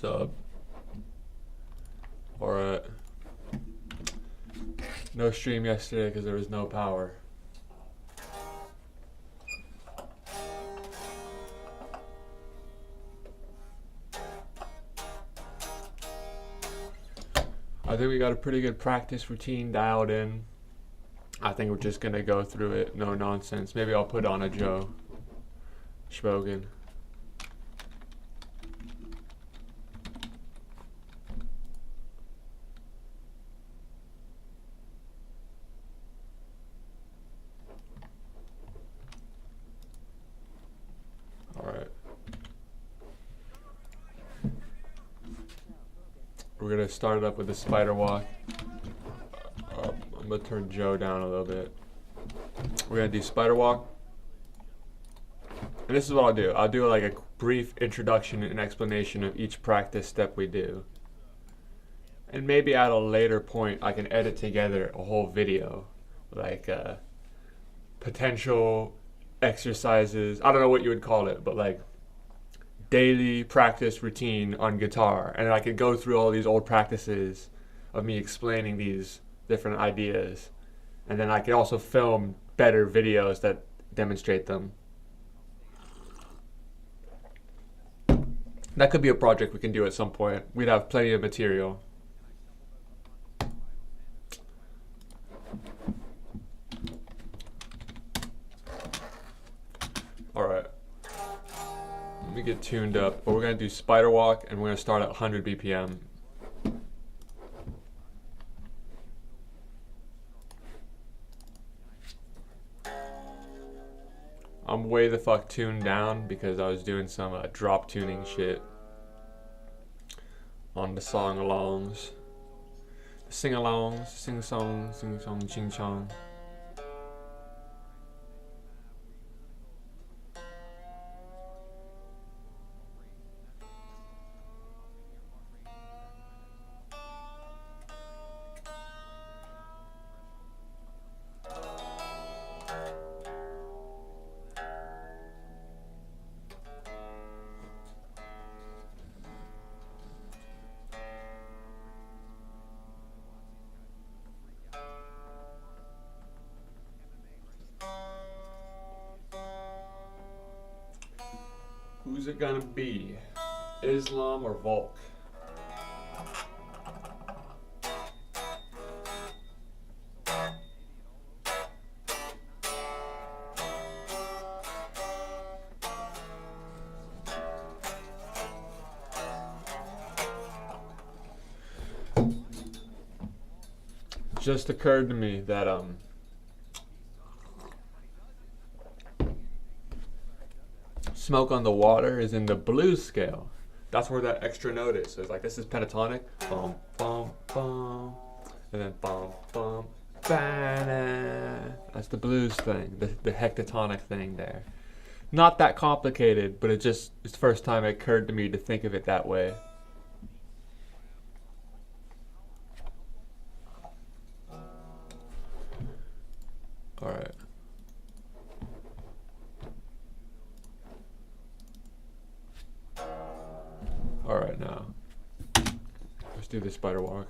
So, alright. No stream yesterday because there was no power. I think we got a pretty good practice routine dialed in. I think we're just gonna go through it, no nonsense. Maybe I'll put on a Joe Schmogan. Alright. We're gonna start it up with the spider walk. I'm gonna turn Joe down a little bit. We're gonna do spider walk. And this is what I'll do. I'll do like a brief introduction and explanation of each practice step we do. And maybe at a later point I can edit together a whole video. Like potential exercises. I don't know what you would call it, but like daily practice routine on guitar. And I could go through all these old practices of me explaining these different ideas. And then I could also film better videos that demonstrate them. That could be a project we can do at some point. We'd have plenty of material. Alright. Let me get tuned up. But we're going to do spider walk and we're going to start at 100 BPM. I'm way the fuck tuned down because I was doing some drop tuning shit on the song-alongs. The sing-alongs, sing-song, ching-chong. Who's it gonna be? Islam or Volk? Just occurred to me that Smoke on the Water is in the blues scale. That's where that extra note is. So it's like this is pentatonic, bum bum bum, and then bum bum ba-na. That's the blues thing, the hectatonic thing there. Not that complicated, but it's the first time it occurred to me to think of it that way. All right. All right, now let's do the spider walk.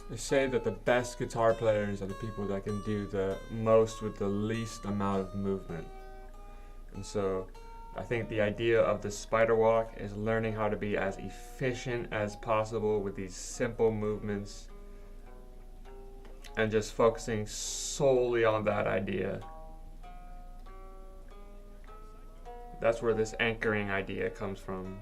They say that the best guitar players are the people that can do the most with the least amount of movement. And so I think the idea of the spider walk is learning how to be as efficient as possible with these simple movements and just focusing solely on that idea. That's where this anchoring idea comes from.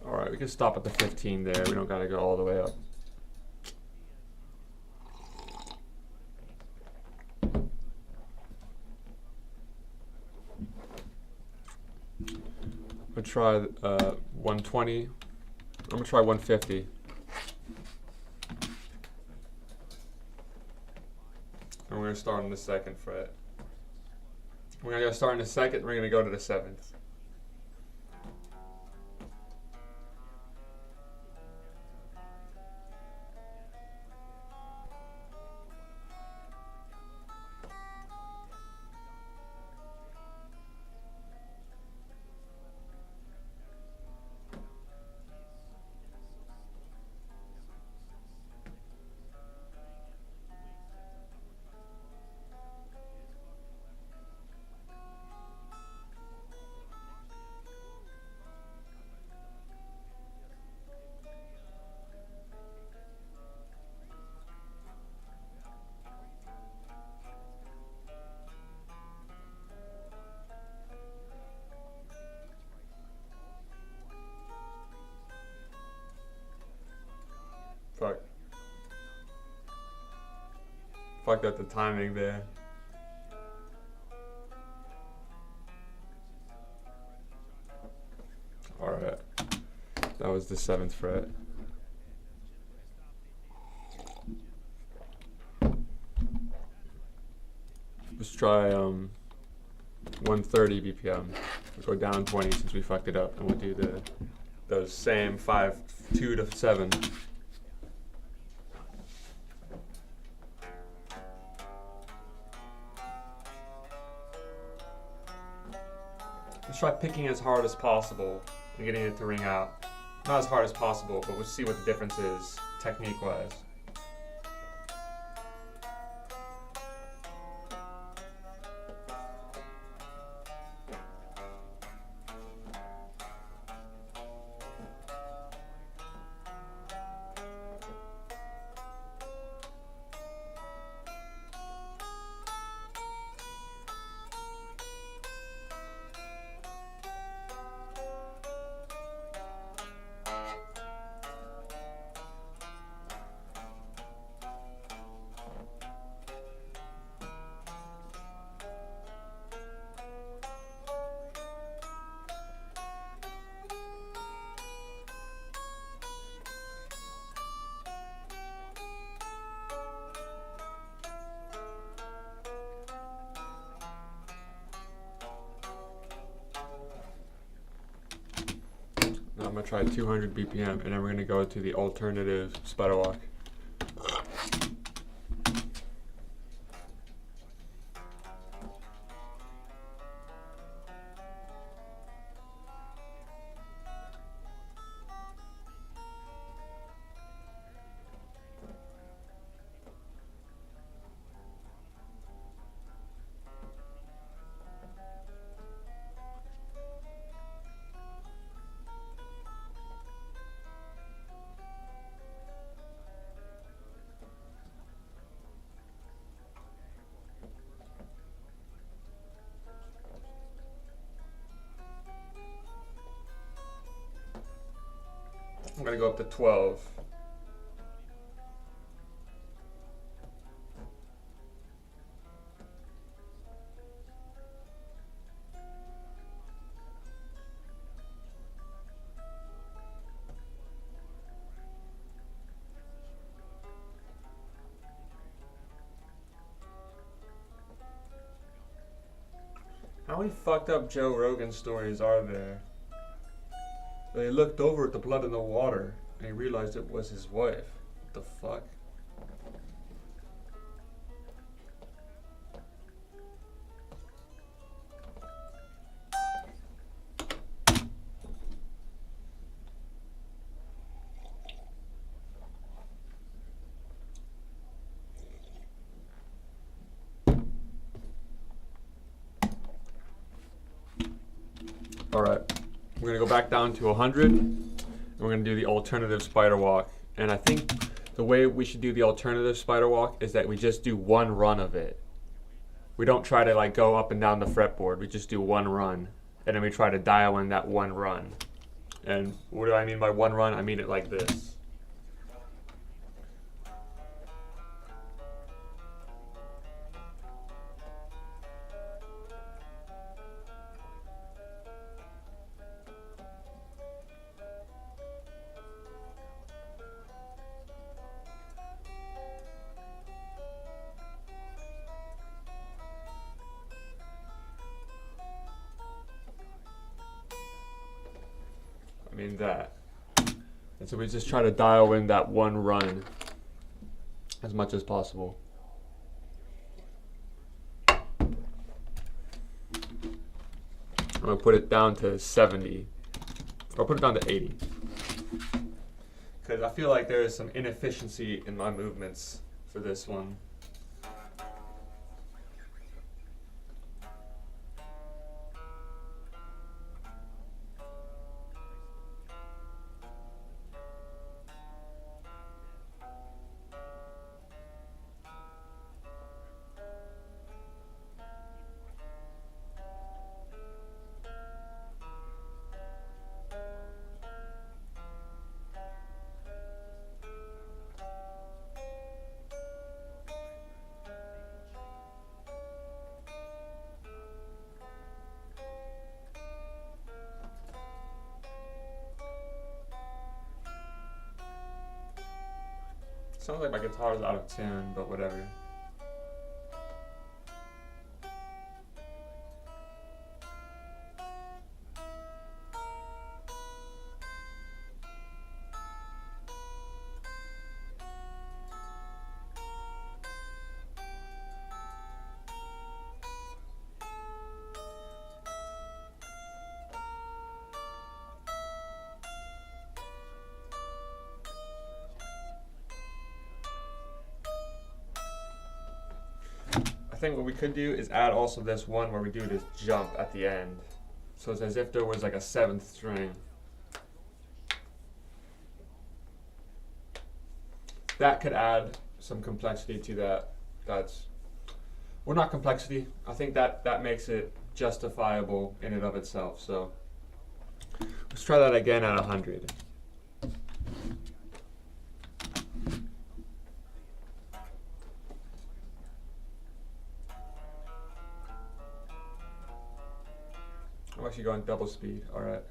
Alright, we can stop at the 15 there. We don't gotta go all the way up. We'll try 120. I'm gonna try 150. And we're gonna start on the 2nd fret. We're gonna go start in the 2nd, we're gonna go to the 7th. Fucked up the timing there. Alright. That was the 7th fret. Let's try 130 BPM. We'll go down 20 since we fucked it up, and we'll do those same 5, 2 to 7. Let's try picking as hard as possible and getting it to ring out. Not as hard as possible, but we'll see what the difference is technique-wise. I'm gonna try 200 BPM, and then we're gonna go to the alternative spider walk. I'm gonna go up to 12. How many fucked up Joe Rogan stories are there? They looked over at the blood in the water and he realized it was his wife. What the fuck? Alright, we're gonna go back down to 100 and we're gonna do the alternative spider walk. And I think the way we should do the alternative spider walk is that we just do one run of it. We don't try to like go up and down the fretboard, we just do one run. And then we try to dial in that one run. And what do I mean by one run? I mean it like this. I mean that. And so we just try to dial in that one run as much as possible. I'm gonna put it down to 70, or put it down to 80. Because I feel like there is some inefficiency in my movements for this one. Sounds like my guitar's out of tune, but whatever. I think what we could do is add also this one where we do this jump at the end. So it's as if there was like a 7th string. That could add some complexity to that. That's, well, not complexity. I think that makes it justifiable in and of itself. So let's try that again at 100. I'm actually going double speed. All right.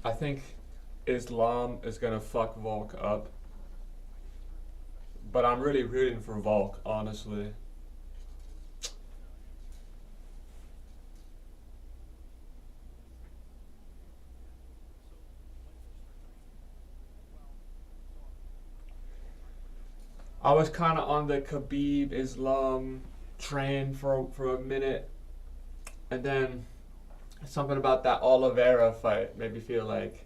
I think Islam is gonna fuck Volk up. But I'm really rooting for Volk, honestly. I was kind of on the Khabib Islam train for a minute, and then something about that Oliveira fight made me feel like,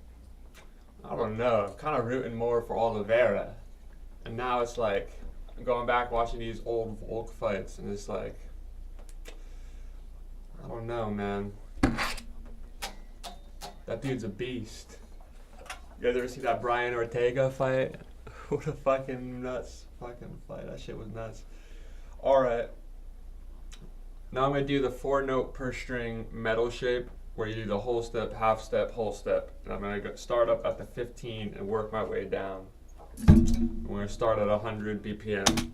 I don't know, I'm kind of rooting more for Oliveira. And now it's like going back watching these old Volk fights, and it's like, I don't know, man. That dude's a beast. You guys ever see that Brian Ortega fight? What a fucking nuts fucking fight. That shit was nuts. Alright. Now I'm going to do the 4-note per string metal shape, where you do the whole step, half step, whole step. And I'm going to start up at the 15 and work my way down. We're going to start at 100 BPM.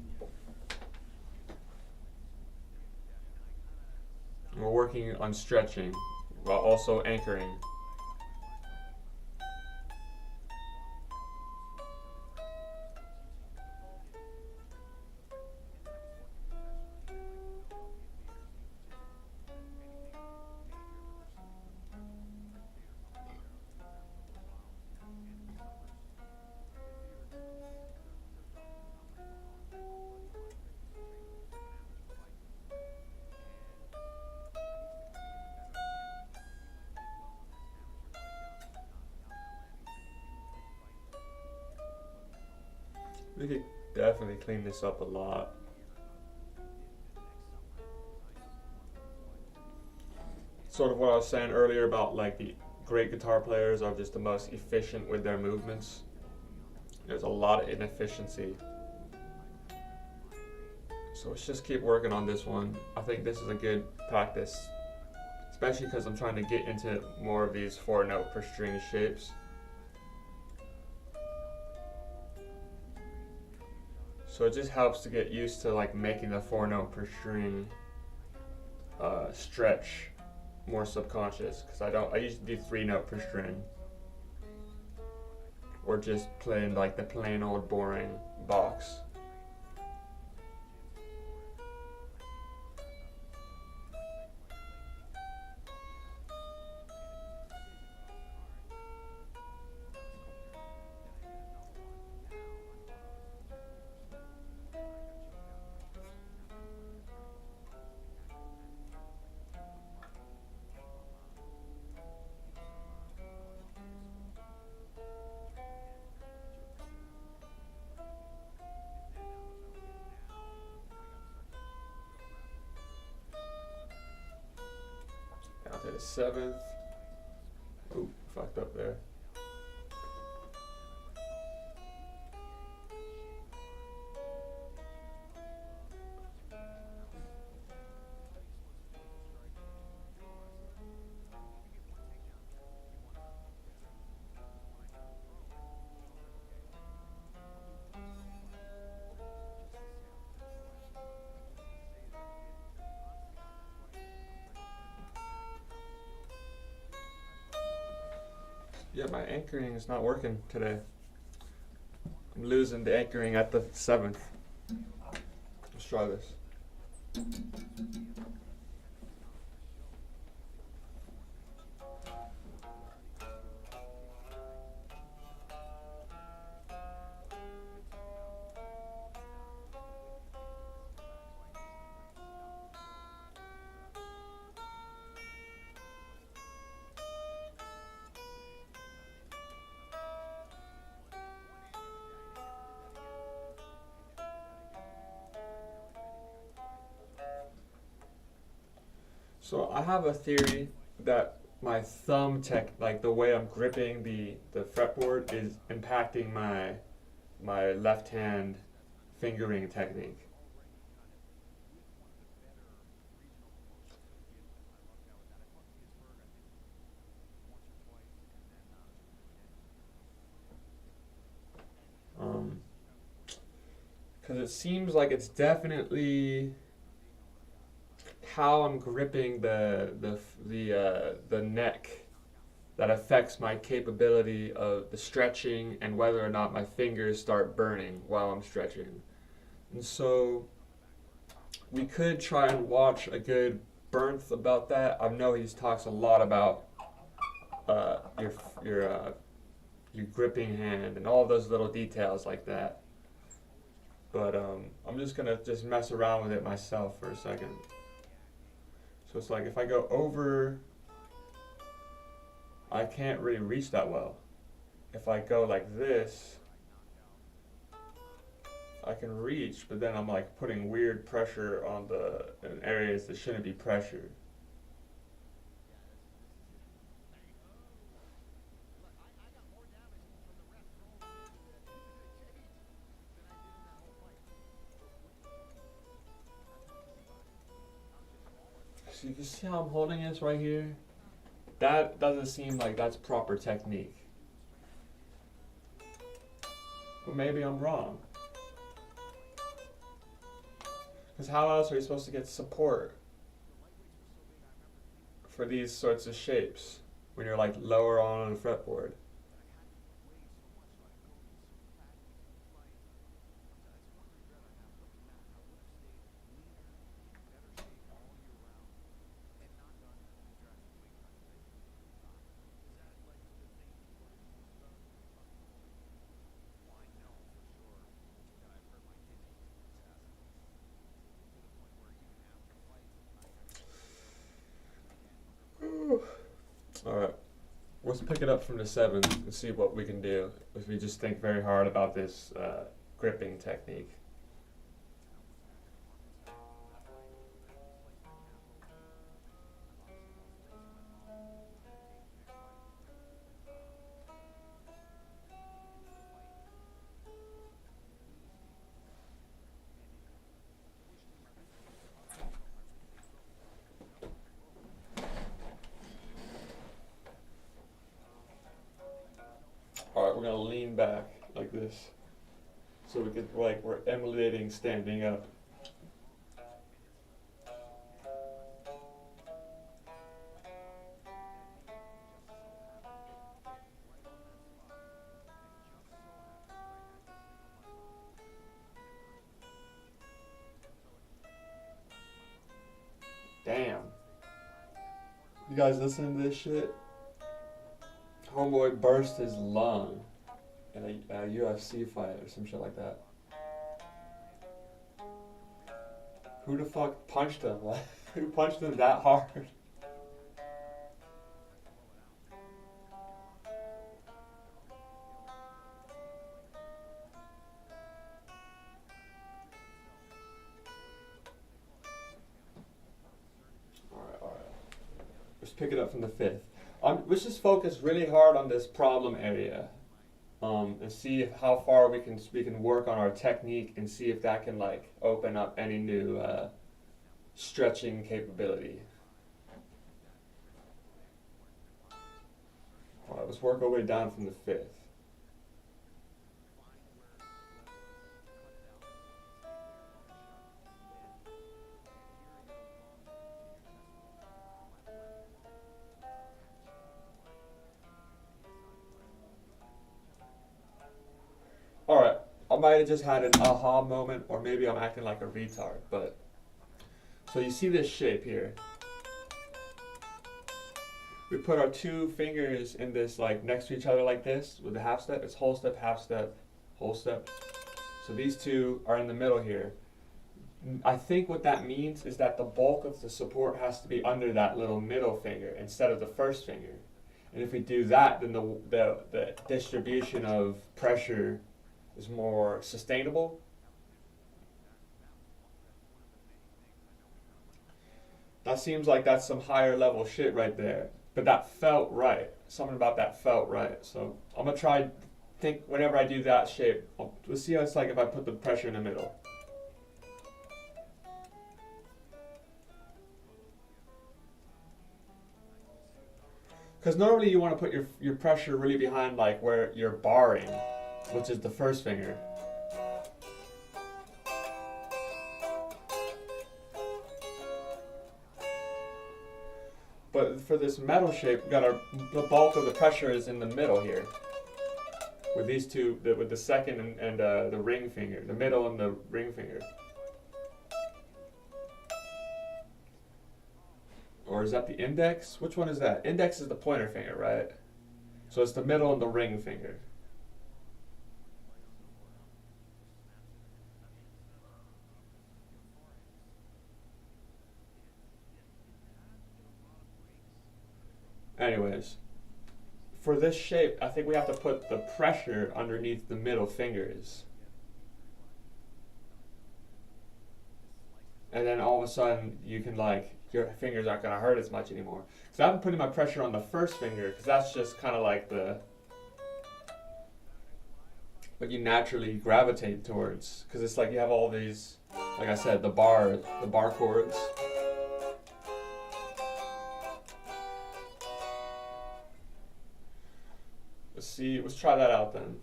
We're working on stretching while also anchoring. We could definitely clean this up a lot. Sort of what I was saying earlier about like the great guitar players are just the most efficient with their movements. There's a lot of inefficiency. So let's just keep working on this one. I think this is a good practice, especially because I'm trying to get into more of these 4-note per string shapes. So it just helps to get used to like making the 4-note per string stretch more subconscious, because I used to do 3-note per string, or just playing like the plain old boring box. Down to the 7th. Ooh, fucked up there. Yeah, my anchoring is not working today. I'm losing the anchoring at the 7th. Let's try this. So I have a theory that my thumb like the way I'm gripping the fretboard, is impacting my left hand fingering technique. Because it seems like it's definitely how I'm gripping the neck, that affects my capability of the stretching and whether or not my fingers start burning while I'm stretching. And so we could try and watch a good Bernth about that. I know he talks a lot about your your gripping hand and all those little details like that. But I'm just gonna just mess around with it myself for a second. So it's like if I go over, I can't really reach that well. If I go like this, I can reach, but then I'm like putting weird pressure on the in areas that shouldn't be pressured. So you can see how I'm holding this right here? That doesn't seem like that's proper technique. But maybe I'm wrong. Because how else are you supposed to get support for these sorts of shapes when you're like lower on the fretboard? Alright, let's pick it up from the 7 and see what we can do if we just think very hard about this gripping technique. Alright, we're gonna lean back like this. So we could, like, we're emulating standing up. Damn. You guys listening to this shit? Homeboy burst his lung in a UFC fight or some shit like that. Who the fuck punched him? Who punched him that hard? Alright. Let's pick it up from the 5th. Let's just focus really hard on this problem area, and see how far we can work on our technique and see if that can like open up any new stretching capability. All right, let's work our way down from the 5th. Alright, I might have just had an aha moment, or maybe I'm acting like a retard, but so you see this shape here. We put our 2 fingers in this, like next to each other like this with the half step. It's whole step, half step, whole step. So these 2 are in the middle here. I think what that means is that the bulk of the support has to be under that little middle finger instead of the first finger. And if we do that, then the distribution of pressure is more sustainable. That seems like that's some higher level shit right there. But that felt right. Something about that felt right. So I'm gonna try think whenever I do that shape, let's see how it's like if I put the pressure in the middle. Because normally you want to put your pressure really behind like where you're barring, which is the first finger. But But for this metal shape, we got the bulk of the pressure is in the middle here. With these two, with the second and the ring finger, the middle and the ring finger. Or is that the index? Which one is that? Index is the pointer finger, right? So it's the middle and the ring finger. Anyways, for this shape, I think we have to put the pressure underneath the middle fingers. And then all of a sudden, you can like, your fingers aren't going to hurt as much anymore. So I've been putting my pressure on the first finger, because that's just kind of like what you naturally gravitate towards. Because it's like you have all these, like I said, the bar chords. Let's try that out then.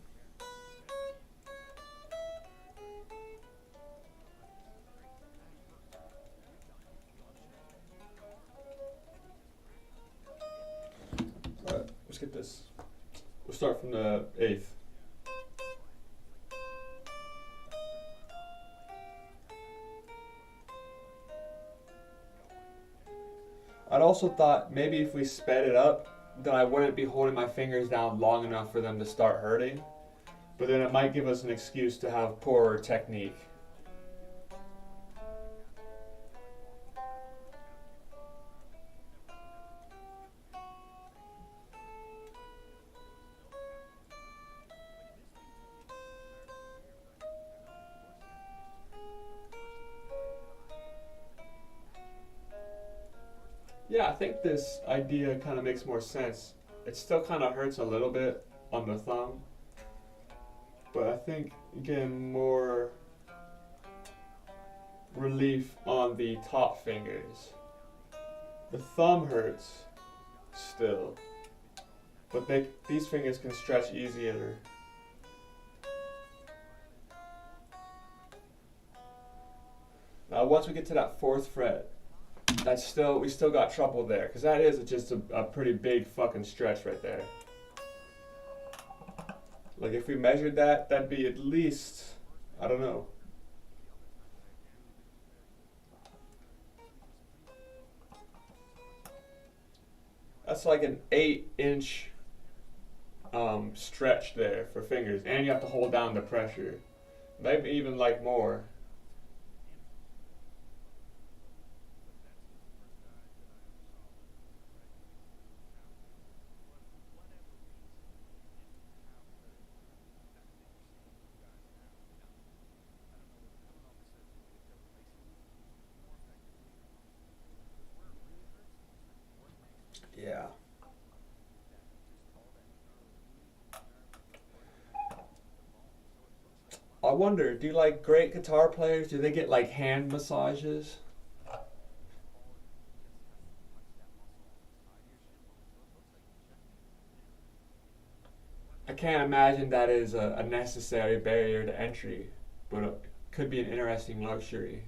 Alright, let's get this. We'll start from the 8th. I'd also thought maybe if we sped it up, then I wouldn't be holding my fingers down long enough for them to start hurting. But then it might give us an excuse to have poorer technique. Yeah, I think this idea kind of makes more sense. It still kind of hurts a little bit on the thumb, but I think getting more relief on the top fingers. The thumb hurts still, but these fingers can stretch easier. Now once we get to that 4th fret, we still got trouble there, because that is just a pretty big fucking stretch right there. Like if we measured that, that'd be at least, I don't know. That's like an 8-inch stretch there for fingers, and you have to hold down the pressure. Maybe even like more. Yeah. I wonder, do like great guitar players, do they get like hand massages? I can't imagine that is a necessary barrier to entry, but it could be an interesting luxury.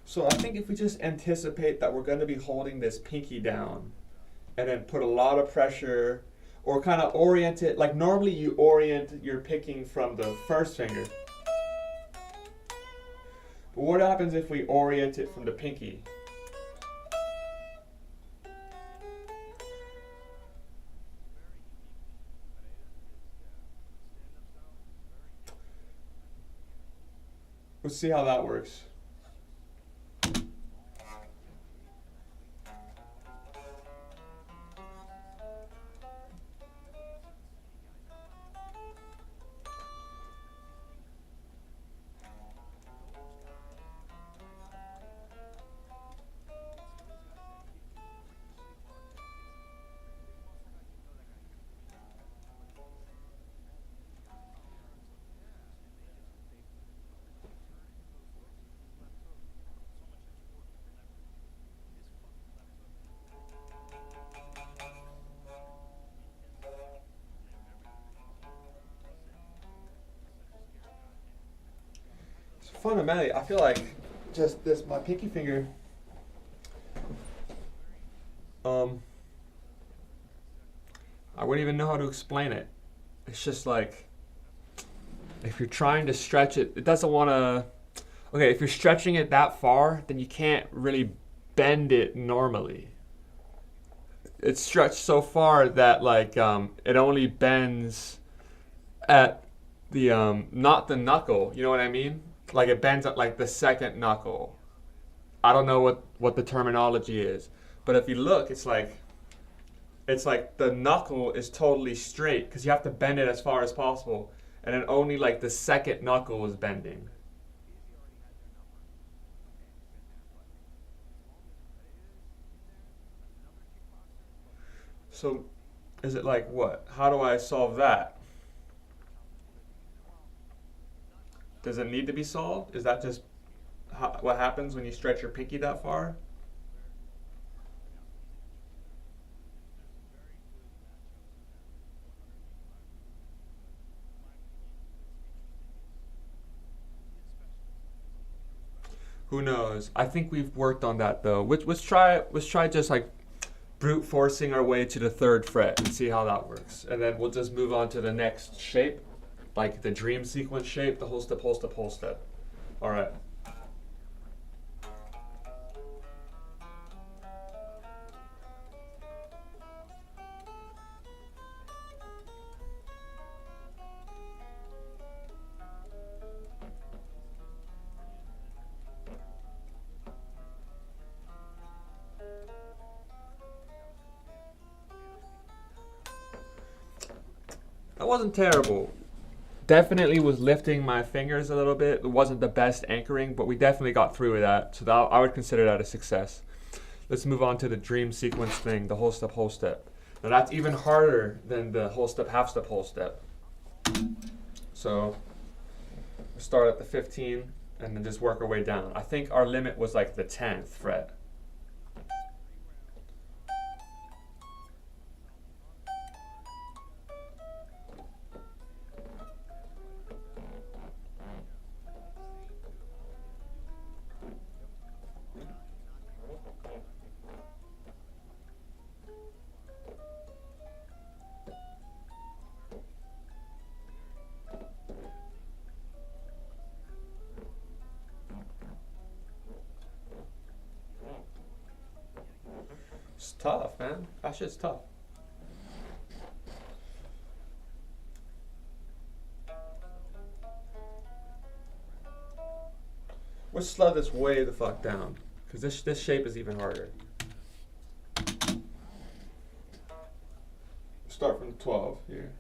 So I think if we just anticipate that we're going to be holding this pinky down and then put a lot of pressure or kind of orient it, like normally you orient your picking from the first finger. But what happens if we orient it from the pinky? Let's see how that works. fundamentally, I feel like just this, my pinky finger, um, I wouldn't even know how to explain it. It's just like, if you're trying to stretch it, it doesn't want to, okay, if you're stretching it that far, then you can't really bend it normally. It's stretched so far that like it only bends at the not the knuckle. You know what I mean? Like it bends at like the second knuckle. I don't know what the terminology is, but if you look, it's like the knuckle is totally straight because you have to bend it as far as possible, and then only like the second knuckle is bending. So, is it like what? How do I solve that? Does it need to be solved? Is that just what happens when you stretch your pinky that far? Who knows? I think we've worked on that though. Let's try just like brute forcing our way to the third fret and see how that works. And then we'll just move on to the next shape, like the dream sequence shape, the whole step, whole step, whole step. All right. That wasn't terrible. Definitely was lifting my fingers a little bit. It wasn't the best anchoring, but we definitely got through with that. So that, I would consider that a success. Let's move on to the dream sequence thing, the whole step, whole step. Now that's even harder than the whole step, half step, whole step. So we start at the 15 and then just work our way down. I think our limit was like the 10th fret. It's tough, man. That shit's tough. Let's slow this way the fuck down, because this shape is even harder. Start from 12 here.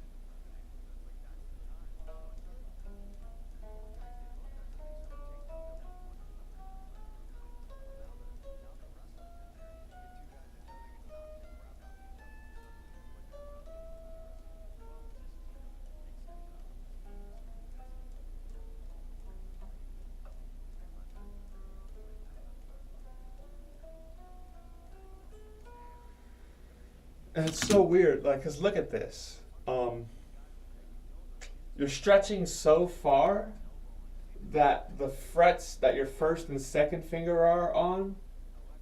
And it's so weird, like, cause look at this. You're stretching so far that the frets that your first and second finger are on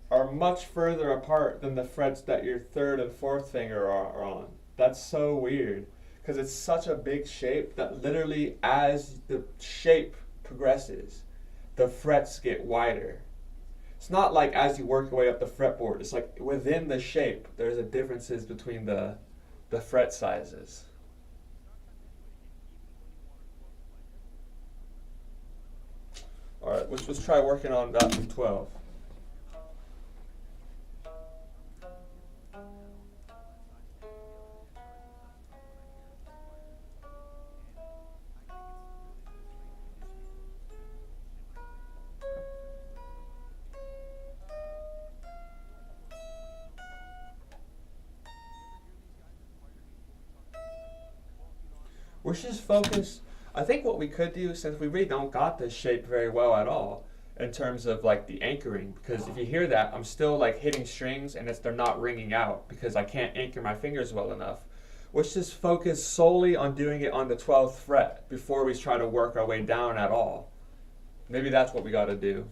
are much further apart than the frets that your third and fourth finger are on. That's so weird, because it's such a big shape that literally as the shape progresses, the frets get wider. It's not like as you work your way up the fretboard. It's like within the shape, there's a differences between the fret sizes. All right, let's try working on that from 12. We should just focus. I think what we could do, since we really don't got this shape very well at all, in terms of like the anchoring, because if you hear that, I'm still like hitting strings and they're not ringing out because I can't anchor my fingers well enough. Let's just focus solely on doing it on the 12th fret before we try to work our way down at all. Maybe that's what we got to do.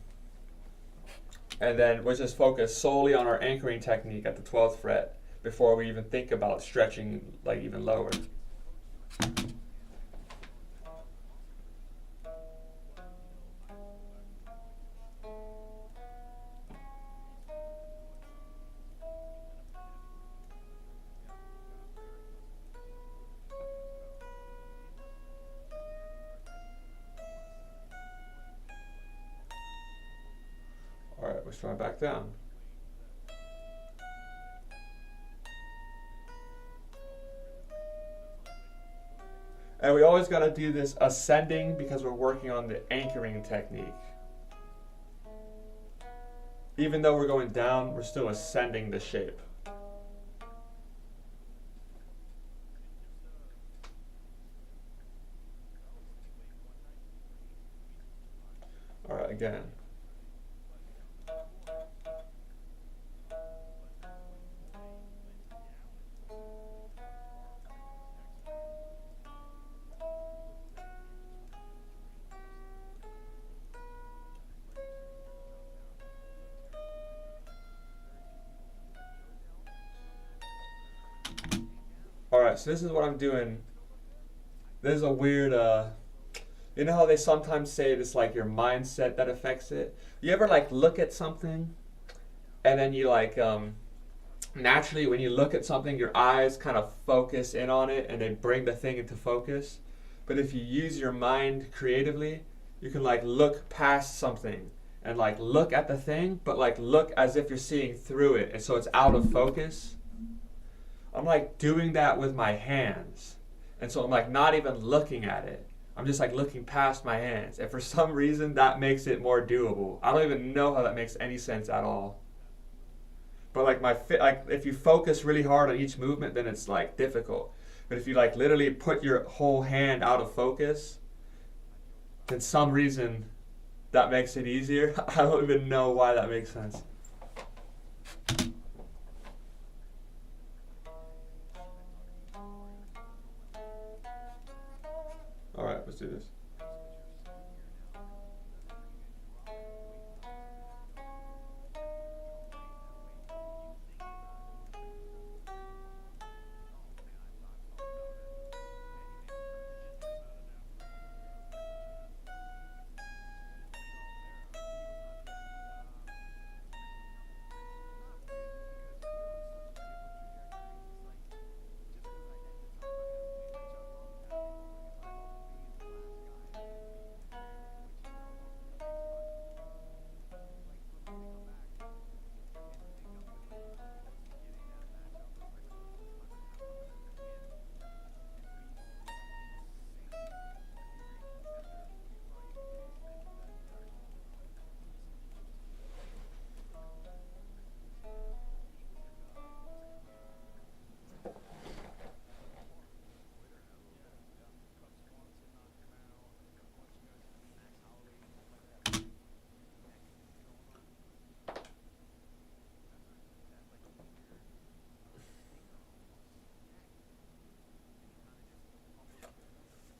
And then we'll just focus solely on our anchoring technique at the 12th fret before we even think about stretching like even lower. All right, we're starting back down. And we always got to do this ascending because we're working on the anchoring technique. Even though we're going down, we're still ascending the shape. All right, again. Alright, so this is what I'm doing. This is a weird, you know how they sometimes say it's like your mindset that affects it? You ever like look at something and then you like, naturally when you look at something, your eyes kind of focus in on it and they bring the thing into focus. But if you use your mind creatively, you can like look past something and like look at the thing, but like look as if you're seeing through it. And so it's out of focus. I'm like doing that with my hands. And so I'm like not even looking at it. I'm just like looking past my hands. And for some reason that makes it more doable. I don't even know how that makes any sense at all. But like like if you focus really hard on each movement, then it's like difficult. But if you like literally put your whole hand out of focus, then some reason that makes it easier. I don't even know why that makes sense. All right, let's do this.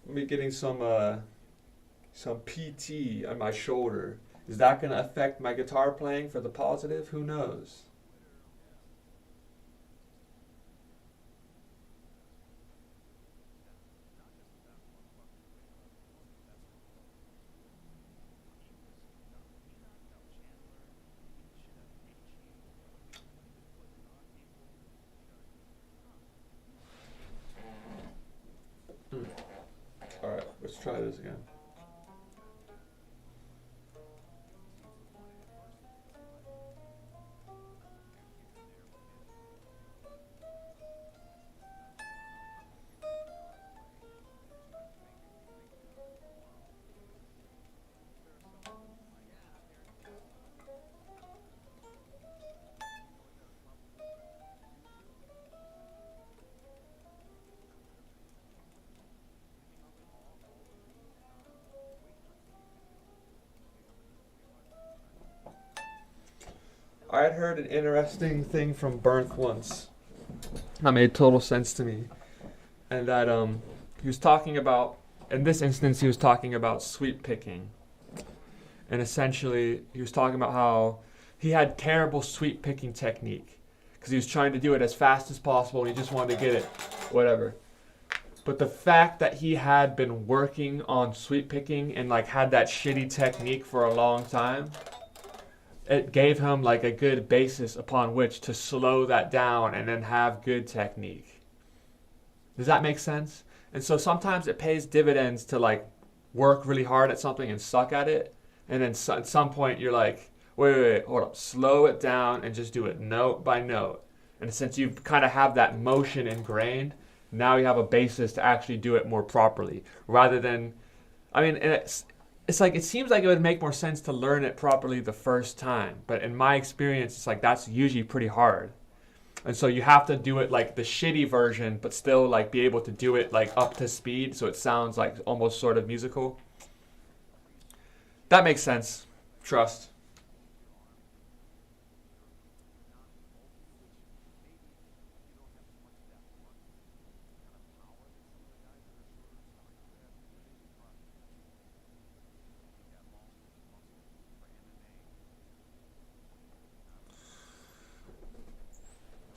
Me getting some PT on my shoulder. Is that going to affect my guitar playing for the positive? Who knows? All right, let's try this again. I had heard an interesting thing from Bernth once. That made total sense to me. And that he was talking about, in this instance, he was talking about sweep picking. And essentially, he was talking about how he had terrible sweep picking technique because he was trying to do it as fast as possible and he just wanted to get it, whatever. But the fact that he had been working on sweep picking and like had that shitty technique for a long time, it gave him like a good basis upon which to slow that down and then have good technique. Does that make sense? And so sometimes it pays dividends to like work really hard at something and suck at it. And then at some point you're like, wait, hold up, slow it down and just do it note by note. And since you kind of have that motion ingrained, now you have a basis to actually do it more properly. Rather than, I mean, it's like, it seems like it would make more sense to learn it properly the first time. But in my experience, it's like that's usually pretty hard. And so you have to do it like the shitty version, but still like be able to do it like up to speed so it sounds like almost sort of musical. That makes sense. Trust.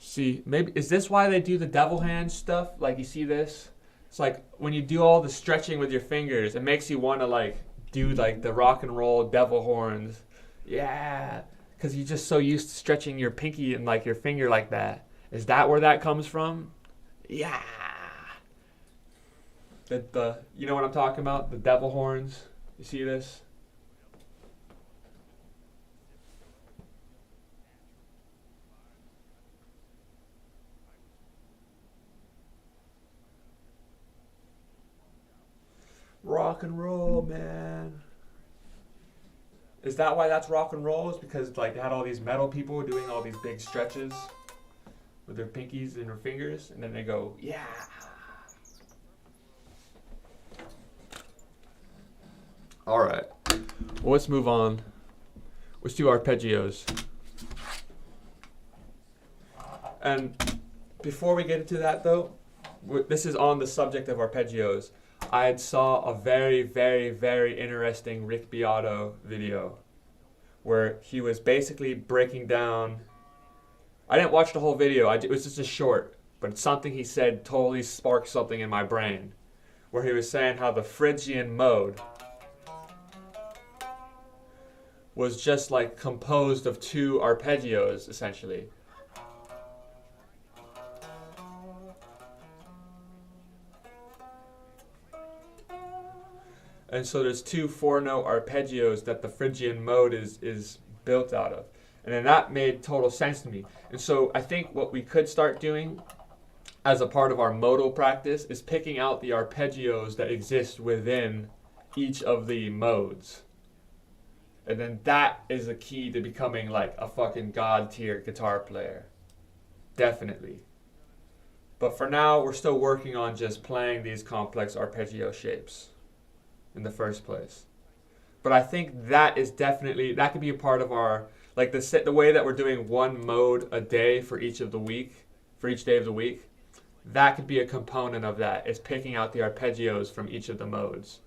See, maybe is this why they do the devil hand stuff? Like you see this? It's like when you do all the stretching with your fingers, it makes you want to like do like the rock and roll devil horns. Yeah, because you're just so used to stretching your pinky and like your finger like that. Is that where that comes from? Yeah. The you know what I'm talking about? The devil horns. You see this? Rock and roll, man. Is that why that's rock and roll? Is because like they had all these metal people doing all these big stretches with their pinkies and their fingers, and then they go, yeah. All right. Well, let's move on. Let's do arpeggios. And before we get into that, though, this is on the subject of arpeggios. I saw a very, very, very interesting Rick Beato video where he was basically breaking down. I didn't watch the whole video. It was just a short, but something he said totally sparked something in my brain. Where he was saying how the Phrygian mode was just like composed of two arpeggios, essentially. And so there's two four-note arpeggios that the Phrygian mode is built out of. And then that made total sense to me. And so I think what we could start doing as a part of our modal practice is picking out the arpeggios that exist within each of the modes. And then that is a key to becoming like a fucking god tier guitar player. Definitely. But for now, we're still working on just playing these complex arpeggio shapes in the first place. But I think that is definitely, that could be a part of our, like the way that we're doing one mode a day for each of the week, for each day of the week. That could be a component of that, is picking out the arpeggios from each of the modes.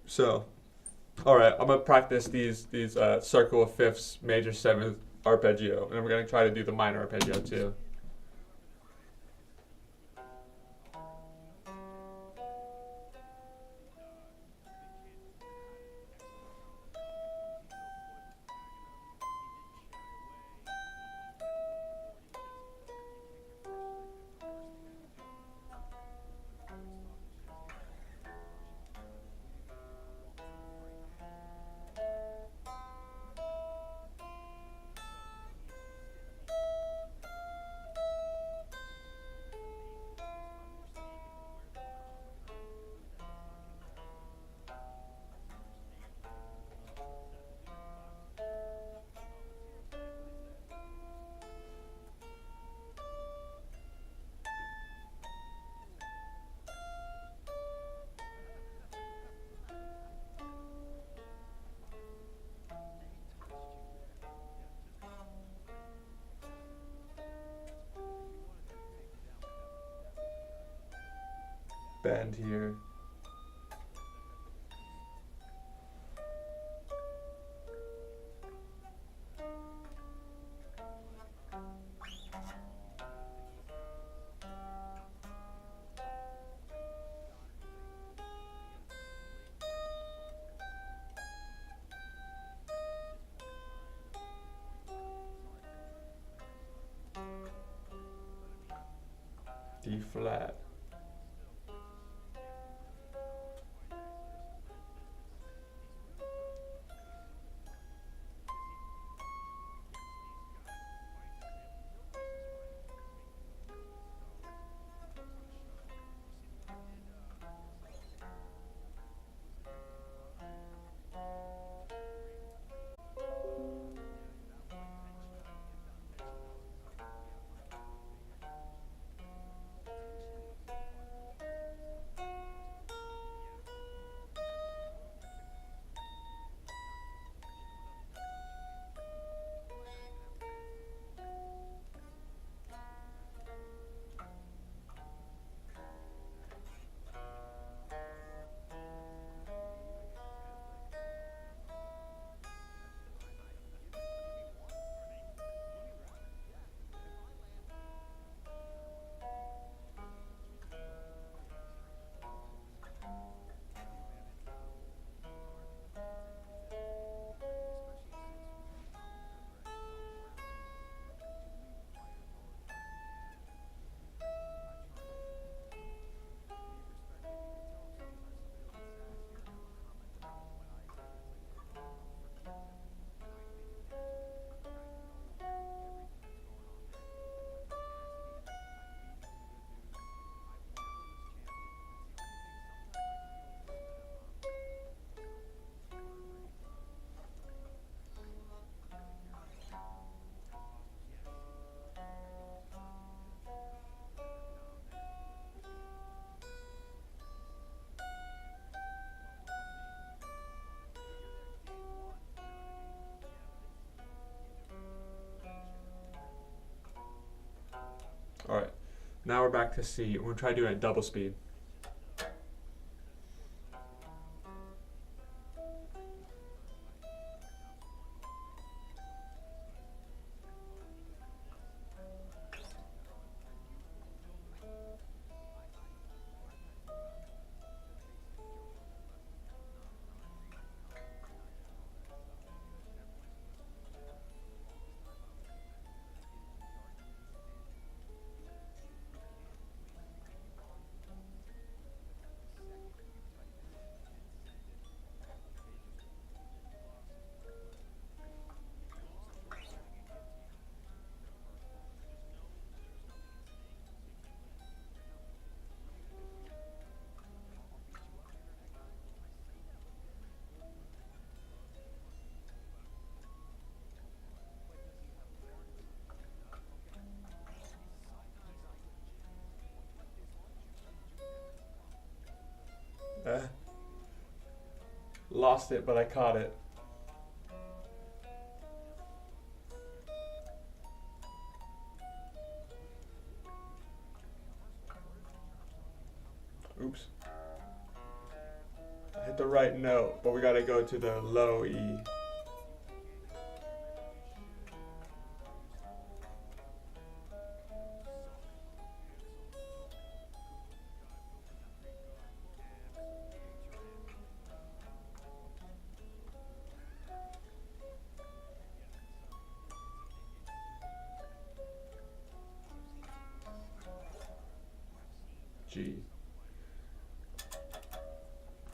So, all right, I'm gonna practice these circle of fifths, major seventh arpeggio, and then we're gonna try to do the minor arpeggio too. Bend here. D flat. All right, now we're back to C. We're gonna try doing it at double speed. Lost it, but I caught it. Oops. I hit the right note, but we gotta go to the low E. G.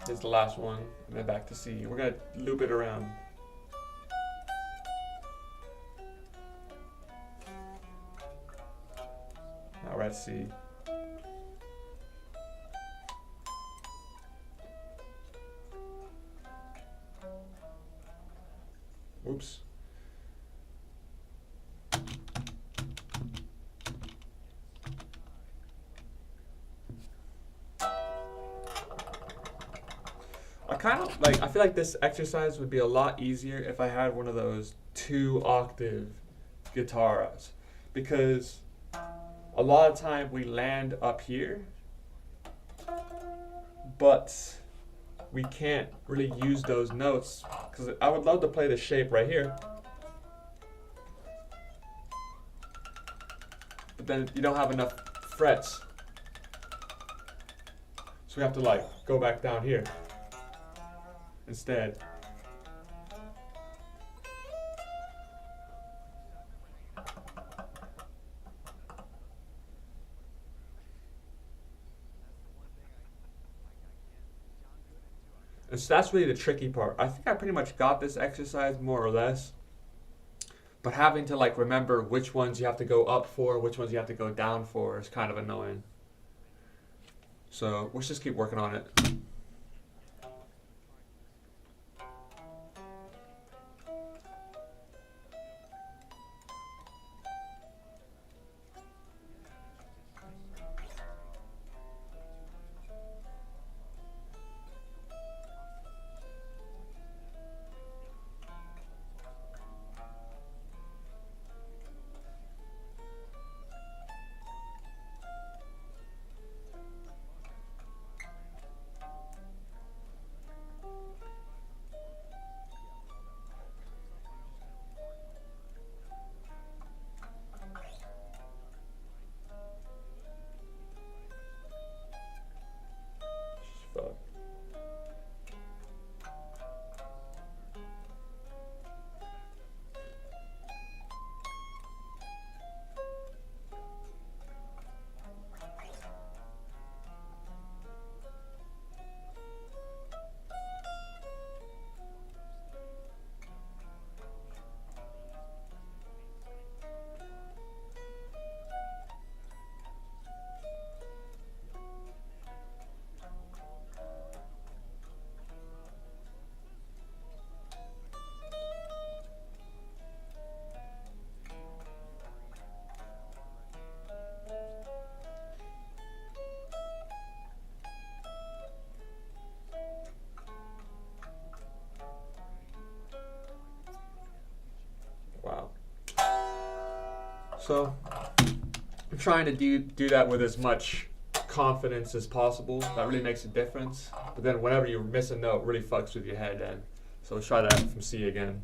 Here's the last one, and then back to C. We're gonna loop it around. Now we're at C. Oops. I feel like this exercise would be a lot easier if I had one of those 2-octave guitars, because a lot of time we land up here, but we can't really use those notes, because I would love to play the shape right here, but then you don't have enough frets, so we have to like go back down here instead. And so that's really the tricky part. I think I pretty much got this exercise more or less, but having to like remember which ones you have to go up for, which ones you have to go down for is kind of annoying. So let's just keep working on it. Fuck. Wow. So I'm trying to do that with as much confidence as possible. That really makes a difference. But then whenever you miss a note, it really fucks with your head then. So let's try that from C again.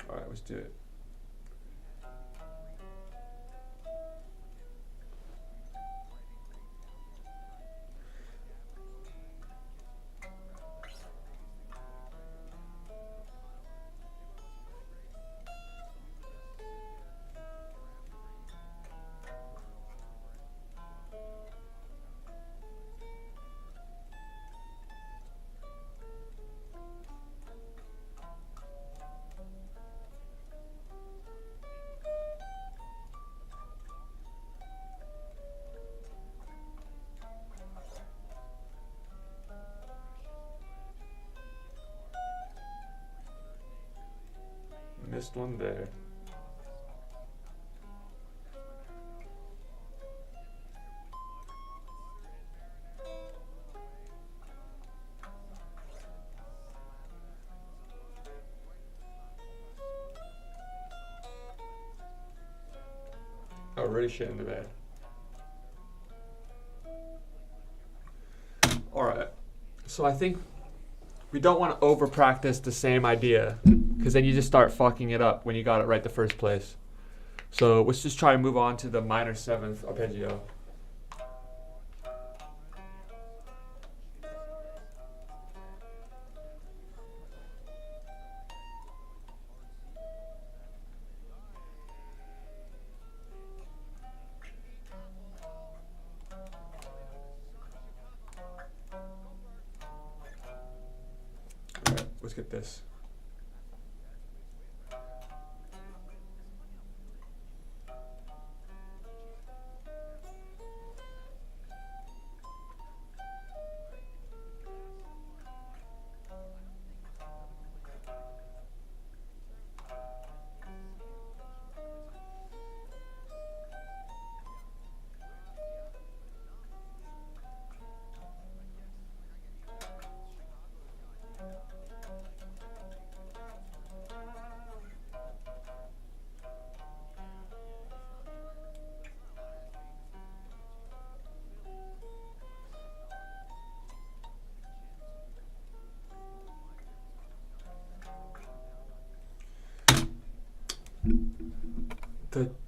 All right, let's do it. Missed one there. Oh, really shit in the bed. Alright, so I think we don't want to over practice the same idea because then you just start fucking it up when you got it right the first place. So let's just try and move on to the minor seventh arpeggio. Alright, let's get this.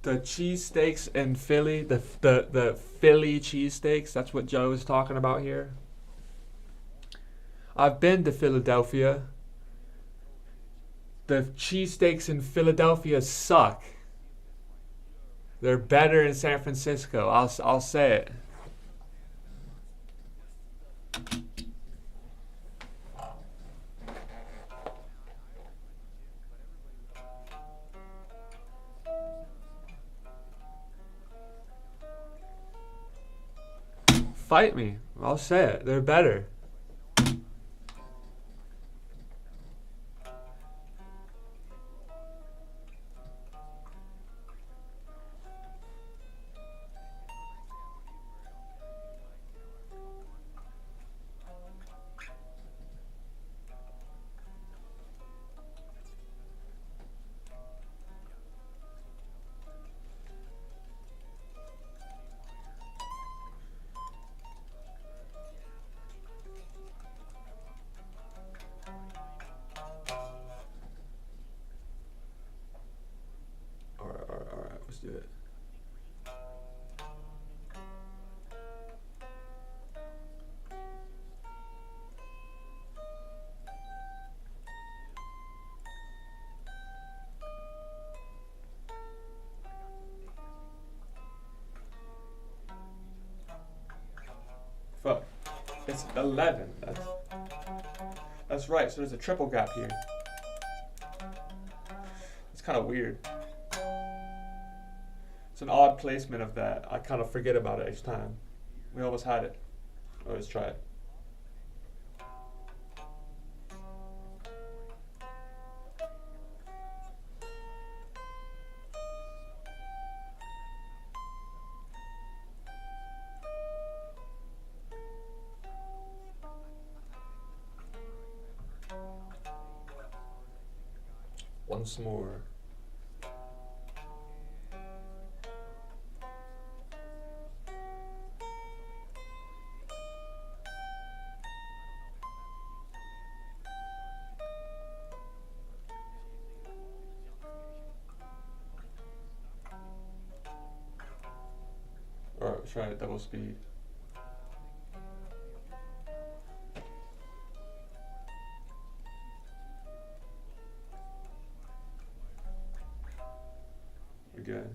the cheesesteaks in Philly, the Philly cheesesteaks, that's what Joe is talking about here. I've been to Philadelphia. The cheesesteaks in Philadelphia suck. They're better in San Francisco. I'll say it. Fight me. I'll say it. They're better. Alright, let's do it. Fuck. It's 11. That's right, so there's a triple gap here. It's kind of weird. It's an odd placement of that. I kind of forget about it each time. We almost had it. Let's try it. Once more. Alright, let's try it at double speed. Again.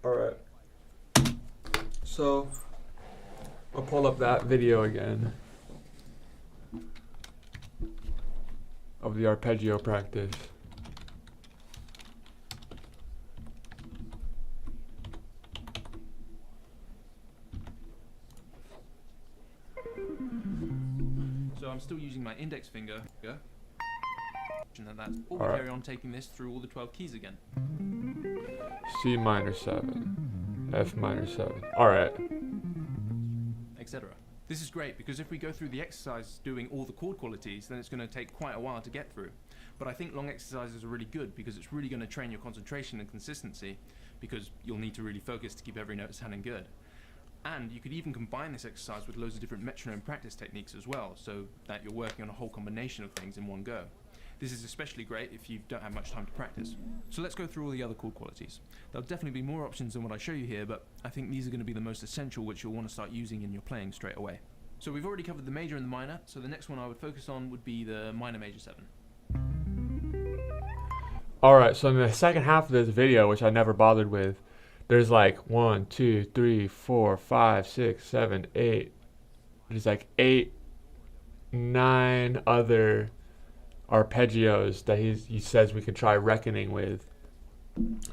Alright. So, I'll pull up that video again of the arpeggio practice. So I'm still using my index finger. And that's all All right. carry on taking this through all the 12 keys again. C minor 7, F minor 7. Alright. Etc. This is great because if we go through the exercise doing all the chord qualities, then it's going to take quite a while to get through. But I think long exercises are really good because it's really going to train your concentration and consistency, because you'll need to really focus to keep every note sounding good. And you could even combine this exercise with loads of different metronome practice techniques as well, so that you're working on a whole combination of things in one go. This is especially great if you don't have much time to practice. So let's go through all the other chord qualities. There'll definitely be more options than what I show you here, but I think these are going to be the most essential, which you'll want to start using in your playing straight away. So we've already covered the major and the minor, so the next one I would focus on would be the minor major 7. Alright, so in the second half of this video, which I never bothered with, there's like 1, 2, 3, 4, 5, 6, 7, 8. There's like 8, 9 other arpeggios that he says we can try reckoning with.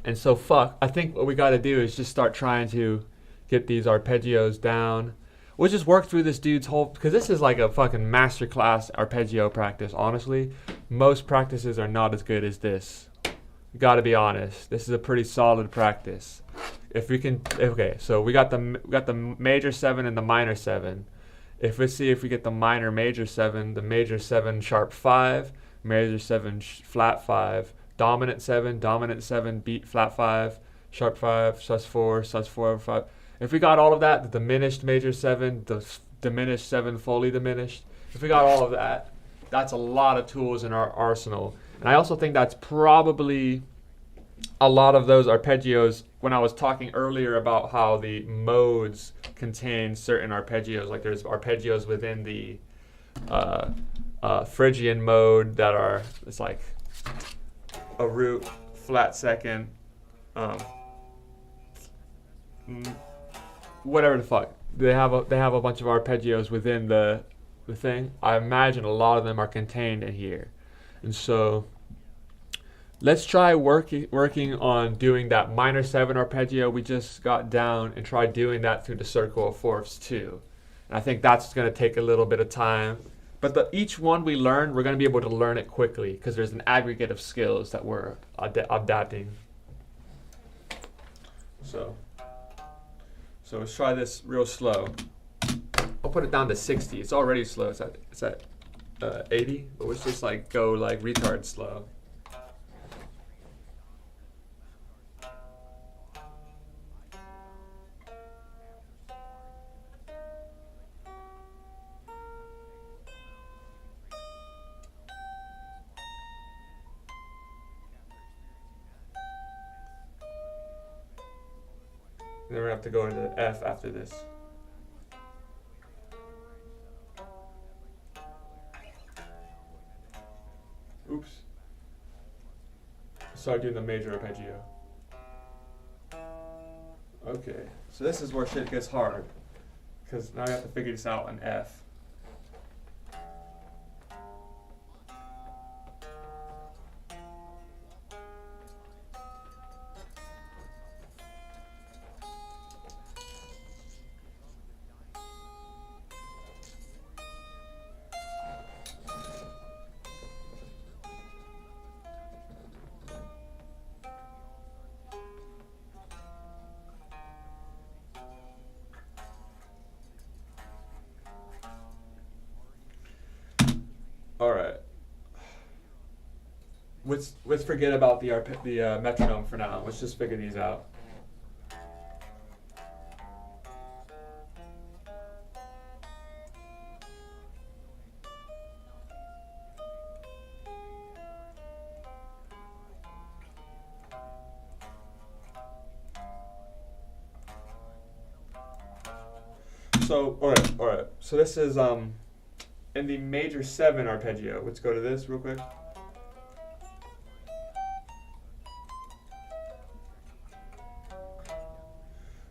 And so I think what we got to do is just start trying to get these arpeggios down. We'll just work through this dude's whole, because this is like a fucking masterclass arpeggio practice, honestly. Most practices are not as good as this. Got to be honest. This is a pretty solid practice. if we can, okay, so we got the major 7 and the minor 7. If we see if we get the minor major 7, the major 7 sharp 5, major 7 flat 5, dominant 7 beat flat 5, sharp 5, sus 4 5. If we got all of that, the diminished major 7, the diminished 7 fully diminished, if we got all of that, that's a lot of tools in our arsenal. And I also think that's probably a lot of those arpeggios. When I was talking earlier about how the modes contain certain arpeggios, like there's arpeggios within the Phrygian mode that are, it's like a root, flat second, whatever the fuck. They have a bunch of arpeggios within the thing. I imagine a lot of them are contained in here, and so let's try working on doing that minor 7 arpeggio we just got down, and try doing that through the circle of fourths too. And I think that's going to take a little bit of time. But each one we learn, we're going to be able to learn it quickly because there's an aggregate of skills that we're adapting. So let's try this real slow. I'll put it down to 60. It's already slow. It's at 80, but let's just like go like retard slow. Then we're going to have to go into F after this. Oops. Start doing the major arpeggio. Okay, so this is where shit gets hard, because now I have to figure this out on F. All right. Let's forget about the metronome for now. Let's just figure these out. So all right. So this is in the major 7 arpeggio. Let's go to this real quick.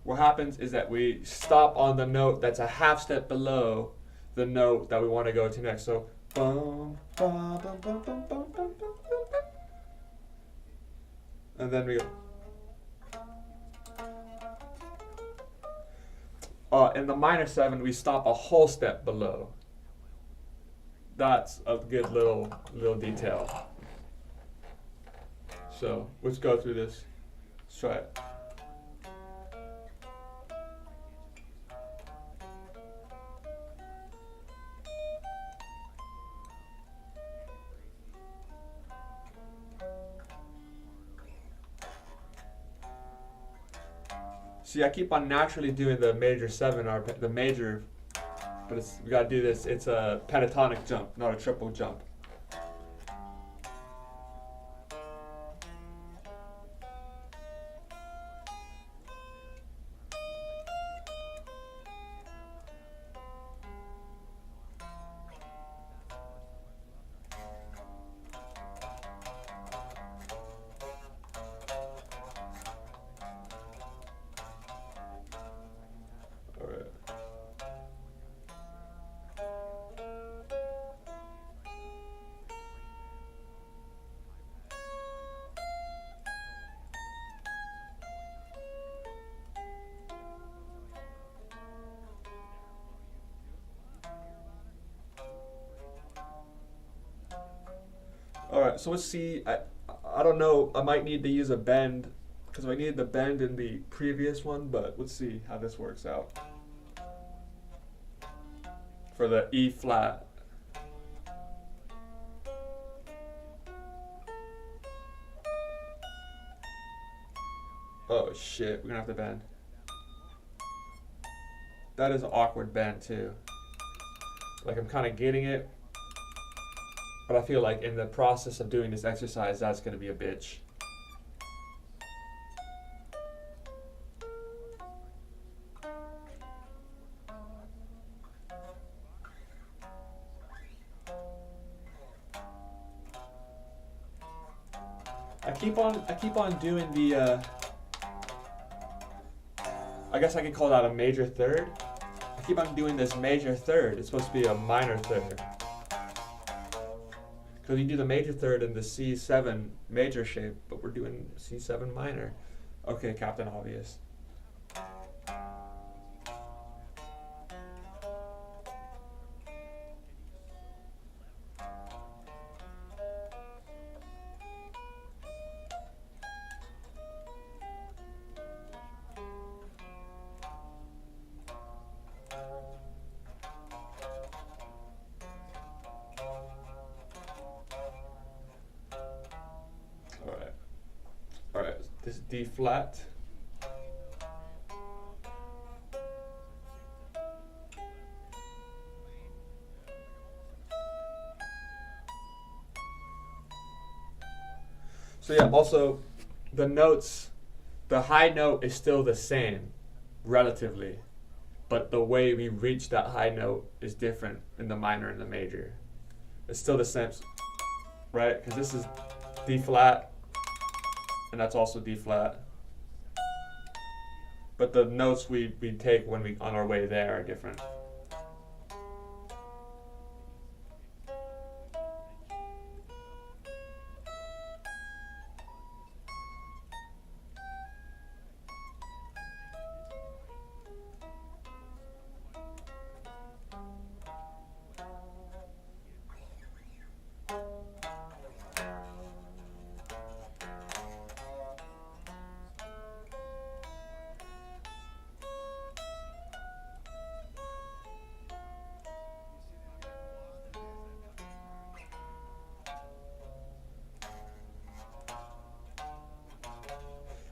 What happens is that we stop on the note that's a half step below the note that we want to go to next. So bum, bum, bum, bum, bum, bum, bum, bum, and then we go. In the minor 7, we stop a whole step below. That's a good little detail. So let's go through this. Let's try it. See, I keep on naturally doing the major 7 the major, but we gotta do this. It's a pentatonic jump, not a triple jump. Alright, so let's see. I don't know. I might need to use a bend because I needed the bend in the previous one, but let's see how this works out. For the E flat. Oh shit, we're gonna have to bend. That is an awkward bend too. Like I'm kind of getting it, but I feel like in the process of doing this exercise, that's gonna be a bitch. I keep on doing the I guess I could call that a major third. I keep on doing this major third. It's supposed to be a minor third. Because you do the major third in the C7 major shape, but we're doing C7 minor. Okay, Captain Obvious. Alright, this is D flat. So yeah, also the notes, the high note is still the same, relatively, but the way we reach that high note is different in the minor and the major. It's still the same, right? Because this is D flat, and that's also D flat. But the notes we take when we on our way there are different.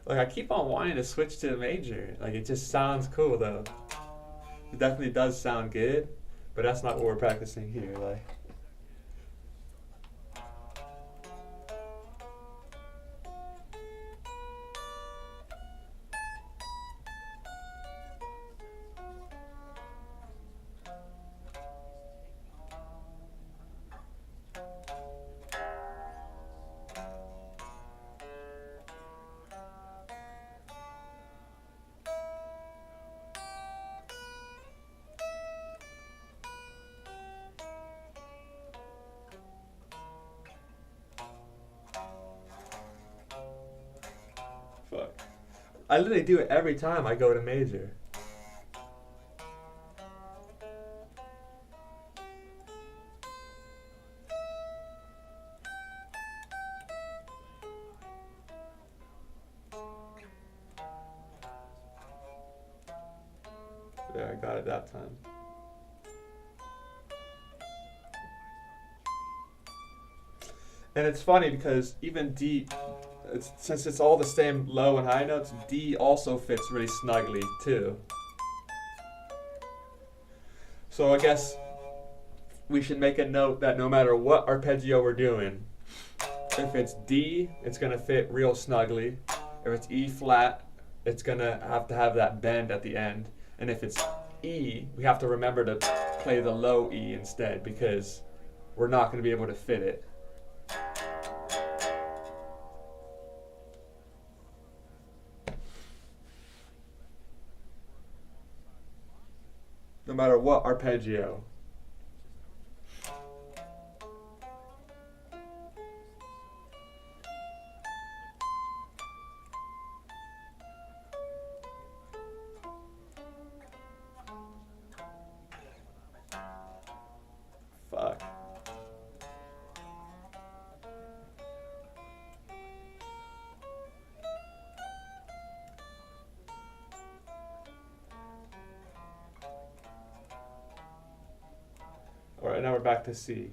Like I keep on wanting to switch to a major. Like it just sounds cool though. It definitely does sound good, but that's not what we're practicing here. Like. Fuck. I literally do it every time I go to major. Yeah, I got it that time. And it's funny because even D, since it's all the same low and high notes, D also fits really snugly too. So I guess we should make a note that no matter what arpeggio we're doing, if it's D, it's gonna fit real snugly. If it's E flat, it's gonna have to have that bend at the end. And if it's E, we have to remember to play the low E instead because we're not gonna be able to fit it. No matter what arpeggio. Fuck. now we're back to C.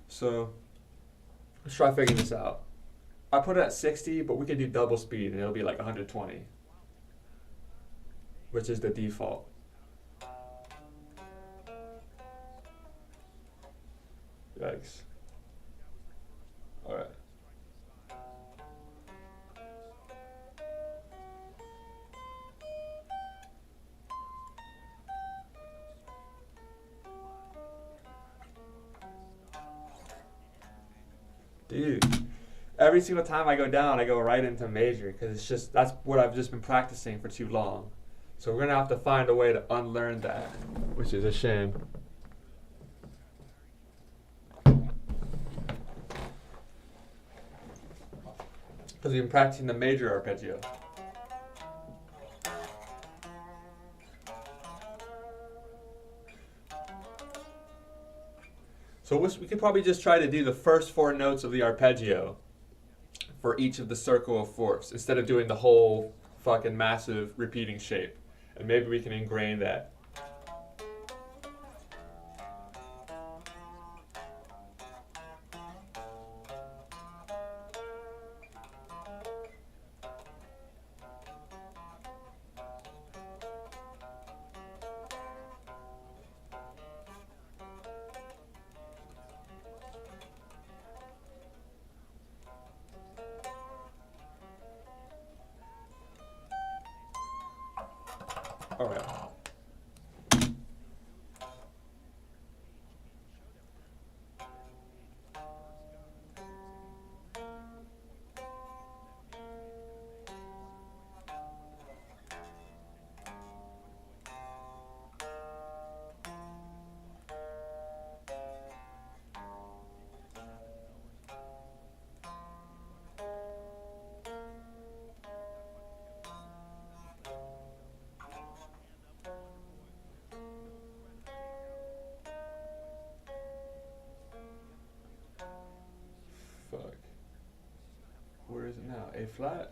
So let's try figuring this out. I put it at 60, but we could do double speed and it'll be like 120, which is the default. Yikes. Alright. Dude, every single time I go down, I go right into major because it's just, that's what I've just been practicing for too long. So we're gonna have to find a way to unlearn that, which is a shame. Because we've been practicing the major arpeggio. So we could probably just try to do the first 4 notes of the arpeggio for each of the circle of fourths instead of doing the whole fucking massive repeating shape. And maybe we can ingrain that. All right. Fuck. Where is it now? A flat?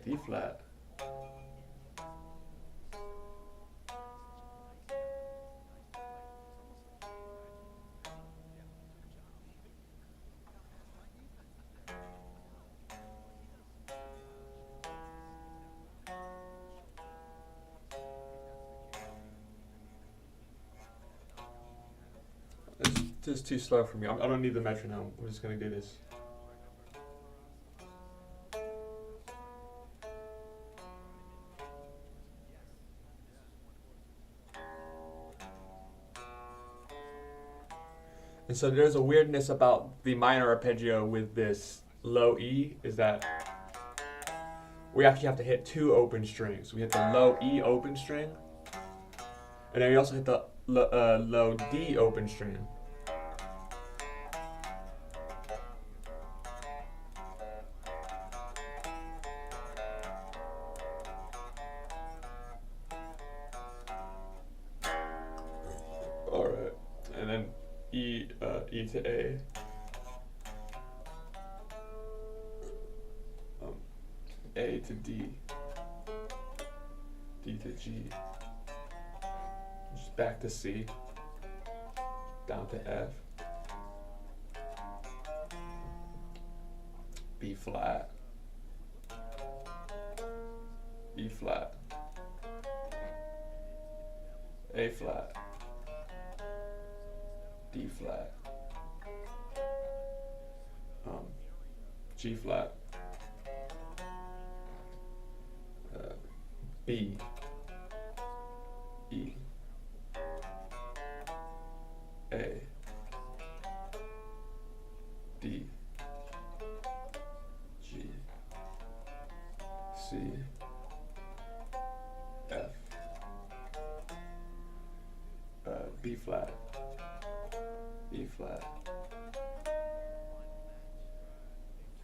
D flat. It's just too slow for me. I don't need the metronome. We're just gonna do this. And so there's a weirdness about the minor arpeggio with this low E, is that we actually have to hit 2 open strings. We hit the low E open string, and then we also hit the low D open string. Alright, and then E to A. A to D. D to G. Just back to C. Down to F. B flat. E flat. A flat. D flat. G flat. B. E. A. D. G. C. F. B flat. E flat.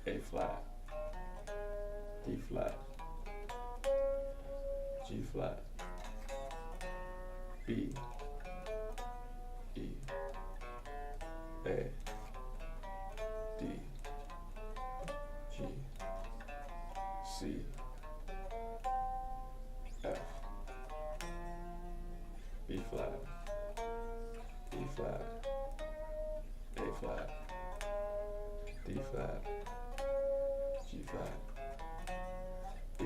A flat. D flat. G flat. B. E. A. D. G. flat, A flat, D flat, G flat, B,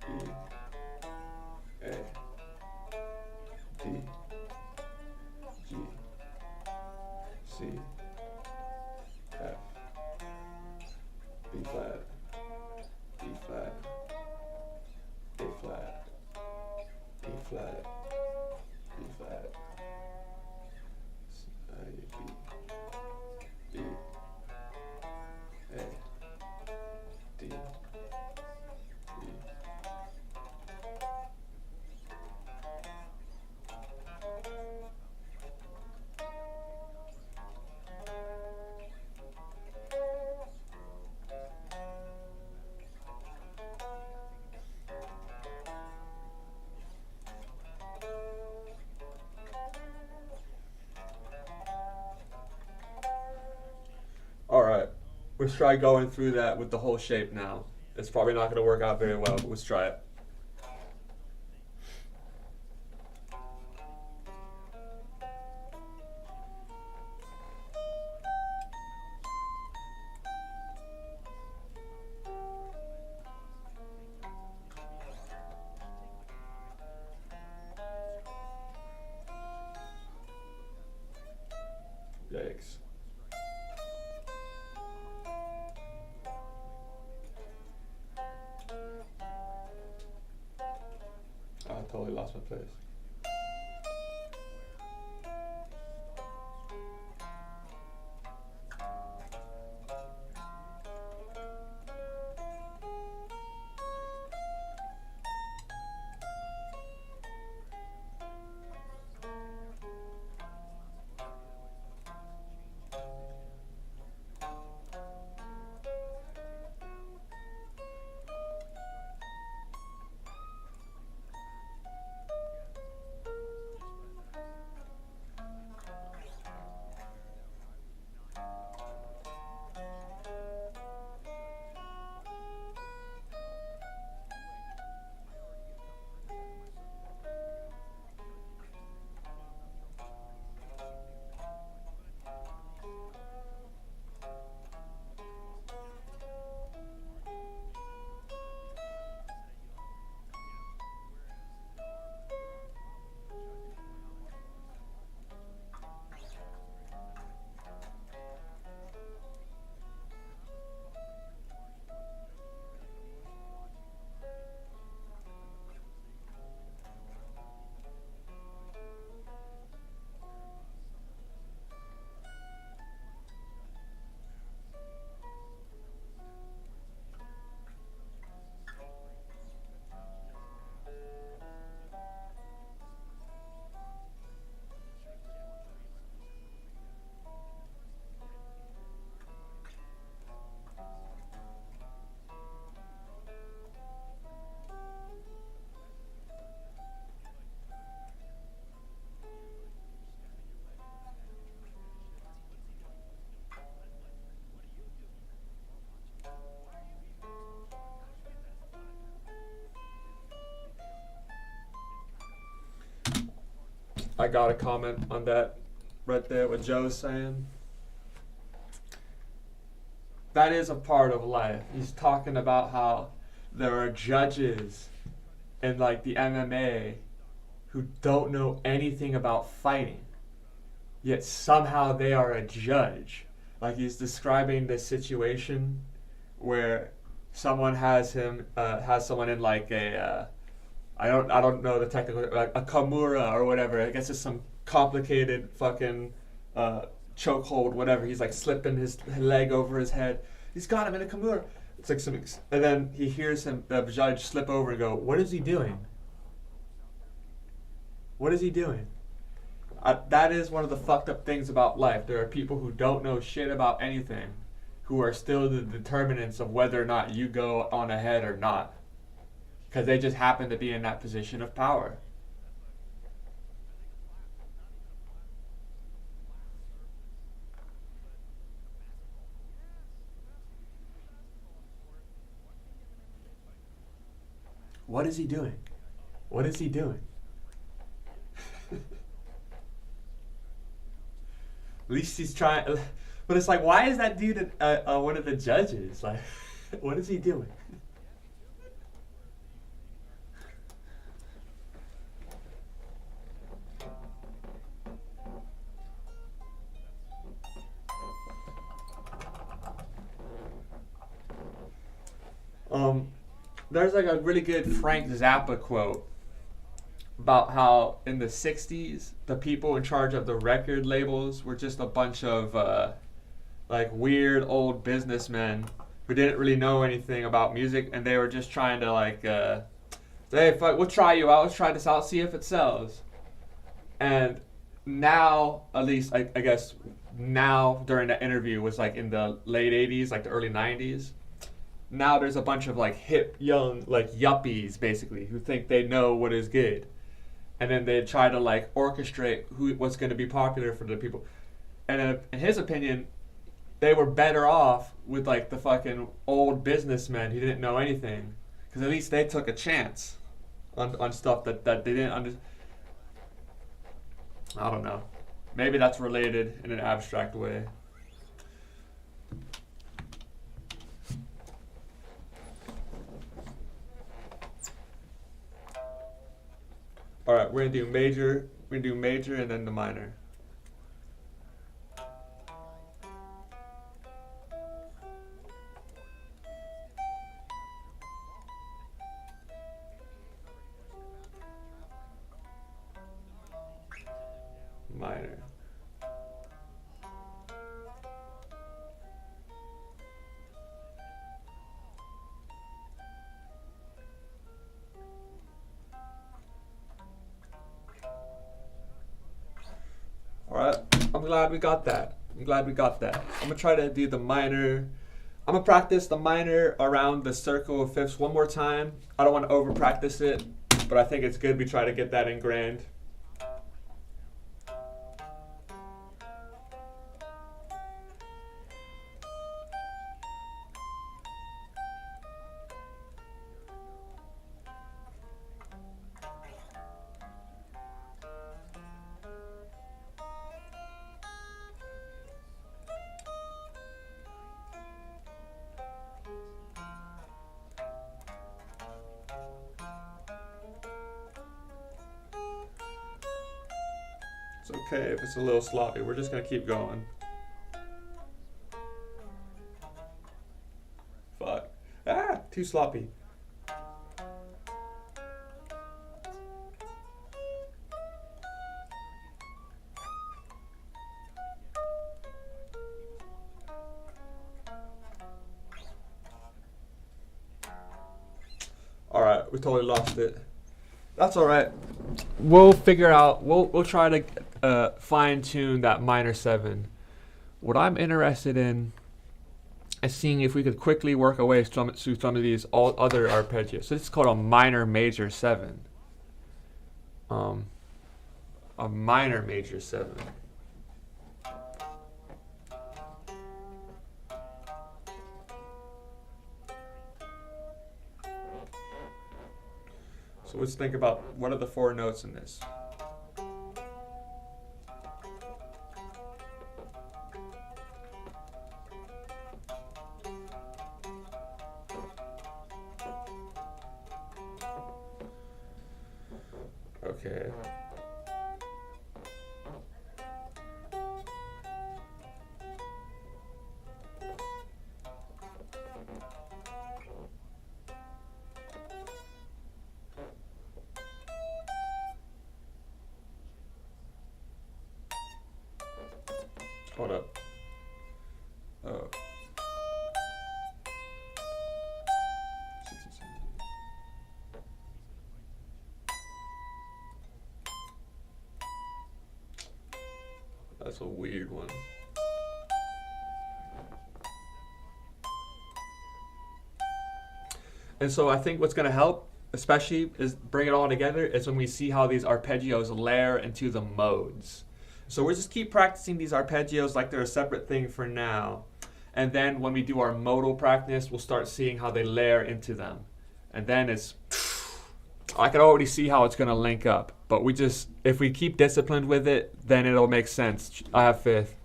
E, A, D, G, C, F, B flat, E flat, A flat, E flat, B flat, B, A, D, E. All right, let's try going through that with the whole shape now. It's probably not going to work out very well, but let's try it. Yikes. I totally lost my place. I got a comment on that right there, what Joe's saying. That is a part of life. He's talking about how there are judges in like the MMA who don't know anything about fighting, yet somehow they are a judge. Like he's describing this situation where someone has someone in like a I don't know the technical, like a Kimura or whatever. I guess it's some complicated fucking chokehold, whatever. He's like slipping his leg over his head. He's got him in a Kimura. It's like some, and then he hears the judge slip over and go, "What is he doing? What is he doing?" That is one of the fucked up things about life. There are people who don't know shit about anything, who are still the determinants of whether or not you go on ahead or not. Because they just happen to be in that position of power. What is he doing? What is he doing? At least he's trying. But it's like, why is that dude one of the judges? Like, what is he doing? There's like a really good Frank Zappa quote about how in the 60s, the people in charge of the record labels were just a bunch of like weird old businessmen who didn't really know anything about music, and they were just trying to like, hey, fuck, we'll try you out, let's try this out, see if it sells. And now, at least, I guess, now during that interview was like in the late 80s, like the early 90s. Now there's a bunch of like hip, young, like yuppies basically who think they know what is good. And then they try to like orchestrate what's going to be popular for the people. And in his opinion, they were better off with like the fucking old businessmen who didn't know anything. Because at least they took a chance on stuff that they didn't understand. I don't know. Maybe that's related in an abstract way. All right, we're gonna do major. We're gonna do major and then the minor. Minor. Alright, I'm glad we got that. I'm gonna try to do the minor. I'm gonna practice the minor around the circle of fifths one more time. I don't want to over practice it, but I think it's good we try to get that ingrained. It's okay if it's a little sloppy. We're just gonna keep going. Fuck. Ah, too sloppy. Alright, we totally lost it. That's alright. We'll figure out, we'll try to fine tune that minor 7. What I'm interested in is seeing if we could quickly work our way through some of these all other arpeggios. So this is called a minor major 7. A minor major 7. So let's think about what are the 4 notes in this. Okay. Hold up. Oh. 60, 70. That's a weird one. And so I think what's going to help, especially, is bring it all together, is when we see how these arpeggios layer into the modes. So we'll just keep practicing these arpeggios like they're a separate thing for now. And then when we do our modal practice, we'll start seeing how they layer into them. And then it's, I can already see how it's going to link up. But we just, if we keep disciplined with it, then it'll make sense. I have faith.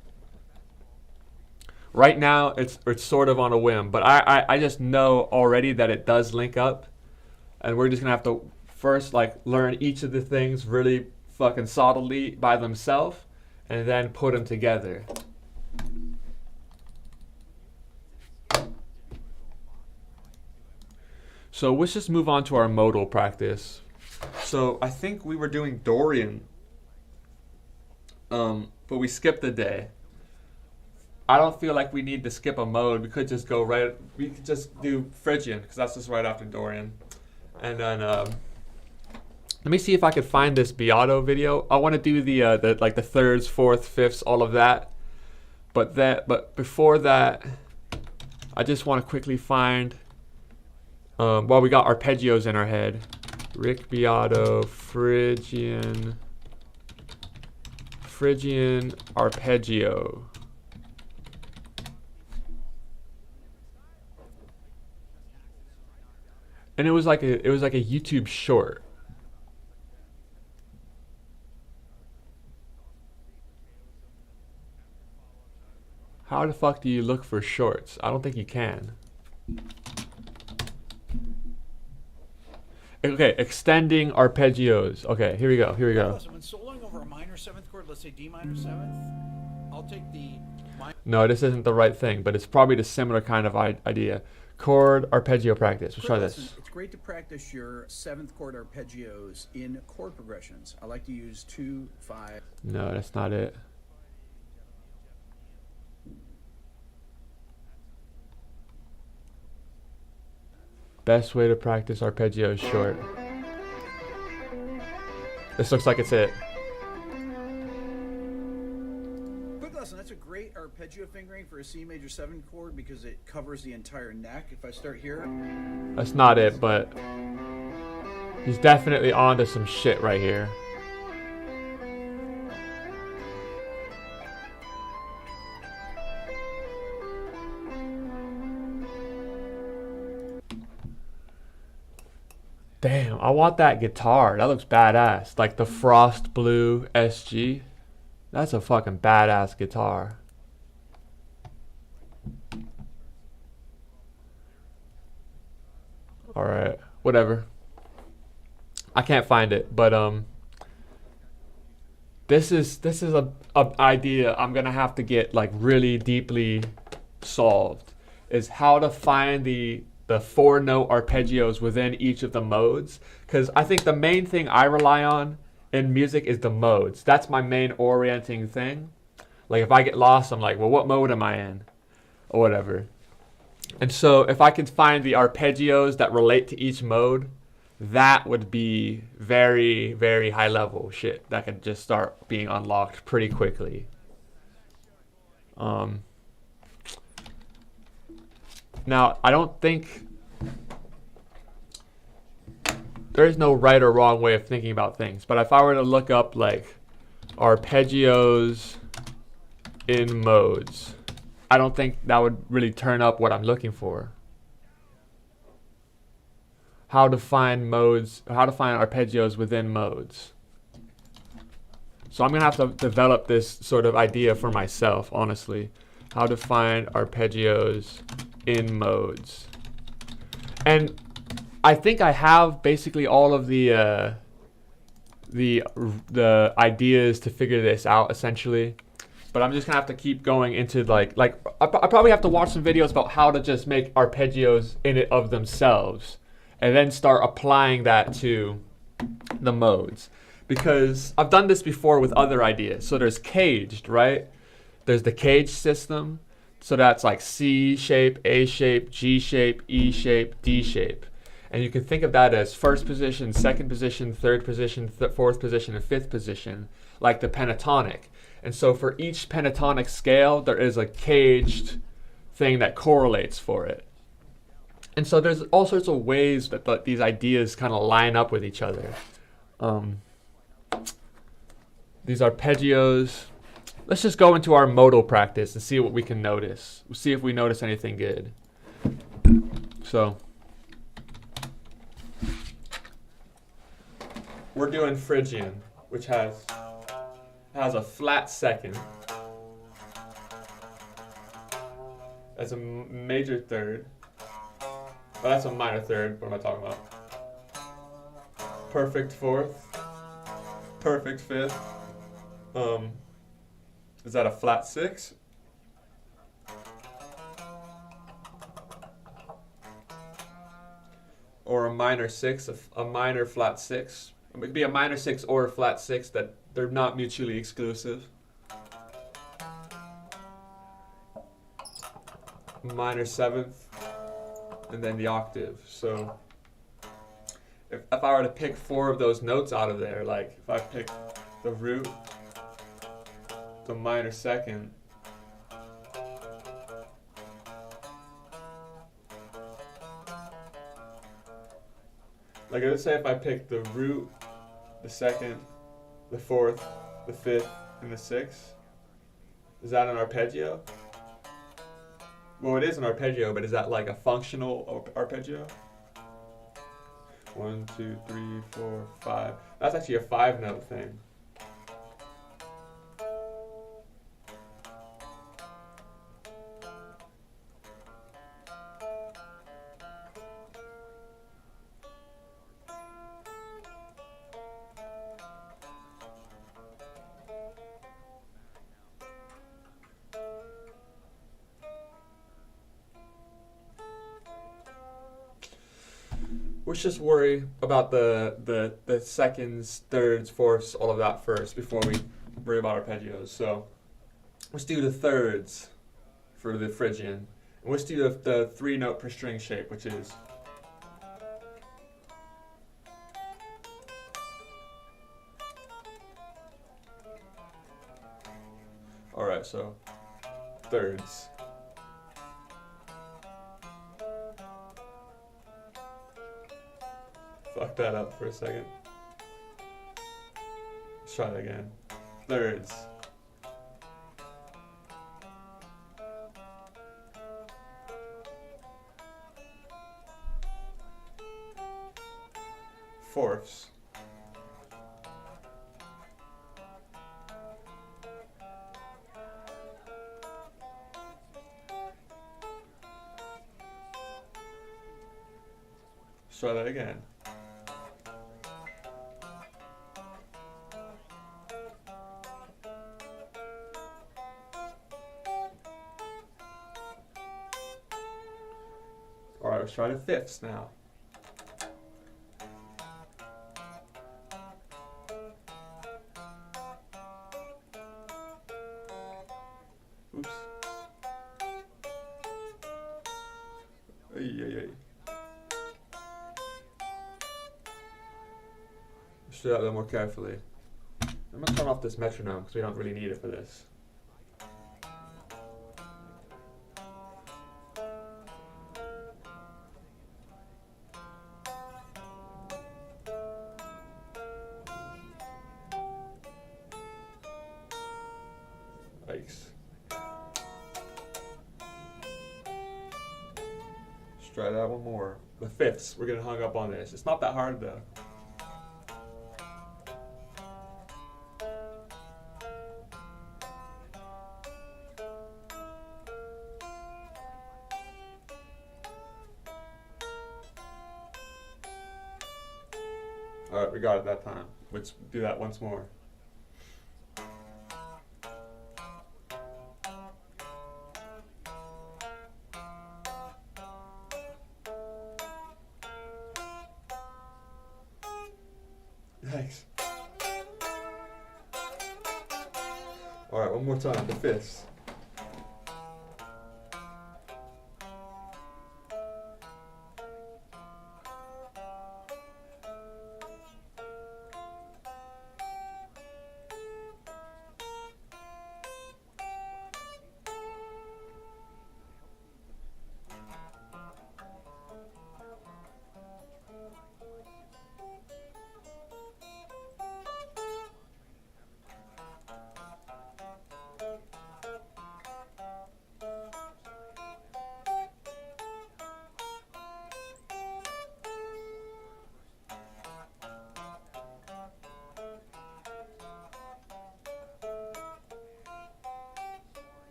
Right now, it's sort of on a whim, but I just know already that it does link up, and we're just gonna have to first like learn each of the things really fucking solidly by themselves, and then put them together. So let's just move on to our modal practice. So I think we were doing Dorian, but we skipped a day. I don't feel like we need to skip a mode. We could just go right. We could just do Phrygian because that's just right after Dorian. And then let me see if I could find this Beato video. I want to do the like the thirds, fourths, fifths, all of that. But before that, I just want to quickly find. Well, we got arpeggios in our head. Rick Beato, Phrygian arpeggio. And it was like a YouTube short. How the fuck do you look for shorts? I don't think you can. Okay, extending arpeggios. Okay, here we go. Listen, when soloing over a minor seventh chord, let's say D minor seventh, I'll take the minor. No, this isn't the right thing, but it's probably the similar kind of idea. Chord arpeggio practice. Let's try this. It's great to practice your seventh chord arpeggios in chord progressions. I like to use 2, 5. No, that's not it. Best way to practice arpeggio is short. This looks like it's it. Quick lesson, that's a great arpeggio fingering for a C major 7 chord because it covers the entire neck. If I start here. That's not it, but he's definitely onto some shit right here. Damn, I want that guitar. That looks badass. Like the Frost Blue SG. That's a fucking badass guitar. Alright, whatever. I can't find it, but this is a idea I'm gonna have to get like really deeply solved. Is how to find the 4-note arpeggios within each of the modes, because I think the main thing I rely on in music is the modes. That's my main orienting thing. Like if I get lost, I'm like, well, what mode am I in, or whatever. And so if I could find the arpeggios that relate to each mode, that would be very, very high level shit that could just start being unlocked pretty quickly. Now, I don't think there is no right or wrong way of thinking about things, but if I were to look up like arpeggios in modes, I don't think that would really turn up what I'm looking for. How to find modes, how to find arpeggios within modes. So I'm gonna have to develop this sort of idea for myself, honestly. How to find arpeggios in modes. And I think I have basically all of the ideas to figure this out essentially, but I'm just gonna have to keep going into like I probably have to watch some videos about how to just make arpeggios in it of themselves and then start applying that to the modes, because I've done this before with other ideas. So there's caged, right? There's the cage system. So that's like C shape, A shape, G shape, E shape, D shape. And you can think of that as first position, second position, third position, fourth position, and fifth position, like the pentatonic. And so for each pentatonic scale, there is a caged thing that correlates for it. And so there's all sorts of ways that these ideas kind of line up with each other. These arpeggios. Let's just go into our modal practice and see what we can notice. We'll see if we notice anything good. So we're doing Phrygian, which has a flat second. That's a major third. Oh, that's a minor third. What am I talking about? Perfect fourth. Perfect fifth. Is that a flat six? Or a minor six, a minor flat six? It could be a minor six or a flat six, that they're not mutually exclusive. Minor seventh, and then the octave. So if I were to pick 4 of those notes out of there, like if I pick the root, the minor second, like let's say if I pick the root, the second, the fourth, the fifth, and the sixth, is that an arpeggio? Well, it is an arpeggio, but is that like a functional arpeggio? 1, 2, 3, 4, 5. That's actually a 5-note thing. Let's just worry about the seconds, thirds, fourths, all of that first before we worry about arpeggios. So let's do the thirds for the Phrygian. And let's do the 3-note per string shape, which is alright, so thirds. Fuck that up for a second. Let's try it again. Thirds. Fourths. Let's try that again. Alright, let's try the fifths now. Oops. Ay, ay, ay. Let's do that a little more carefully. I'm going to turn off this metronome because we don't really need it for this. Yikes. Let's try that one more. The fifths, we're getting hung up on this. It's not that hard though. Alright, we got it that time. Let's do that once more. Thanks. Alright, one more time, the fifths.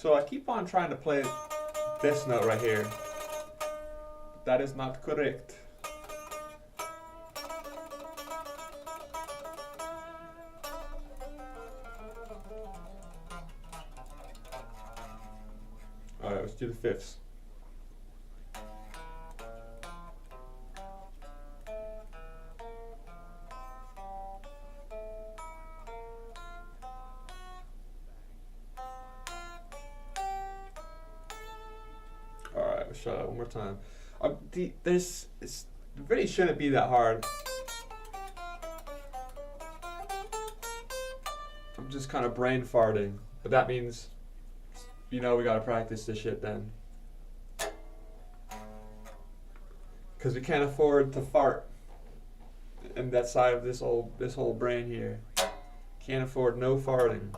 So I keep on trying to play this note right here. That is not correct. Alright, let's do the fifths. Alright, let's try that one more time. This really shouldn't be that hard. I'm just kind of brain farting, but that means, you know, we gotta practice this shit then. Because we can't afford to fart in that side of this whole brain here. Can't afford no farting.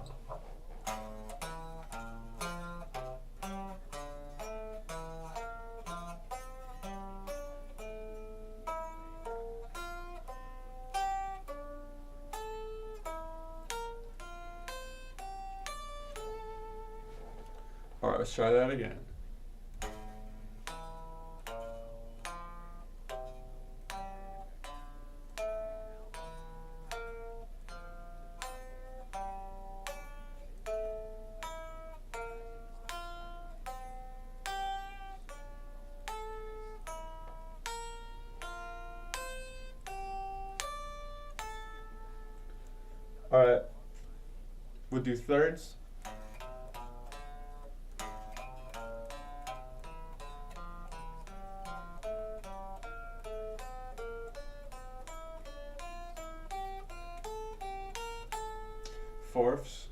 Alright, let's try that again. Alright, we'll do thirds. Fourths.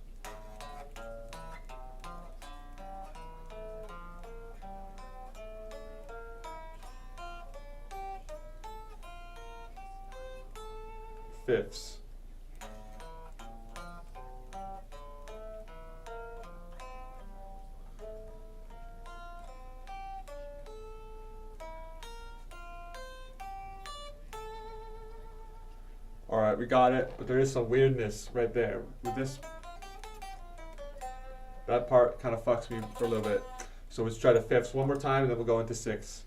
Fifths. Alright, we got it, but there is some weirdness right there. With this, that part kind of fucks me for a little bit. So let's try the fifths one more time and then we'll go into sixths.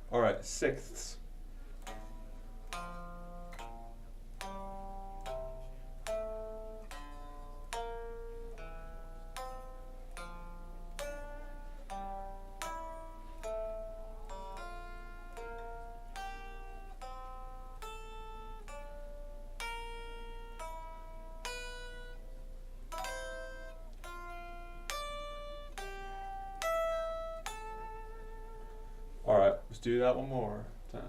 Alright, sixths. Alright, let's do that one more time.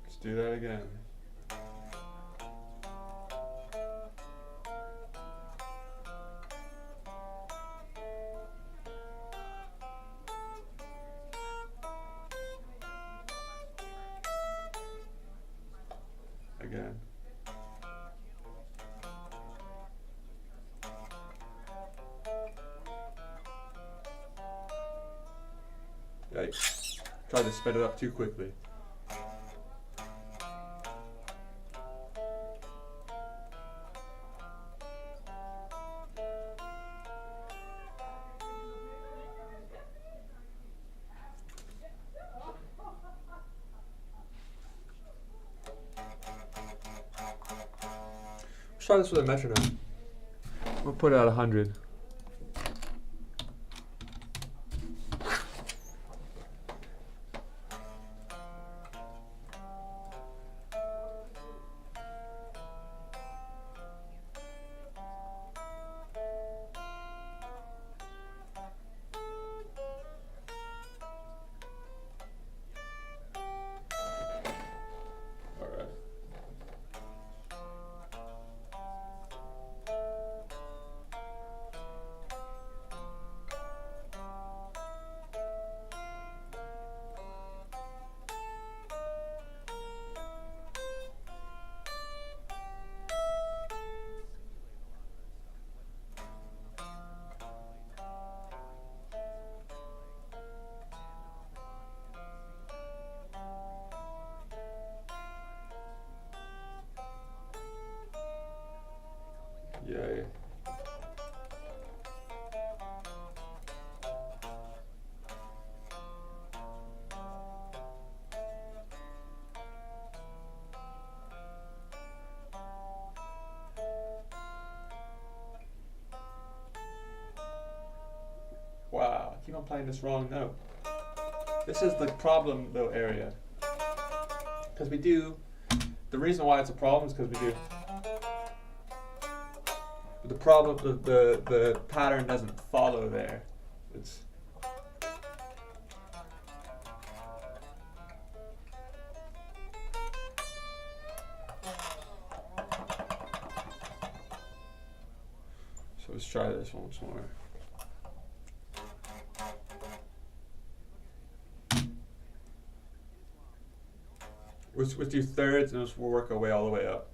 Let's do that again. Again. Yikes. Tried to sped it up too quickly. Let's try this with a metronome. We'll put it at 100. Yay. Wow, I keep on playing this wrong note. This is the problem though area. Because we do, the reason why it's a problem is because we do. The problem, the pattern doesn't follow there. It's. So let's try this once more. Let's do thirds and we'll work our way all the way up.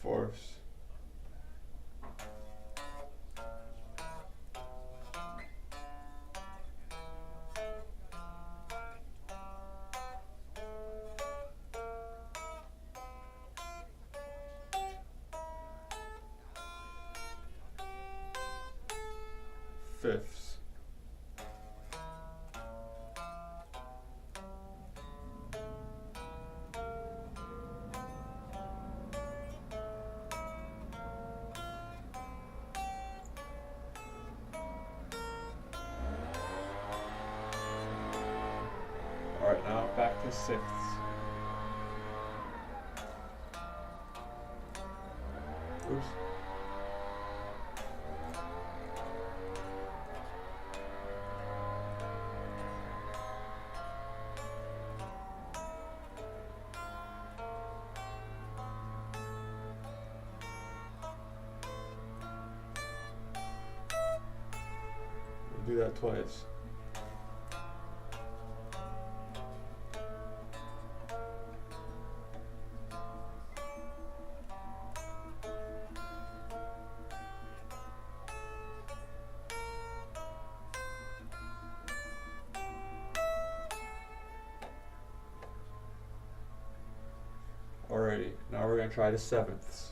Fourths. Fifths. Alright, now back to sixths. Oops. We'll do that twice. Alrighty, now we're going to try the sevenths.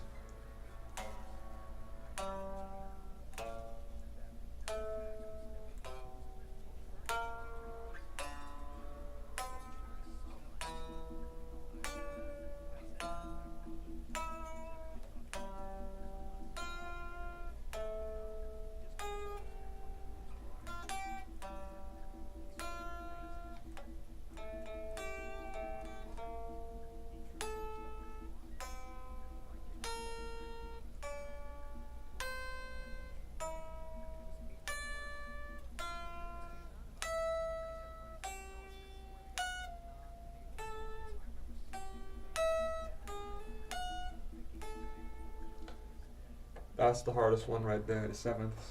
That's the hardest one right there, the sevenths.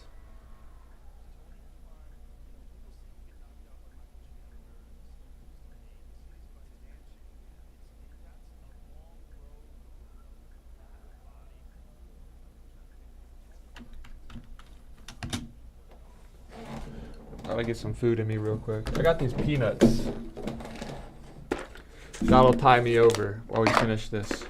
Gotta get some food in me real quick. I got these peanuts. That'll tie me over while we finish this.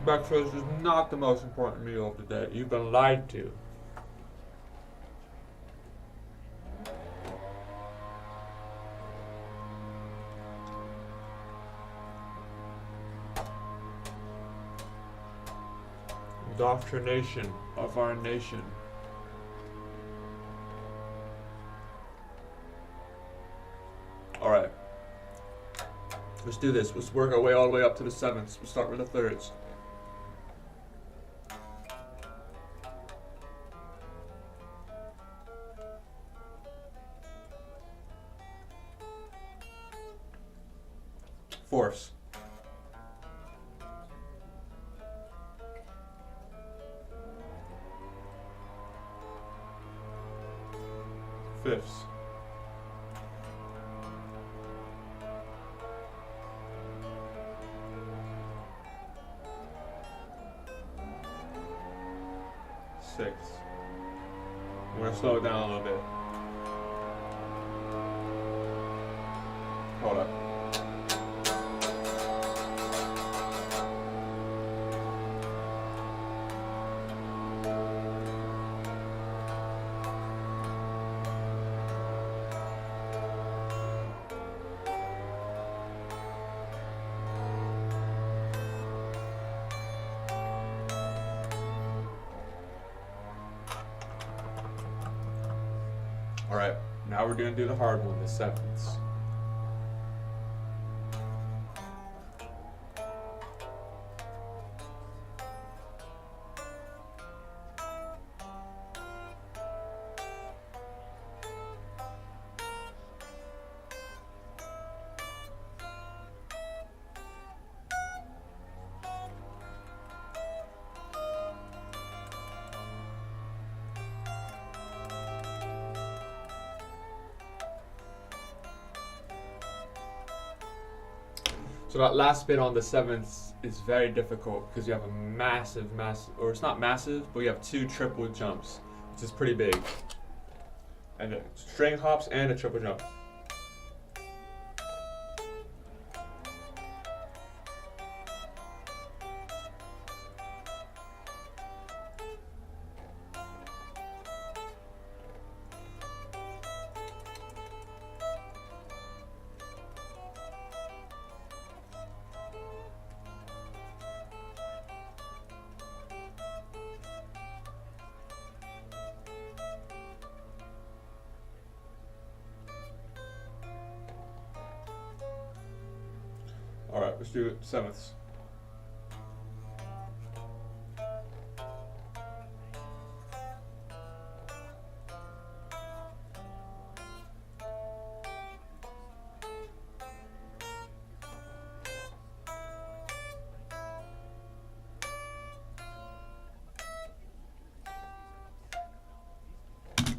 Breakfast is not the most important meal of the day. You've been lied to. Indoctrination of our nation. Alright. Let's do this. Let's work our way all the way up to the sevenths. We'll start with the thirds. Fourths. Fifths. Sixths. We're gonna slow it down a little bit. Hold up. Alright, now we're gonna do the hard one, the sevenths. So that last bit on the sevenths is very difficult because you have a massive, or it's not massive, but you have two triple jumps, which is pretty big. And string hops and a triple jump. Alright, let's do it. Sevenths.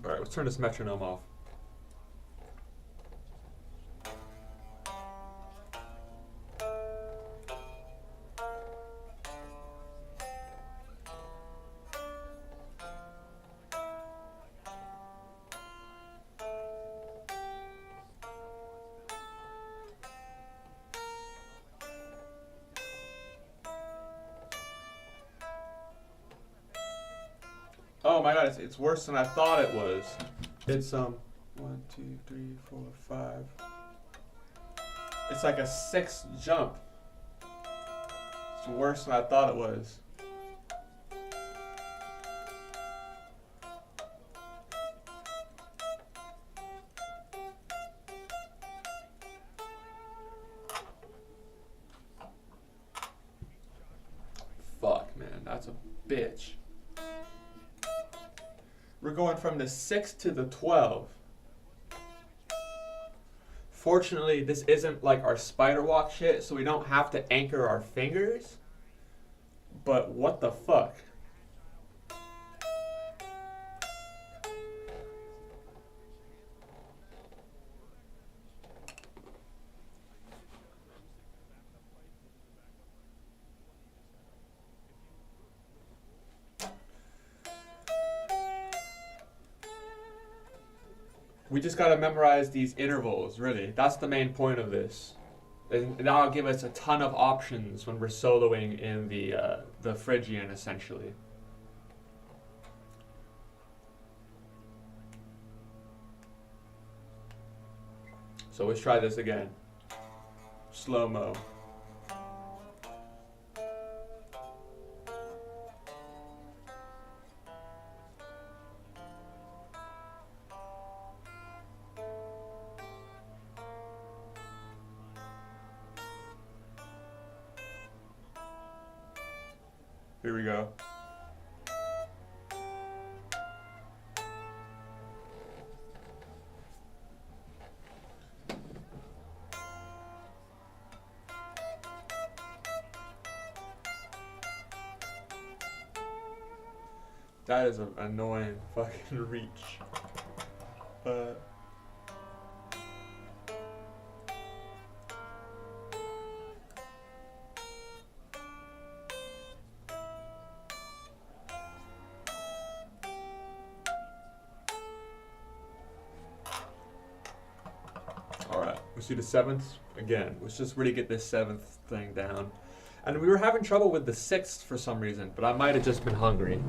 Alright, let's turn this metronome off. Oh my god, it's worse than I thought it was. It's 1, 2, 3, 4, 5. It's like a 6th jump. It's worse than I thought it was. Fuck, man, that's a bitch. We're going from the 6 to the 12. Fortunately, this isn't like our spider walk shit, so we don't have to anchor our fingers. But what the fuck? We just gotta memorize these intervals, really. That's the main point of this. And that'll give us a ton of options when we're soloing in the Phrygian, essentially. So let's try this again. Slow-mo. Here we go. That is an annoying fucking reach. Alright, let's do the seventh again. Let's just really get this seventh thing down. And we were having trouble with the sixth for some reason, but I might have just been hungry.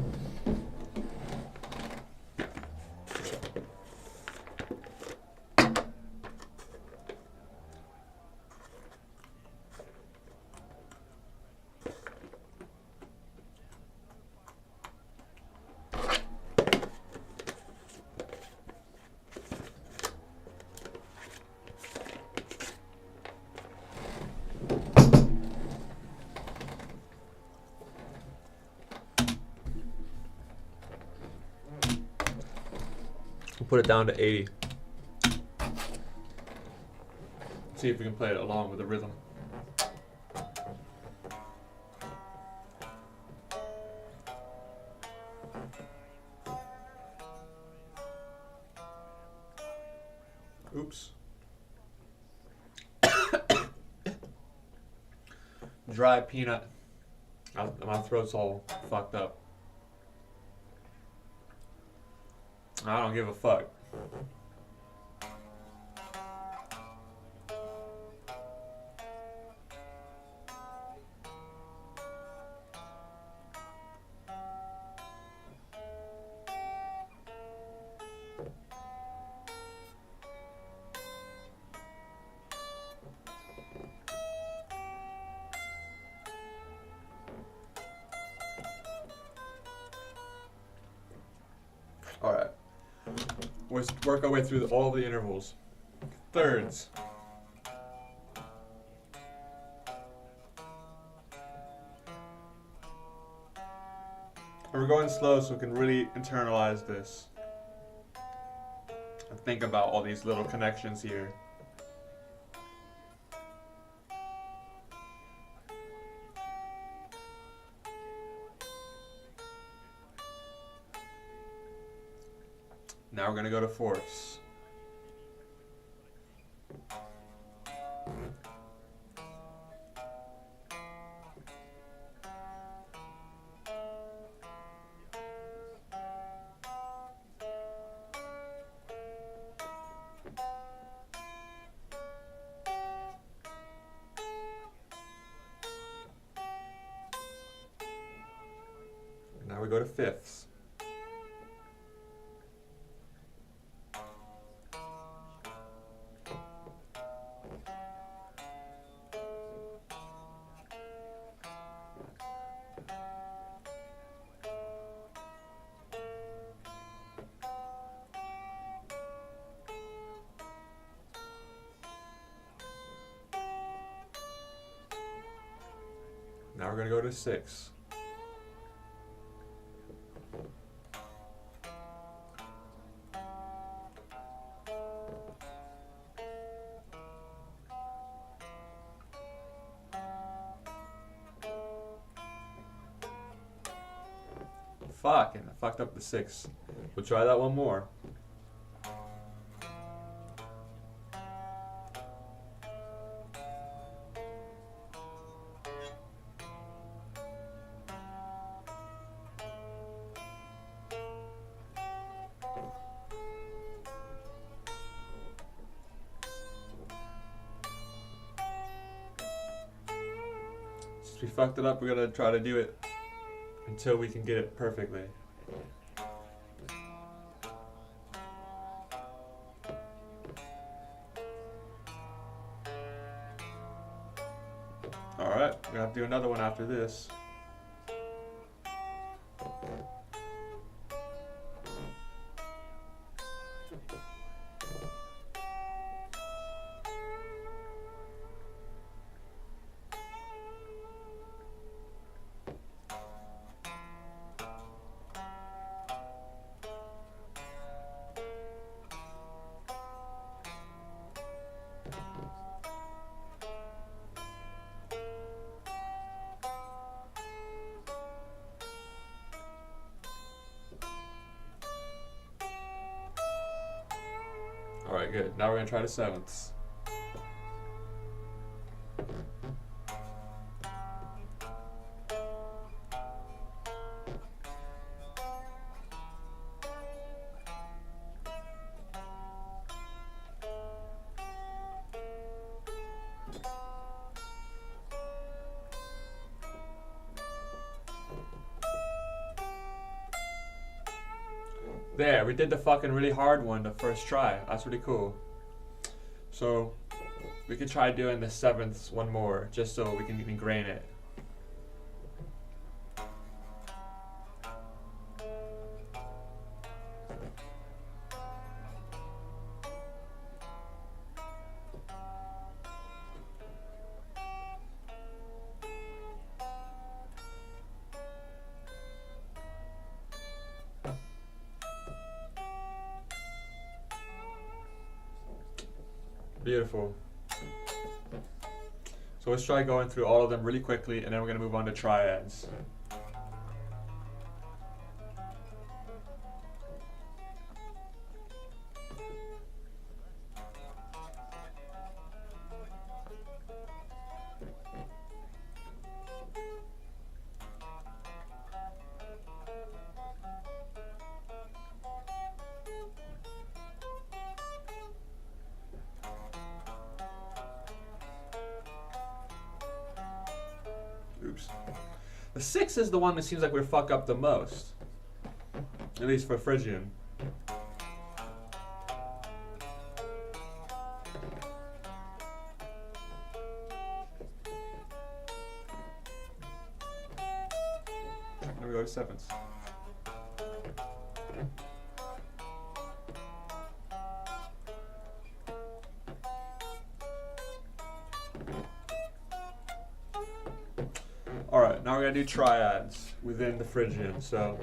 We'll put it down to 80. See if we can play it along with the rhythm. Oops. Dry peanut. My throat's all fucked up. I don't give a fuck. All right. Let's work our way through all the intervals. Thirds. And we're going slow so we can really internalize this. And think about all these little connections here. Now we're going to go to fourths. Now we go to fifths. Now we're going to go to six. Fuck, and I fucked up the six. We'll try that one more. Since we fucked it up, we're gonna try to do it until we can get it perfectly. Alright, we're gonna have to do another one after this. Alright, good. Now we're gonna try the sevenths. There, we did the fucking really hard one the first try. That's really cool. So, we could try doing the sevenths one more, just so we can ingrain it. Beautiful. So let's try going through all of them really quickly, and then we're going to move on to triads. Oops. The 6 is the one that seems like we fuck up the most. At least for Phrygian. There we go, 7s. Alright, now we're going to do triads within the Phrygian. So,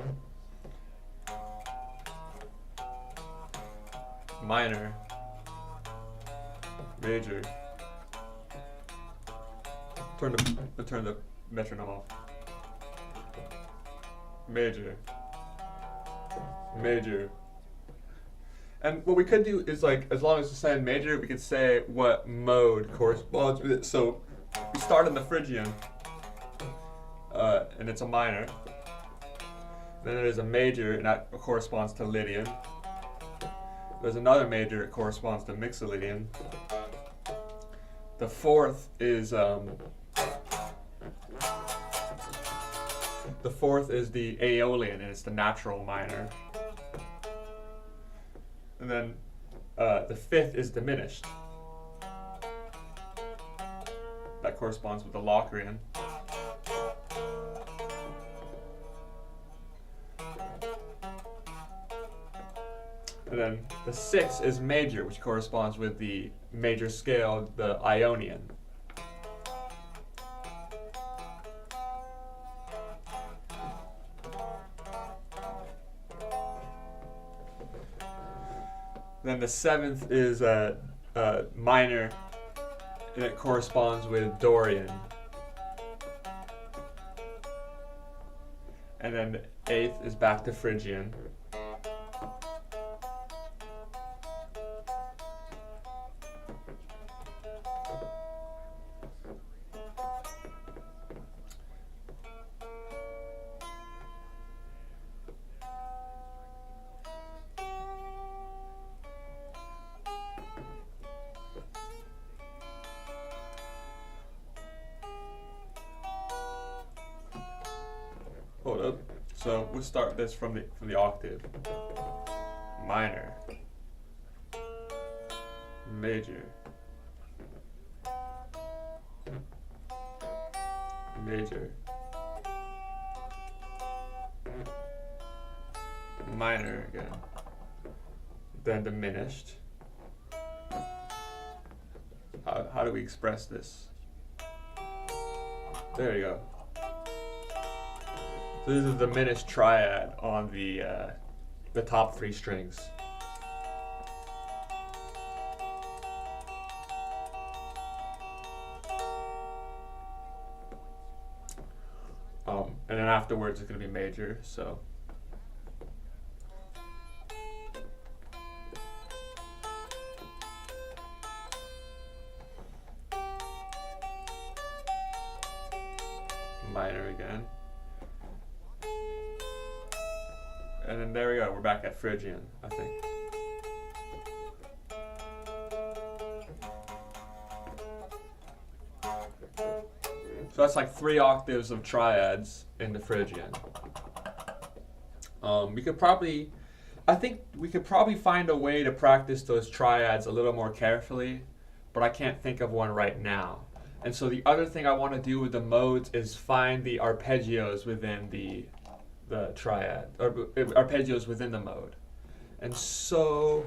minor, major. Turn the metronome off. Major, major. And what we could do is, like, as long as we're saying major, we could say what mode corresponds with it. So, we start in the Phrygian. And it's a minor. Then there's a major, and that corresponds to Lydian. There's another major, it corresponds to Mixolydian. The fourth is the Aeolian, and it's the natural minor. And then the fifth is diminished. That corresponds with the Locrian. And then the 6 is major, which corresponds with the major scale, the Ionian. Then the 7th is minor, and it corresponds with Dorian. And then the 8th is back to Phrygian. Hold up. So we'll start this from the octave. Minor. Major. Major. Minor again. Then diminished. How do we express this? There you go. So this is the diminished triad on the top 3 strings. And then afterwards it's going to be major, so. minor again. And then there we go, we're back at Phrygian, I think. So that's like 3 octaves of triads in the Phrygian. I think we could probably find a way to practice those triads a little more carefully, but I can't think of one right now. And so the other thing I want to do with the modes is find the arpeggios within the triad, or arpeggios within the mode. And so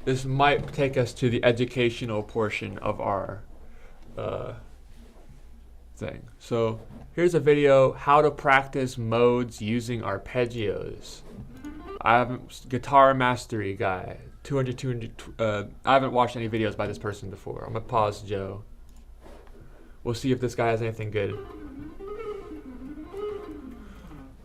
this might take us to the educational portion of our thing. So here's a video, how to practice modes using arpeggios. I haven't, guitar mastery guy, 200, I haven't watched any videos by this person before. I'm gonna pause Joe. We'll see if this guy has anything good. Go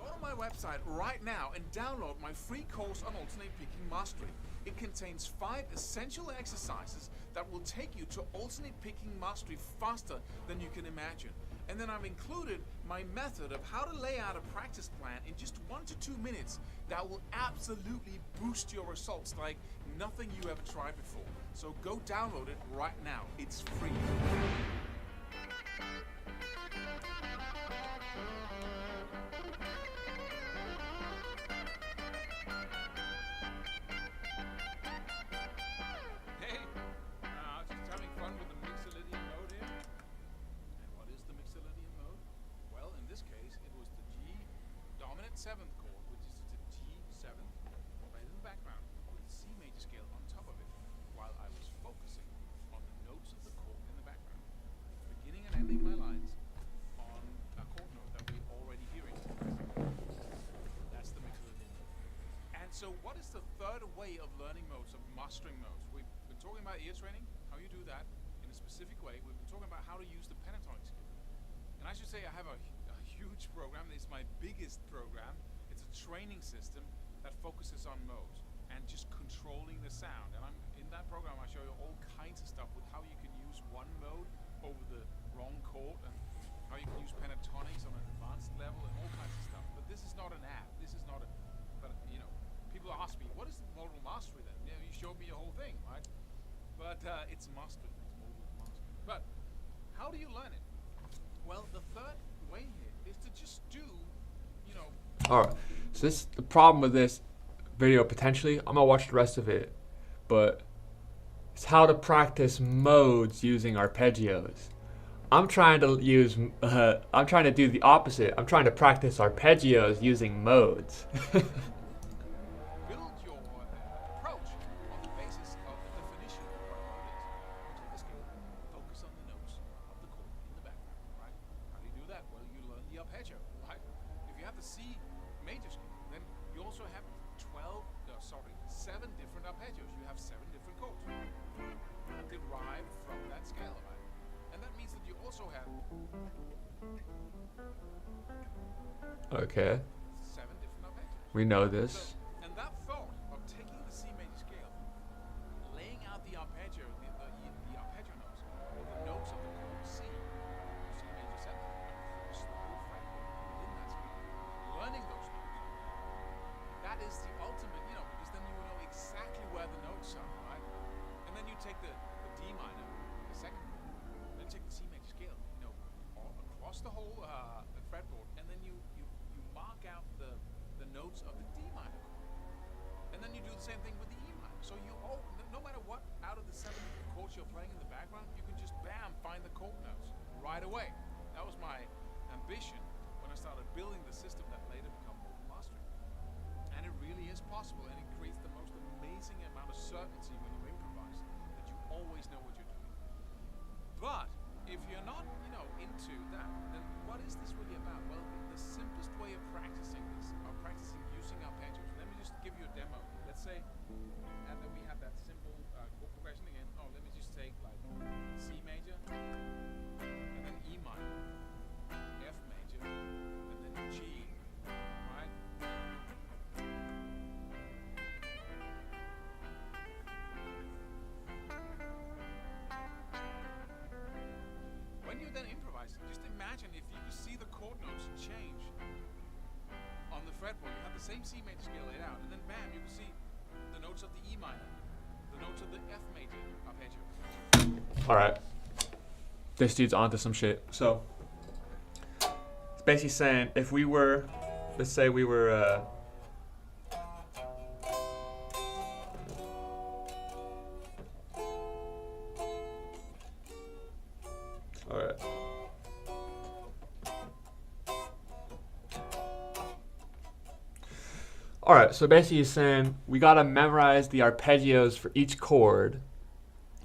to my website right now and download my free course on alternate picking mastery. It contains 5 essential exercises that will take you to alternate picking mastery faster than you can imagine. And then I've included my method of how to lay out a practice plan in just 1 to 2 minutes that will absolutely boost your results like nothing you ever tried before. So go download it right now. It's free. Hey, just having fun with the Mixolydian mode here. And what is the Mixolydian mode? Well, in this case, it was the G dominant 7th chord, which is the G7, played in the background with the C major scale on top of it, while I was focusing on the notes of the chord in the background, beginning and ending my lines on a chord note that we're already hearing. That's the Mixolydian mode. And so what is the third way of learning modes, of mastering modes? We've been talking about ear training, how you do that in a specific way. We've been talking about how to use the pentatonic skill. And I should say I have a huge program. It's my biggest program. It's a training system that focuses on modes and just controlling the sound. And in that program I show you all kinds of stuff with how you can use one mode over the wrong chord and how you can use pentatonics on an advanced level and all kinds of stuff. But this is not an app. This is not a, but you know, people ask me, what is modal mastery then? You know, you showed me a whole thing, right? But it's mastery. It's modal mastery. But how do you learn it? Well, the third way here is to just do, you know. Alright, so this the problem with this video potentially. I'm gonna watch the rest of it, but it's how to practice modes using arpeggios. I'm trying to do the opposite. I'm trying to practice arpeggios using modes. Build your approach on the basis of the definition of what a mode is. So in this case, focus on the notes of the chord in the background, right? How do you do that? Well, you learn the arpeggio, right? If you have the C major scale, then you also have 7 different arpeggios. You have 7 different chords derived from that scale, right? And that means that you also have Okay, 7 different arpeggios. we know this. And that thought of taking the C major scale, laying out the arpeggio, the arpeggio notes, or the notes of the chord C, C major 7, just the whole fretboard within that scale, learning those notes, that is the ultimate, you know, because then you will know exactly where the notes are, right? And then you take the D minor, the 2nd chord, then take the C major scale, you know, all across the whole fretboard, and then you mark out the notes of the D minor chord. And then you do the same thing with the E minor. So you all, no matter what out of the 7 chords you're playing in the background, you can just bam, find the chord notes right away. That was my ambition when I started building the system that later became Modal Mastery. And it really is possible, and it creates the most amazing amount of certainty when you improvise, that you always know what you're doing. But if you're not, you know, into that, then what is this really about? Well, the simplest way of practicing this, practicing using arpeggios. Let me just give you a demo. Let's say, and then we have that simple chord progression again. Oh, let me just take like C major, and then E minor, F major, and then G, right? fretboard, you have the same C major scale laid out, and then bam, you can see the notes of the E minor, the notes of the F major arpeggio. All right. This dude's onto some shit. So it's basically saying if we were, let's say we were. All right. All right. So basically, he's saying we gotta memorize the arpeggios for each chord.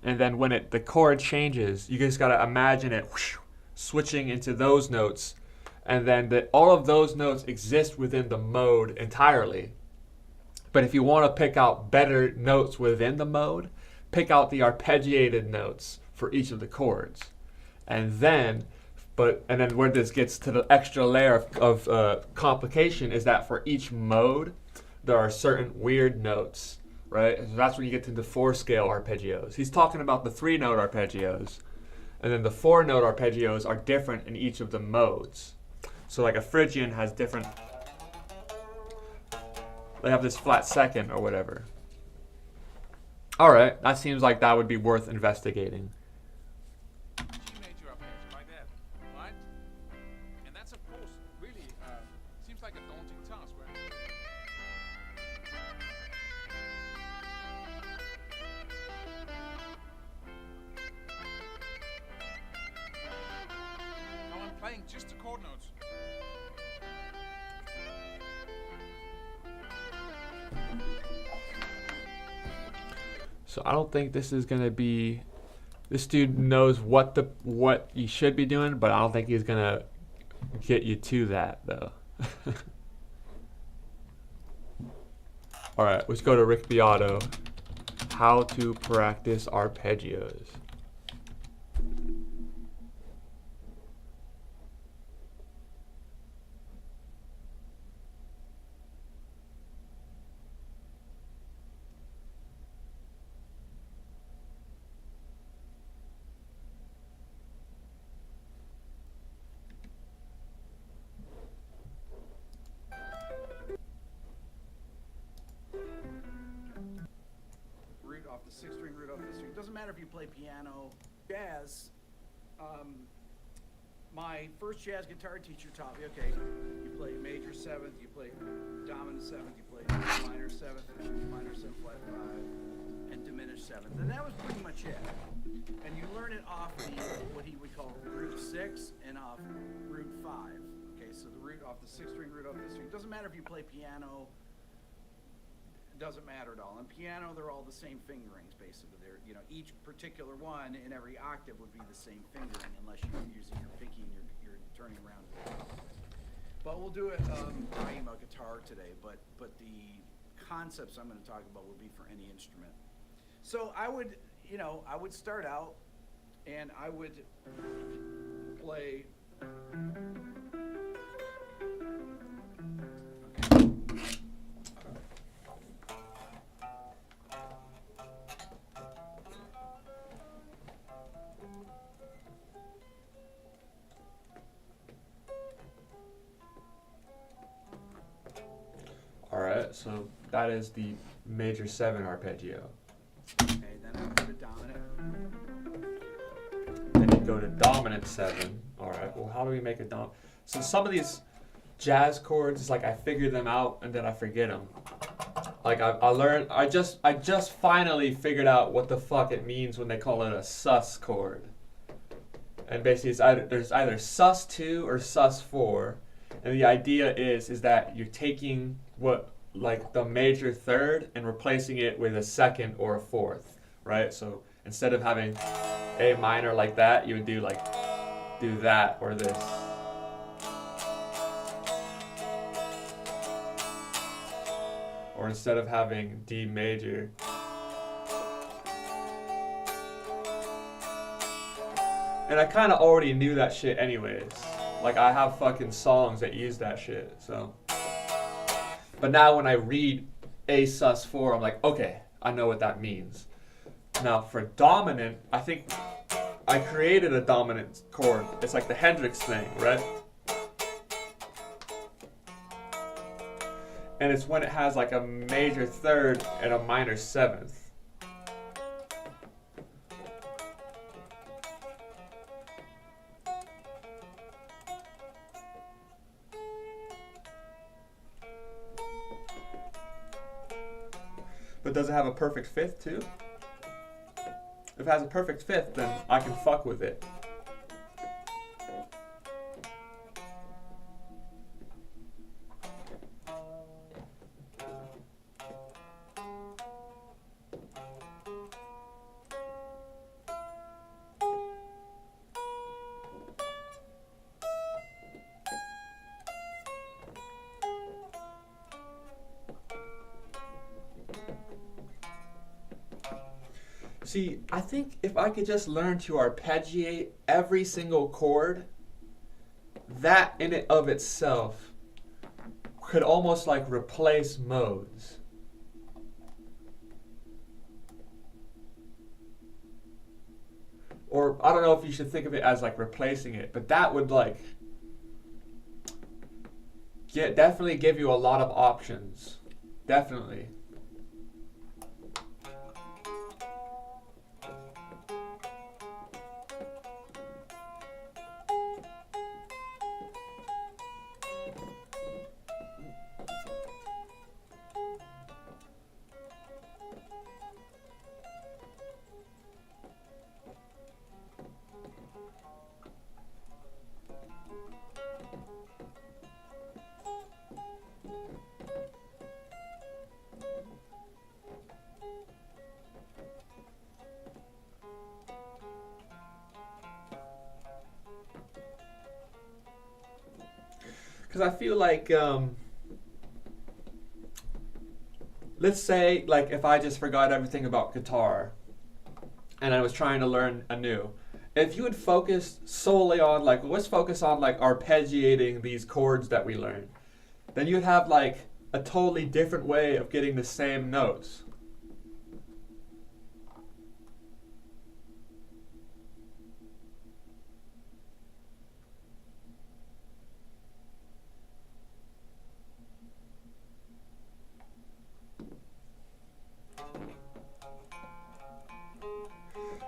And then when the chord changes, you just gotta imagine it whoosh, switching into those notes, and then all of those notes exist within the mode entirely. But if you want to pick out better notes within the mode, pick out the arpeggiated notes for each of the chords, and then where this gets to the extra layer of complication is that for each mode, there are certain weird notes. Right? So that's when you get to the 4-scale arpeggios. He's talking about the 3-note arpeggios. And then the 4-note arpeggios are different in each of the modes. So like a Phrygian has different... They have this flat second or whatever. Alright, that seems like that would be worth investigating. G major arpeggio like that, right? And that's of course really seems like a daunting task, right? Now I'm playing just the chord notes. So I don't think this is gonna be. This dude knows what you should be doing, but I don't think he's gonna get you to that though. All right, let's go to Rick Beato. How to practice arpeggios. Root off the 6th string, root off the string. Doesn't matter if you play piano, jazz. My first jazz guitar teacher taught me, okay, you play major 7th, you play dominant 7th, you play minor 7th, minor 7th, flat 5, and diminished 7th. And that was pretty much it. And you learn it off what he would call root 6 and off root 5. Okay, so the root off the 6th string, root off the string. Doesn't matter if you play piano, doesn't matter at all. In piano, they're all the same fingerings, basically. They're, each particular one in every octave would be the same fingering, unless you're using your pinky and you're turning around. But we'll do it talking about guitar today. But the concepts I'm going to talk about would be for any instrument. So I would start out, and I would play. Alright, so that is the major 7 arpeggio. Okay, then I go to dominant. Then you go to dominant 7. Alright, well how do we make a dom? So some of these jazz chords, it's like I figure them out and then I forget them. Like I just finally figured out what the fuck it means when they call it a sus chord. And basically there's either sus2 or sus4. And the idea is that you're taking like the major 3rd and replacing it with a 2nd or a 4th, right? So instead of having A minor like that, you would do that or this. Or instead of having D major, and I kind of already knew that shit anyways. Like I have fucking songs that use that shit, so. But now when I read A sus4, I'm like, okay, I know what that means. Now for dominant, I think I created a dominant chord. It's like the Hendrix thing, right? and it's when it has like a major third and a minor seventh. But does it have a perfect fifth too? If it has a perfect fifth, then I can fuck with it. See, I think if I could just learn to arpeggiate every single chord, that in it of itself could almost like replace modes. Or I don't know if you should think of it as like replacing it, but that would like definitely give you a lot of options. Definitely. Because I feel like, let's say, like, if I just forgot everything about guitar and I was trying to learn anew, if you would focus solely on, like, let's focus on, like, arpeggiating these chords that we learned, then you'd have, like, a totally different way of getting the same notes.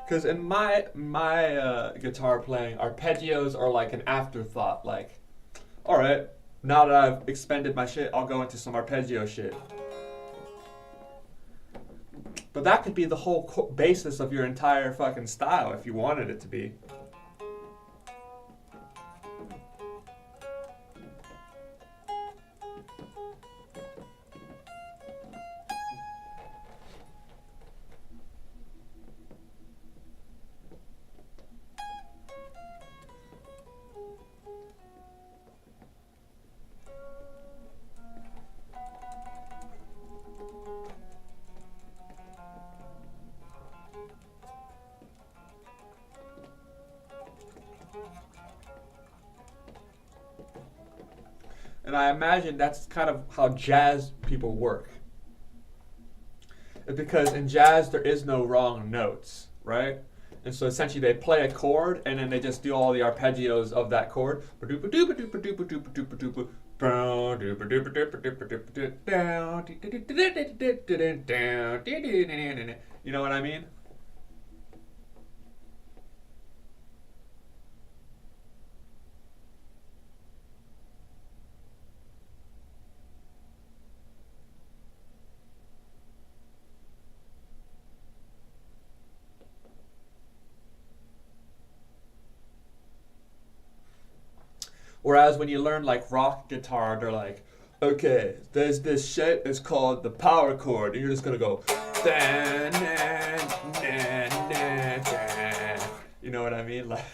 Because in my guitar playing, arpeggios are like an afterthought. Like, all right, now that I've expended my shit, I'll go into some arpeggio shit. But that could be the whole basis of your entire fucking style if you wanted it to be. And I imagine that's kind of how jazz people work. Because in jazz, there is no wrong notes, right? And so essentially they play a chord and then they just do all the arpeggios of that chord. You know what I mean? Whereas when you learn like rock guitar, they're like, okay, there's this shit, it's called the power chord, and you're just gonna go, you know what I mean? Like,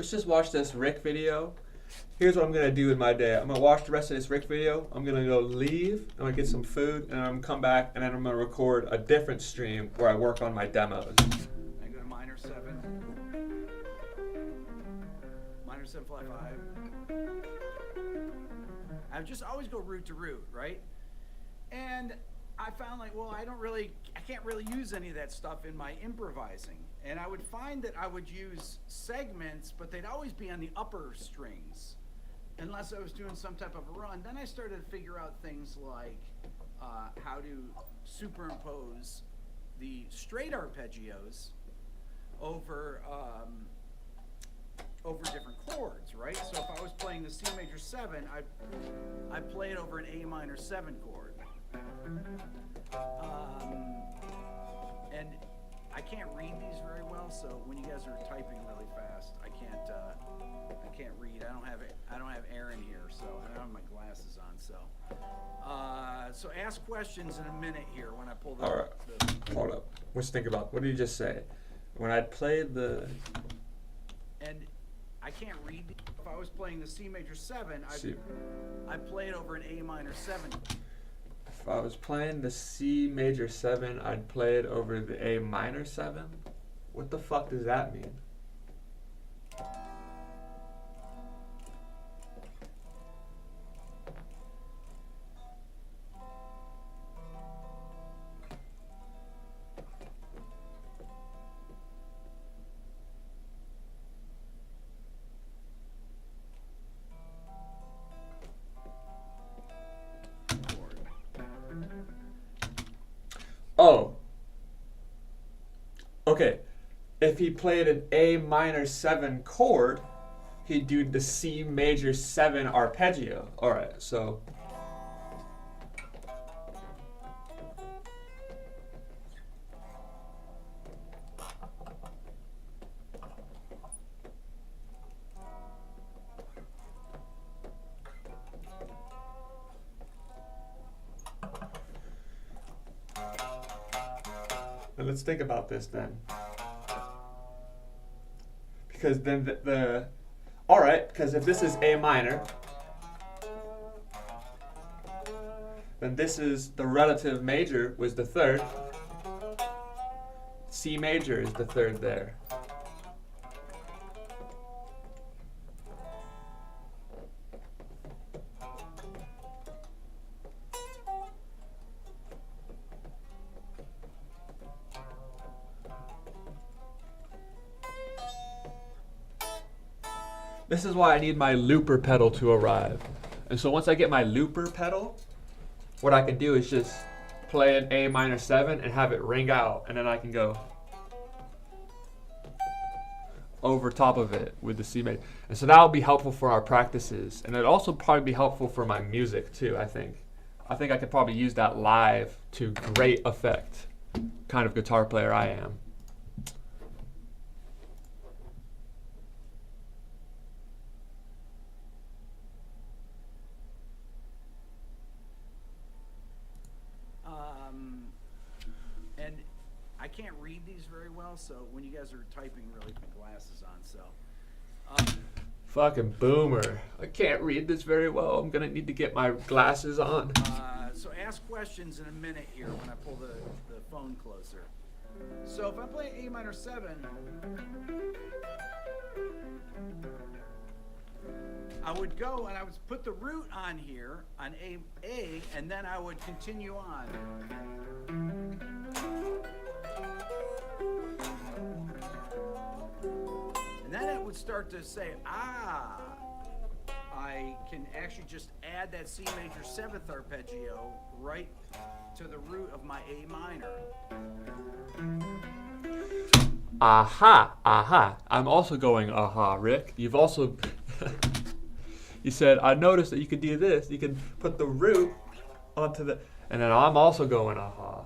let's just watch this Rick video. Here's what I'm gonna do in my day. I'm gonna watch the rest of this Rick video. I'm gonna go leave. I'm gonna get some food, and I'm gonna come back, and then I'm gonna record a different stream where I work on my demos. I go to minor 7. Minor 7 flat 5. I just always go root to root, right? And I found like, well, I can't really use any of that stuff in my improvising. And I would find that I would use segments, but they'd always be on the upper strings, unless I was doing some type of a run. Then I started to figure out things like how to superimpose the straight arpeggios over different chords, right? So if I was playing the C major 7, I play it over an A minor 7 chord. And I can't read these very well, so when you guys are typing really fast, I can't read. I don't have Aaron here, so I don't have my glasses on. So ask questions in a minute here when I pull the. All right. Hold up. Let's think about. What did you just say? When I played the. And I can't read. If I was playing the C major 7, I play it over an A minor 7. If I was playing the C major 7, I'd play it over the A minor 7? What the fuck does that mean? Oh. Okay. If he played an A minor 7 chord, he'd do the C major 7 arpeggio. Alright, so. And let's think about this then. Because then the alright, because if this is A minor, then this is the relative major was the third. C major is the third there. This is why I need my looper pedal to arrive. And so once I get my looper pedal, what I can do is just play an A minor 7 and have it ring out, and then I can go over top of it with the C major. And so that'll be helpful for our practices. And it'll also probably be helpful for my music too, I think. I think I could probably use that live to great effect. Kind of guitar player I am. And I can't read these very well, so when you guys are typing, really put glasses on. So, Fucking boomer. I can't read this very well. I'm gonna need to get my glasses on. so ask questions in a minute here when I pull the phone closer. So if I'm playing A minor 7, I would go and I would put the root on here on A, and then I would continue on. And then it would start to say, I can actually just add that C major 7th arpeggio right to the root of my A minor. Aha, aha. I'm also going aha, Rick. You've also, you said, I noticed that you could do this. You can put the root onto the, and then I'm also going aha.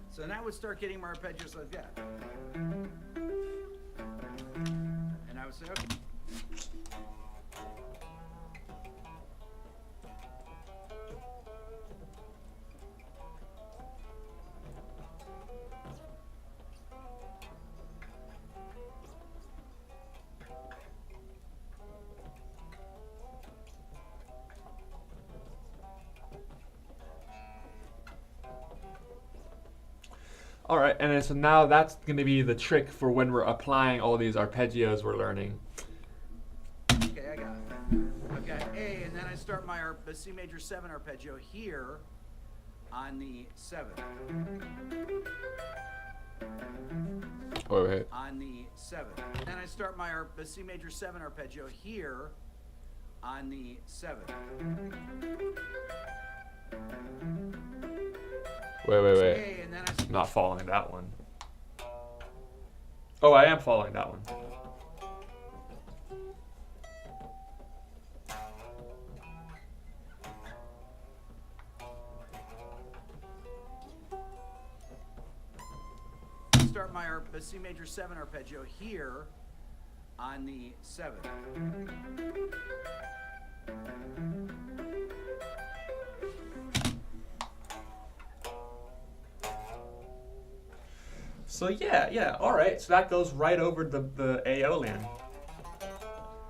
So then I would start getting my arpeggios like that. And I would say, okay. All right, and then, so now that's going to be the trick for when we're applying all these arpeggios we're learning. Okay, I got it. I've got A, and then I start my C major 7 arpeggio here on the 7th. Wait. On the 7th. Then I start my C major 7 arpeggio here on the 7th. Wait. A, and then I'm not following that one. Oh, I am following that one. start my C major 7 arpeggio here on the 7th. So yeah, all right. So that goes right over the Aeolian.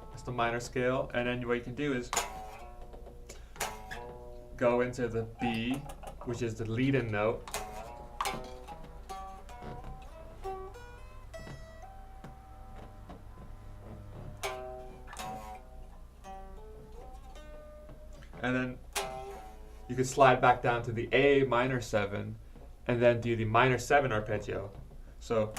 That's the minor scale, and then what you can do is go into the B, which is the lead-in note. And then you could slide back down to the A minor 7, and then do the minor 7 arpeggio. So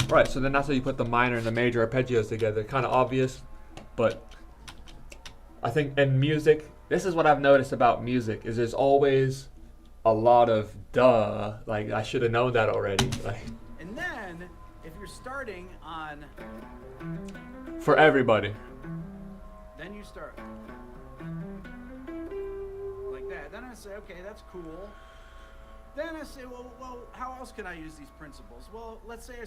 right, so then that's how you put the minor and the major arpeggios together. Kind of obvious, but I think in music, this is what I've noticed about music, is there's always a lot of duh, like I should have known that already. Like, And then, if you're starting on, for everybody. then you start like that. Then I say, okay, that's cool. Then I say, well, how else can I use these principles? Well, let's say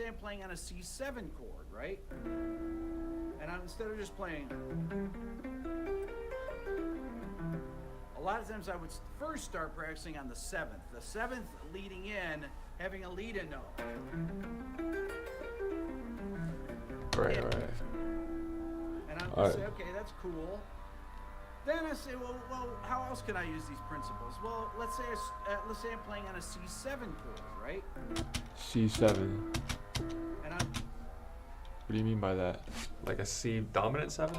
I'm playing on a C7 chord, right? And instead of just playing, a lot of times I would first start practicing on the 7th. The 7th leading in, having a lead-in note. Right. And I would Alright. say, okay, that's cool. Then I say, well, how else can I use these principles? Well, let's say I'm playing on a C7 chord, right? C7. And What do you mean by that? Like a C dominant 7?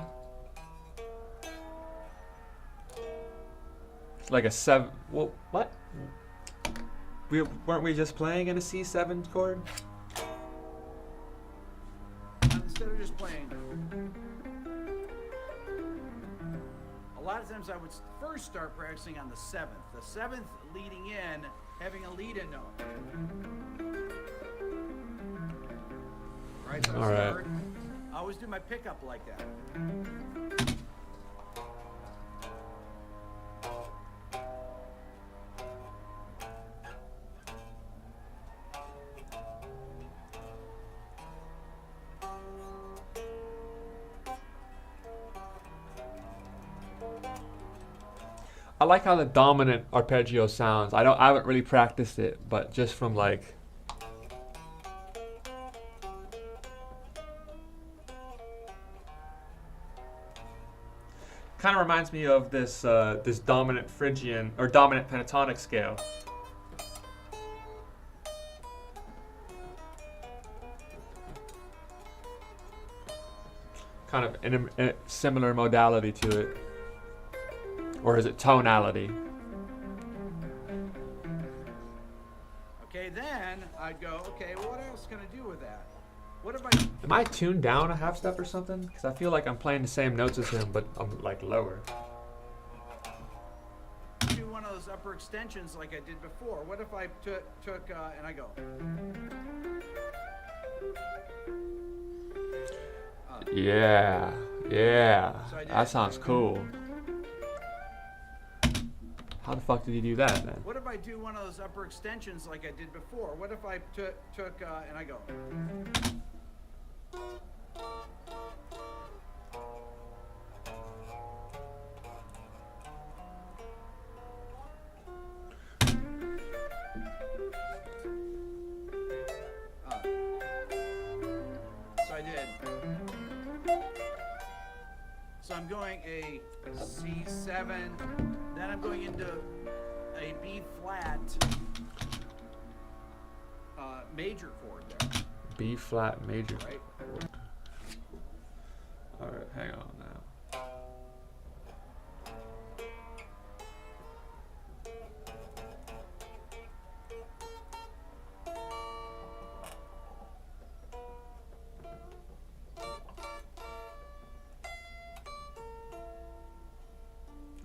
Like a 7? Well, what? Weren't we just playing in a C7 chord? instead of just playing, a lot of times I would first start practicing on the 7th. The 7th leading in, having a lead-in note. Right, so I Alright. start, I always do my pickup like that. I like how the dominant arpeggio sounds. I haven't really practiced it, but just from like kind of reminds me of this this dominant Phrygian or dominant pentatonic scale. Kind of in a similar modality to it. Or is it tonality? Okay, then I'd go, okay, well, what else can I do with that? What if I Am I tuned down a half step or something? Because I feel like I'm playing the same notes as him, but I'm like lower. do one of those upper extensions like I did before? What if I took and I go. Yeah. So I did. That sounds cool. How the fuck did you do that then? What if I do one of those upper extensions like I did before? What if I took and I go. playing a C7, then I'm going into a B flat major chord there, B flat major. right? All right, hang on now.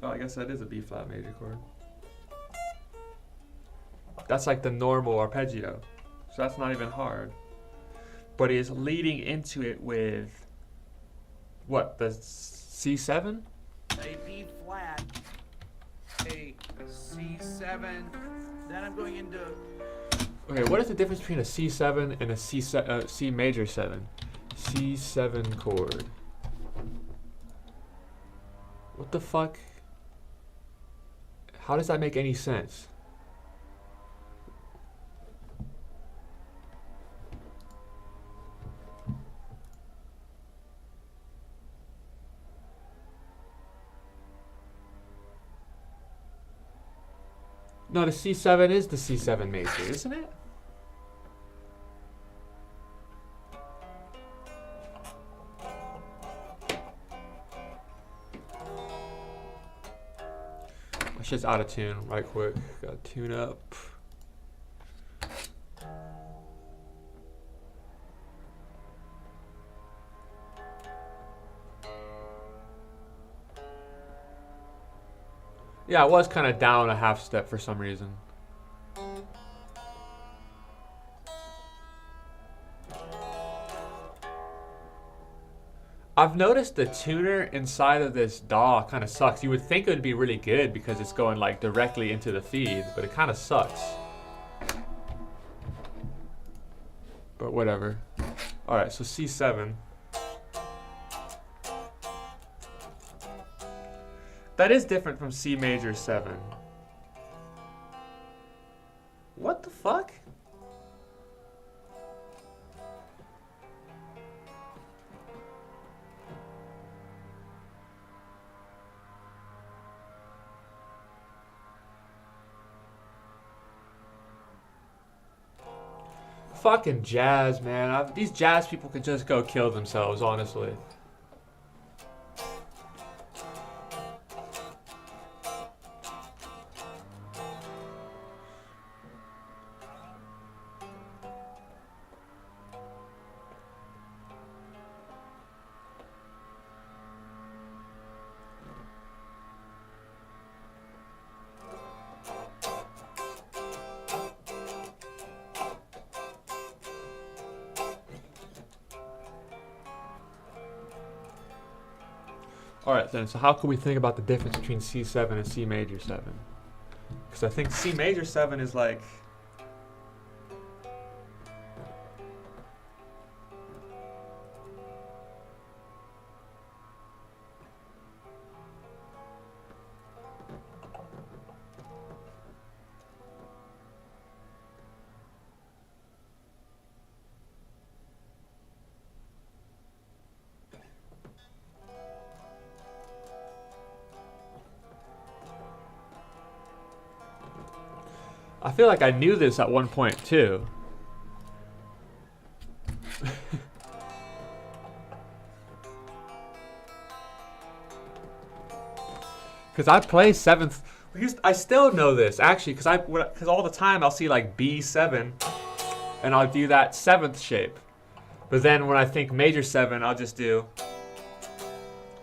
Oh, I guess that is a B flat major chord. That's like the normal arpeggio. So that's not even hard. But he's leading into it with what, the C7? A B flat, a C7, then I'm going into Okay, what is the difference between a C7 and a C major 7? C7 chord. What the fuck? How does that make any sense? No, the C7 is the C7 major, isn't it? My shit's out of tune right quick. Gotta tune up. Yeah, I was kind of down a half step for some reason. I've noticed the tuner inside of this DAW kind of sucks. You would think it would be really good because it's going like directly into the feed, but it kind of sucks. But whatever. Alright, so C7. That is different from C major 7. What the fuck? Fucking jazz, man. These jazz people can just go kill themselves, honestly. Alright then, so how can we think about the difference between C7 and C major 7? Because I think C major 7 is like... I feel like I knew this at one point too. Because I play 7th. I still know this actually, because all the time I'll see like B7 and I'll do that 7th shape. But then when I think major 7, I'll just do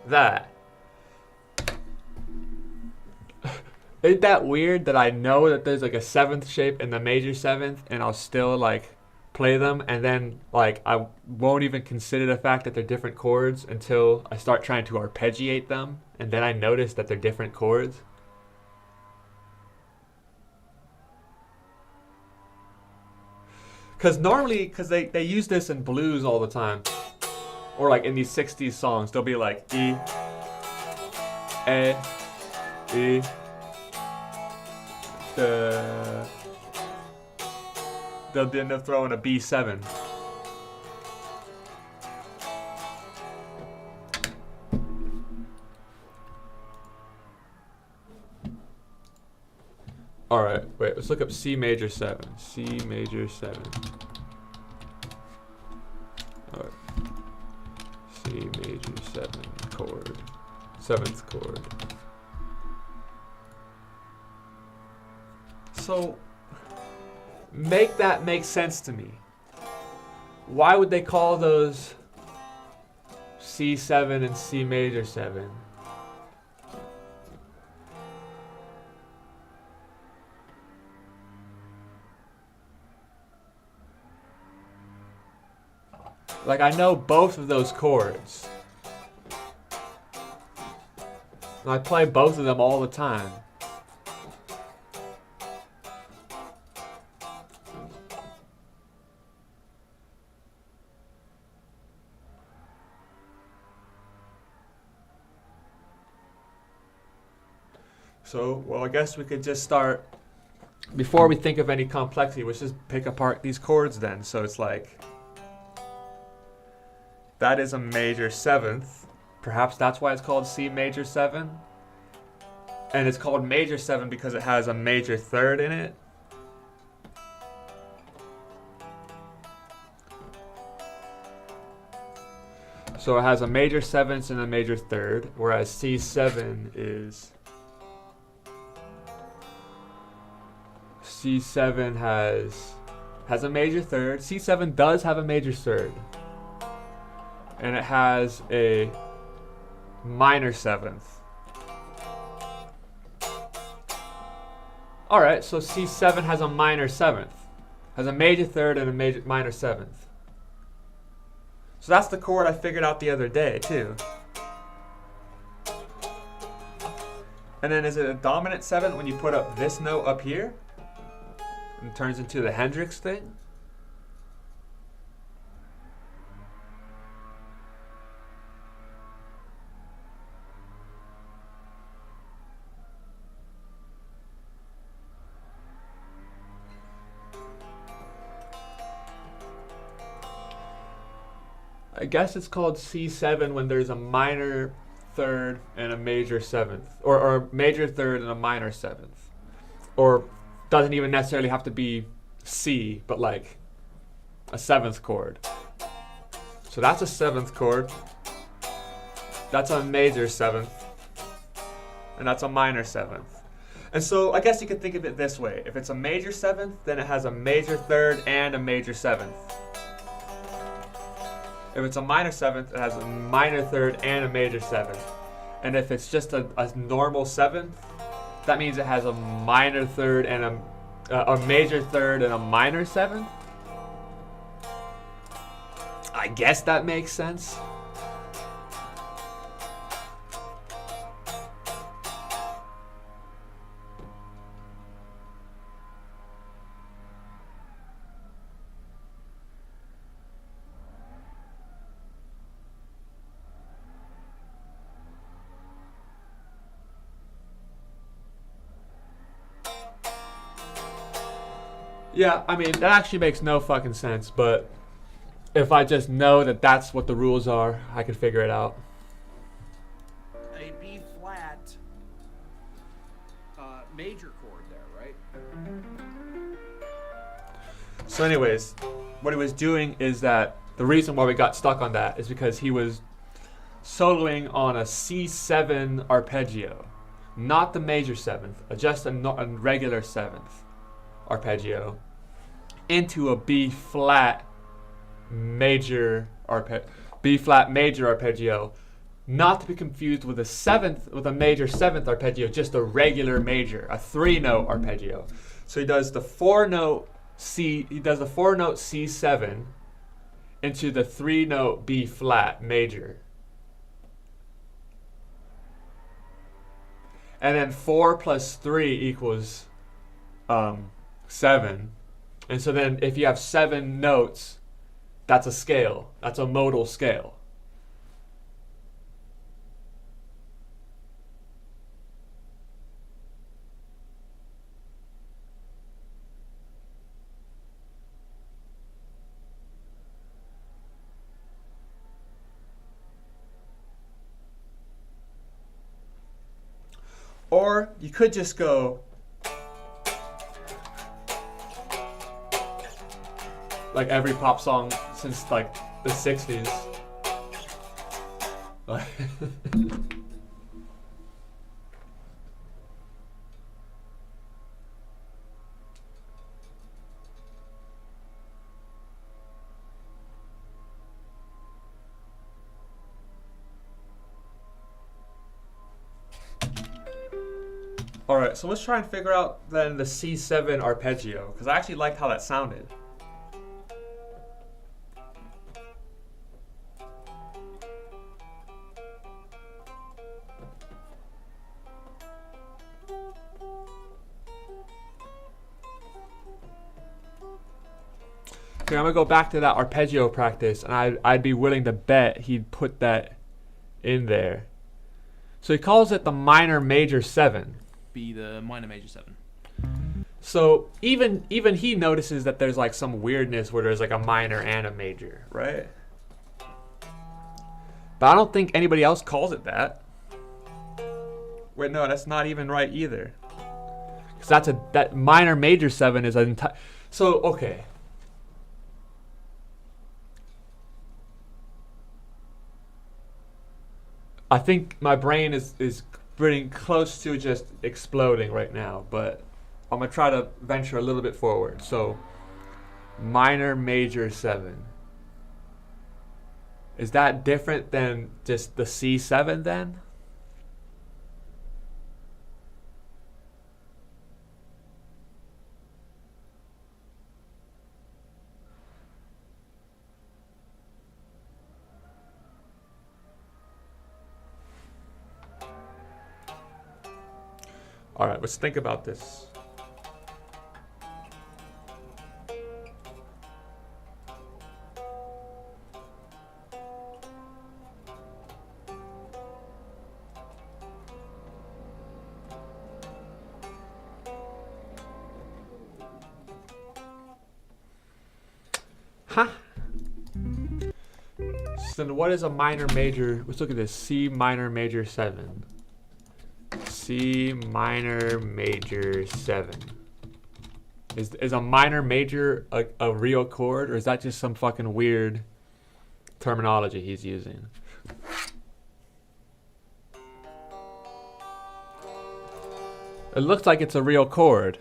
that. Isn't that weird that I know that there's like a 7th shape in the major 7th and I'll still like play them, and then like I won't even consider the fact that they're different chords until I start trying to arpeggiate them, and then I notice that they're different chords. Because normally, they use this in blues all the time, or like in these 60s songs, they'll be like E, A, E, they'll end up throwing a B7. All right, wait. Let's look up C major 7. C major 7. All right. C major 7 chord. 7th chord. So make that make sense to me. Why would they call those C7 and C major 7? Like, I know both of those chords. And I play both of them all the time. So, well, I guess we could just start, before we think of any complexity, let's just pick apart these chords then. So it's like, that is a major 7th. Perhaps that's why it's called C major 7. And it's called major 7 because it has a major 3rd in it. So it has a major 7th and a major 3rd, whereas C7 is... C7 has a major 3rd. C7 does have a major 3rd. And it has a minor 7th. Alright, so C7 has a minor 7th. Has a major 3rd and a minor 7th. So that's the chord I figured out the other day, too. And then is it a dominant 7th when you put up this note up here? And it turns into the Hendrix thing? I guess it's called C7 when there's a minor 3rd and a major 7th. Or a major 3rd and a minor 7th. Or doesn't even necessarily have to be C, but like a 7th chord. So that's a 7th chord. That's a major 7th. And that's a minor 7th. And so I guess you could think of it this way. If it's a major 7th, then it has a major 3rd and a major 7th. If it's a minor 7th, it has a minor 3rd and a major 7th. And if it's just a normal 7th, that means it has a minor 3rd and a major 3rd and a minor 7th. I guess that makes sense. Yeah, I mean, that actually makes no fucking sense, but if I just know that that's what the rules are, I can figure it out. A B flat major chord there, right? So anyways, what he was doing is that the reason why we got stuck on that is because he was soloing on a C7 arpeggio, not the major 7th, just a regular 7th arpeggio into a B flat major arpeggio, not to be confused with a major 7th arpeggio, just a regular major, a 3-note arpeggio. So he does the 4-note C7 into the 3-note B flat major. And then 4 plus 3 equals 7. And so then if you have 7 notes, that's a scale. That's a modal scale. Or you could just go like every pop song since like the 60s. Like all right, so let's try and figure out then the C7 arpeggio, because I actually liked how that sounded. Okay, I'm gonna go back to that arpeggio practice, and I'd be willing to bet he'd put that in there. So he calls it the minor major 7. Be the minor major 7. So even he notices that there's like some weirdness where there's like a minor and a major, right? But I don't think anybody else calls it that. Wait, no, that's not even right either. Because that minor major 7 is an entire. So okay. I think my brain is pretty close to just exploding right now, but I'm gonna try to venture a little bit forward. So, minor major 7. Is that different than just the C7 then? All right, let's think about this. Huh? So then what is a minor major? Let's look at this. C minor major 7. C minor major 7. Is a minor major a real chord, or is that just some fucking weird terminology he's using? It looks like it's a real chord.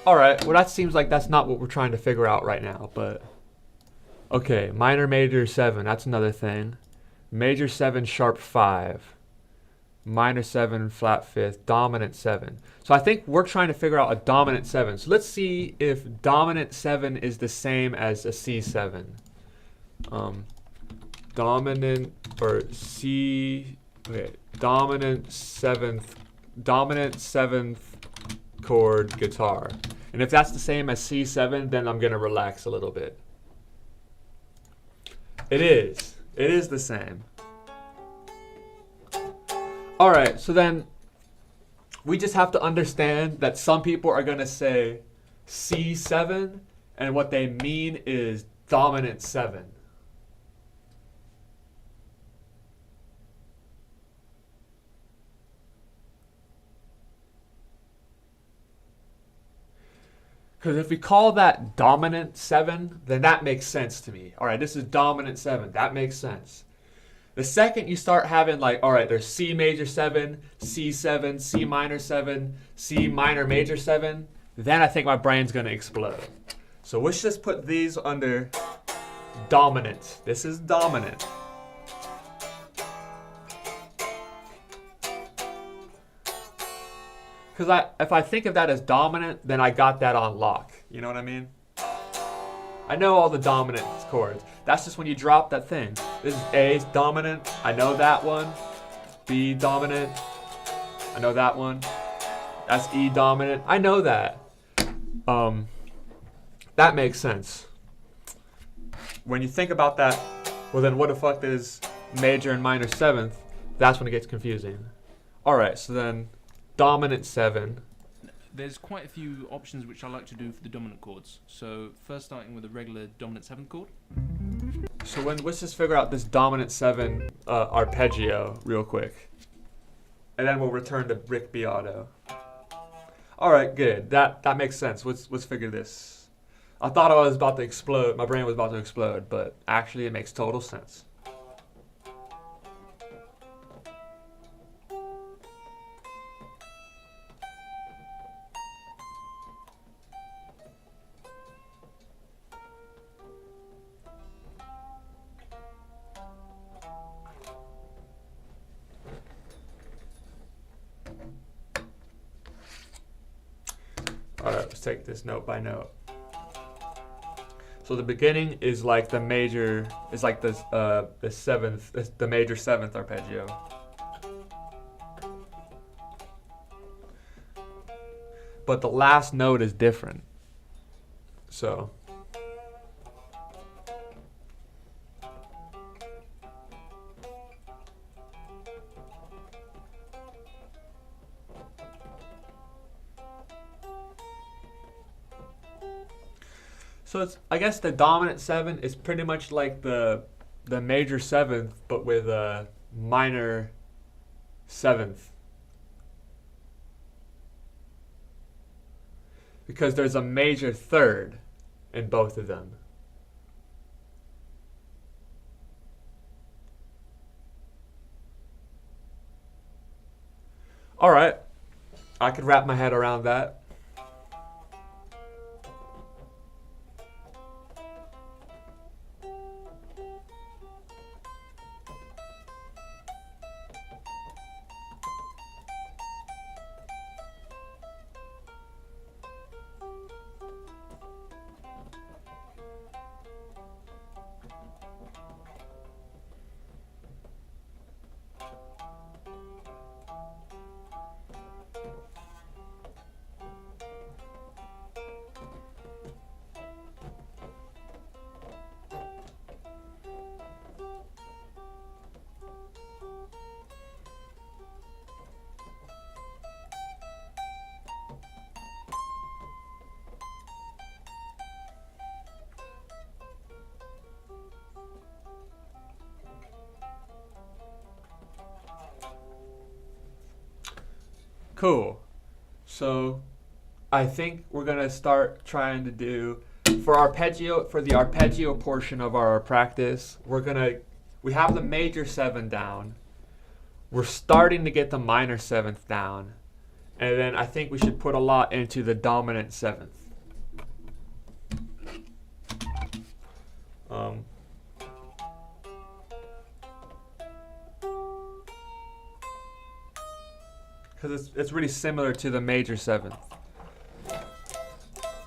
Alright, well that seems like that's not what we're trying to figure out right now, but... Okay, minor major 7, that's another thing. Major 7 sharp 5. Minor 7 flat 5th, dominant 7. So I think we're trying to figure out a dominant 7. So let's see if dominant 7 is the same as a C7. Dominant, or C... Okay, dominant 7th chord guitar. And if that's the same as C7, then I'm gonna relax a little bit. It is. It is the same. Alright, so then we just have to understand that some people are gonna say C7 and what they mean is dominant 7. Because if we call that dominant 7, then that makes sense to me. All right, this is dominant 7. That makes sense. The second you start having like, all right, there's C major 7, C7, C minor 7, C minor major 7, then I think my brain's going to explode. So let's just put these under dominant. This is dominant. Because if I think of that as dominant, then I got that on lock. You know what I mean? I know all the dominant chords. That's just when you drop that thing. This is A is dominant. I know that one. B dominant. I know that one. That's E dominant. I know that. That makes sense. When you think about that, well then what the fuck is major and minor 7th? That's when it gets confusing. Alright, so then dominant 7. There's quite a few options which I like to do for the dominant chords. So first starting with a regular dominant 7th chord. So let's just figure out this dominant 7 arpeggio real quick. And then we'll return to Rick Beato. Alright, good. That makes sense. Let's figure this. I thought I was about to explode. My brain was about to explode, but actually it makes total sense. Alright, let's take this note by note. So the beginning is like the major, is like this the 7th, the major 7th arpeggio. But the last note is different. So it's, I guess the dominant 7 is pretty much like the major 7th, but with a minor 7th. Because there's a major 3rd in both of them. Alright, I could wrap my head around that. Cool. So I think we're gonna start trying to do for the arpeggio portion of our practice. We have the major 7 down. We're starting to get the minor 7th down, and then I think we should put a lot into the dominant 7th. Because it's really similar to the major 7th.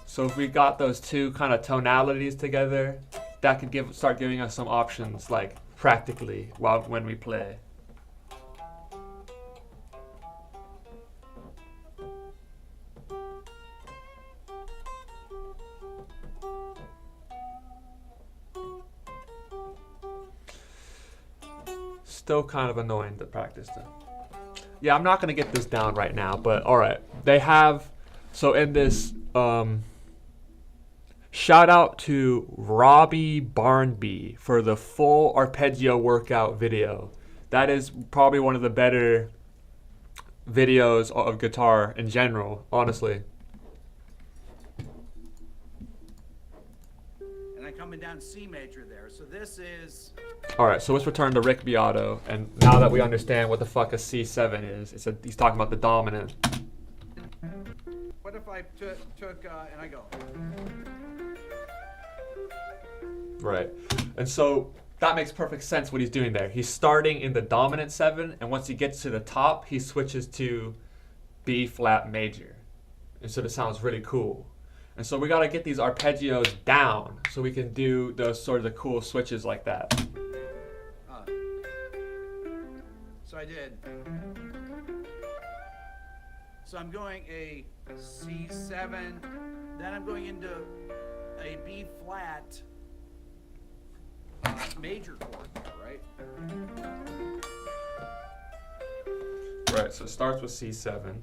So if we got those two kind of tonalities together, that could start giving us some options, like practically when we play. Still kind of annoying to practice though. Yeah, I'm not going to get this down right now, but alright. They have, so in this, shout out to Robbie Barnby for the full arpeggio workout video. That is probably one of the better videos of guitar in general, honestly. And I'm coming down C major there. So this is... Alright, so let's return to Rick Beato, and now that we understand what the fuck a C7 is, he's talking about the dominant. What if I took and I go... Right. And so that makes perfect sense what he's doing there. He's starting in the dominant 7, and once he gets to the top, he switches to B flat major. And so it sounds really cool. And so we got to get these arpeggios down so we can do those sort of the cool switches like that. So I did. So I'm going a C7, then I'm going into a B flat major chord there, right? Right, so it starts with C7.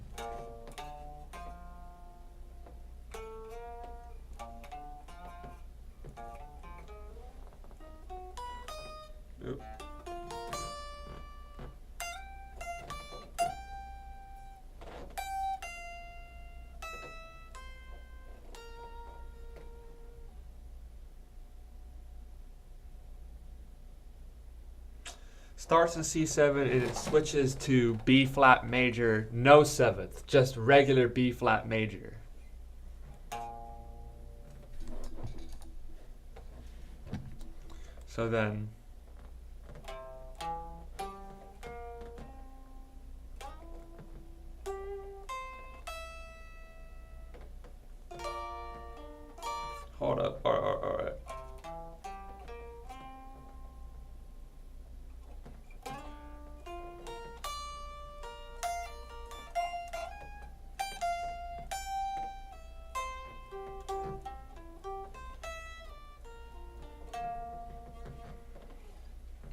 Starts in C7 and it switches to B flat major, no seventh, just regular B flat major. So then hold up. All right.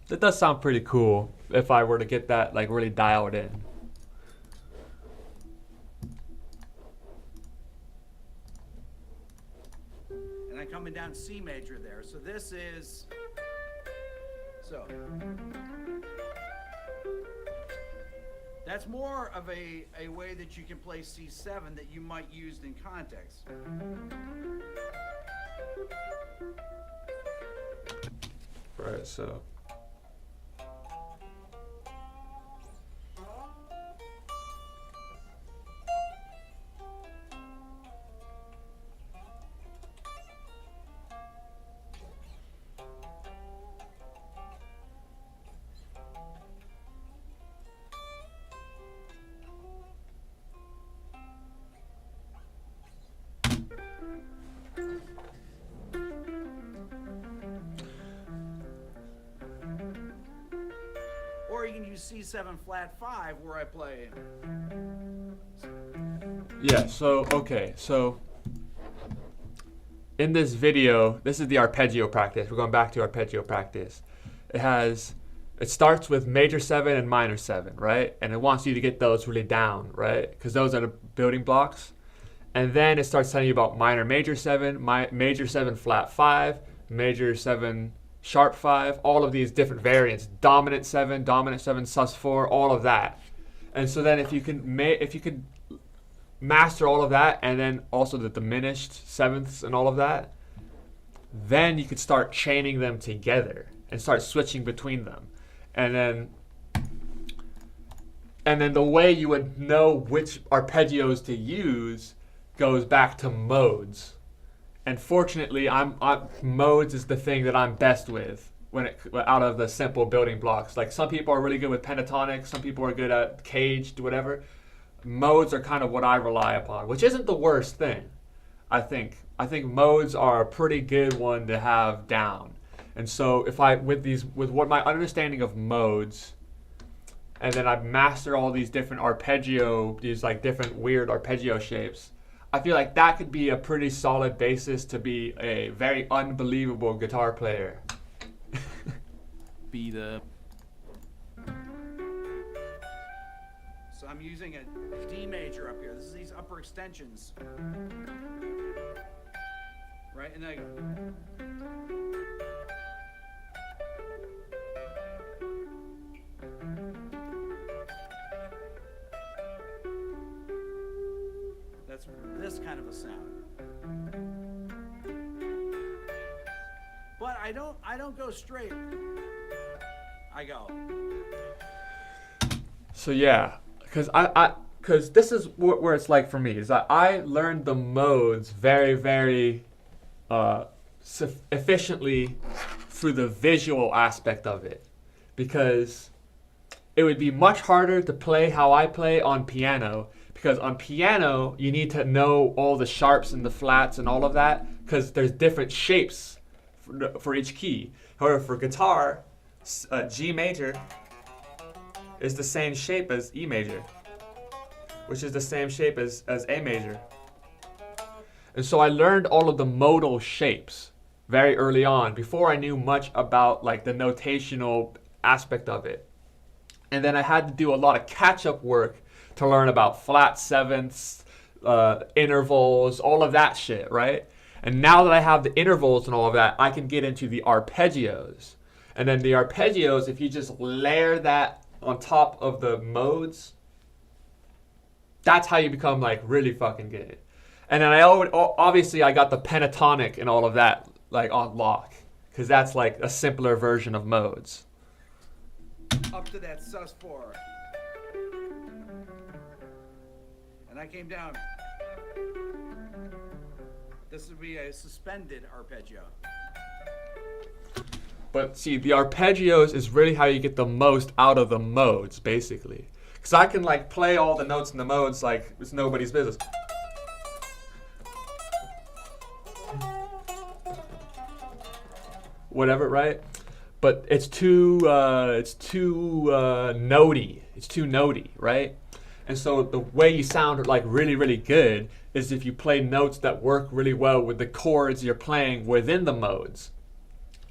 That does sound pretty cool if I were to get that like really dialed in. And then coming down C major there. So this is, so that's more of a way that you can play C7 that you might use in context. Right, so. Or you can use C7 flat 5 where I play. Yeah, so, okay, so in this video, this is the arpeggio practice. We're going back to arpeggio practice. It starts with major 7 and minor 7, right? And it wants you to get those really down, right? Because those are the building blocks. And then it starts telling you about minor major 7, major 7 flat 5, major 7 sharp 5, all of these different variants, dominant 7 sus 4, all of that. And so then if you can master all of that, and then also the diminished sevenths and all of that, then you could start chaining them together and start switching between them. And then the way you would know which arpeggios to use goes back to modes. And fortunately, modes is the thing that I'm best with out of the simple building blocks. Like some people are really good with pentatonic, some people are good at caged, whatever. Modes are kind of what I rely upon, which isn't the worst thing. I think modes are a pretty good one to have down. And so with what my understanding of modes, and then I master all these different these like different weird arpeggio shapes, I feel like that could be a pretty solid basis to be a very unbelievable guitar player. Be the So I'm using a D major up here. This is these upper extensions. Right? And then I go. That's this kind of a sound. But I don't go straight. I go. So yeah, because this is where it's like for me, is that I learned the modes very, very efficiently through the visual aspect of it, because it would be much harder to play how I play on piano, because on piano you need to know all the sharps and the flats and all of that, because there's different shapes for each key. However, for guitar, G major is the same shape as E major, which is the same shape as A major. And so I learned all of the modal shapes very early on, before I knew much about like the notational aspect of it. And then I had to do a lot of catch-up work to learn about flat sevenths, intervals, all of that shit, right? And now that I have the intervals and all of that, I can get into the arpeggios. And then the arpeggios, if you just layer that on top of the modes, that's how you become like really fucking good. And then obviously I got the pentatonic and all of that like on lock, because that's like a simpler version of modes. up to that sus4. And I came down. This would be a suspended arpeggio. But see, the arpeggios is really how you get the most out of the modes, basically. Because I can like play all the notes in the modes like it's nobody's business. Whatever, right? But it's too notey. It's too notey, right? And so the way you sound like really, really good is if you play notes that work really well with the chords you're playing within the modes.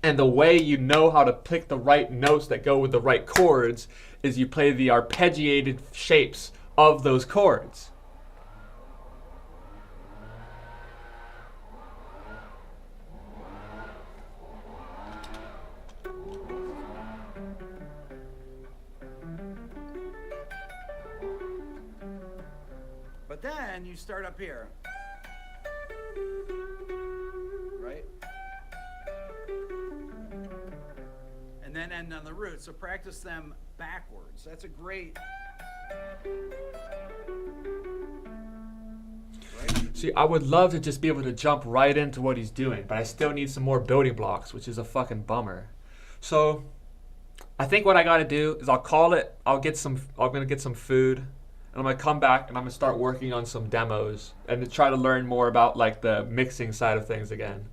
And the way you know how to pick the right notes that go with the right chords is you play the arpeggiated shapes of those chords. But then you start up here. Right? And then end on the root. So practice them backwards. That's a great. Right? See, I would love to just be able to jump right into what he's doing, but I still need some more building blocks, which is a fucking bummer. So I think what I gotta do is I'll call it, I'm gonna get some food, and I'm gonna come back and I'm gonna start working on some demos and to try to learn more about like the mixing side of things again.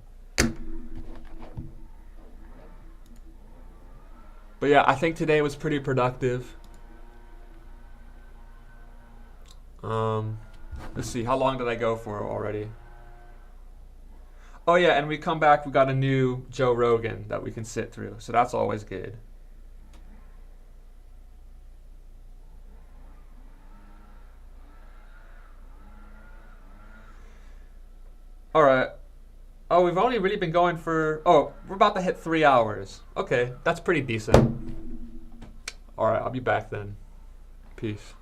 But yeah, I think today was pretty productive. Let's see, how long did I go for already? Oh yeah, and we come back, we got a new Joe Rogan that we can sit through, so that's always good. Alright. Oh, we've only really been going for... Oh, we're about to hit 3 hours. Okay, that's pretty decent. Alright, I'll be back then. Peace.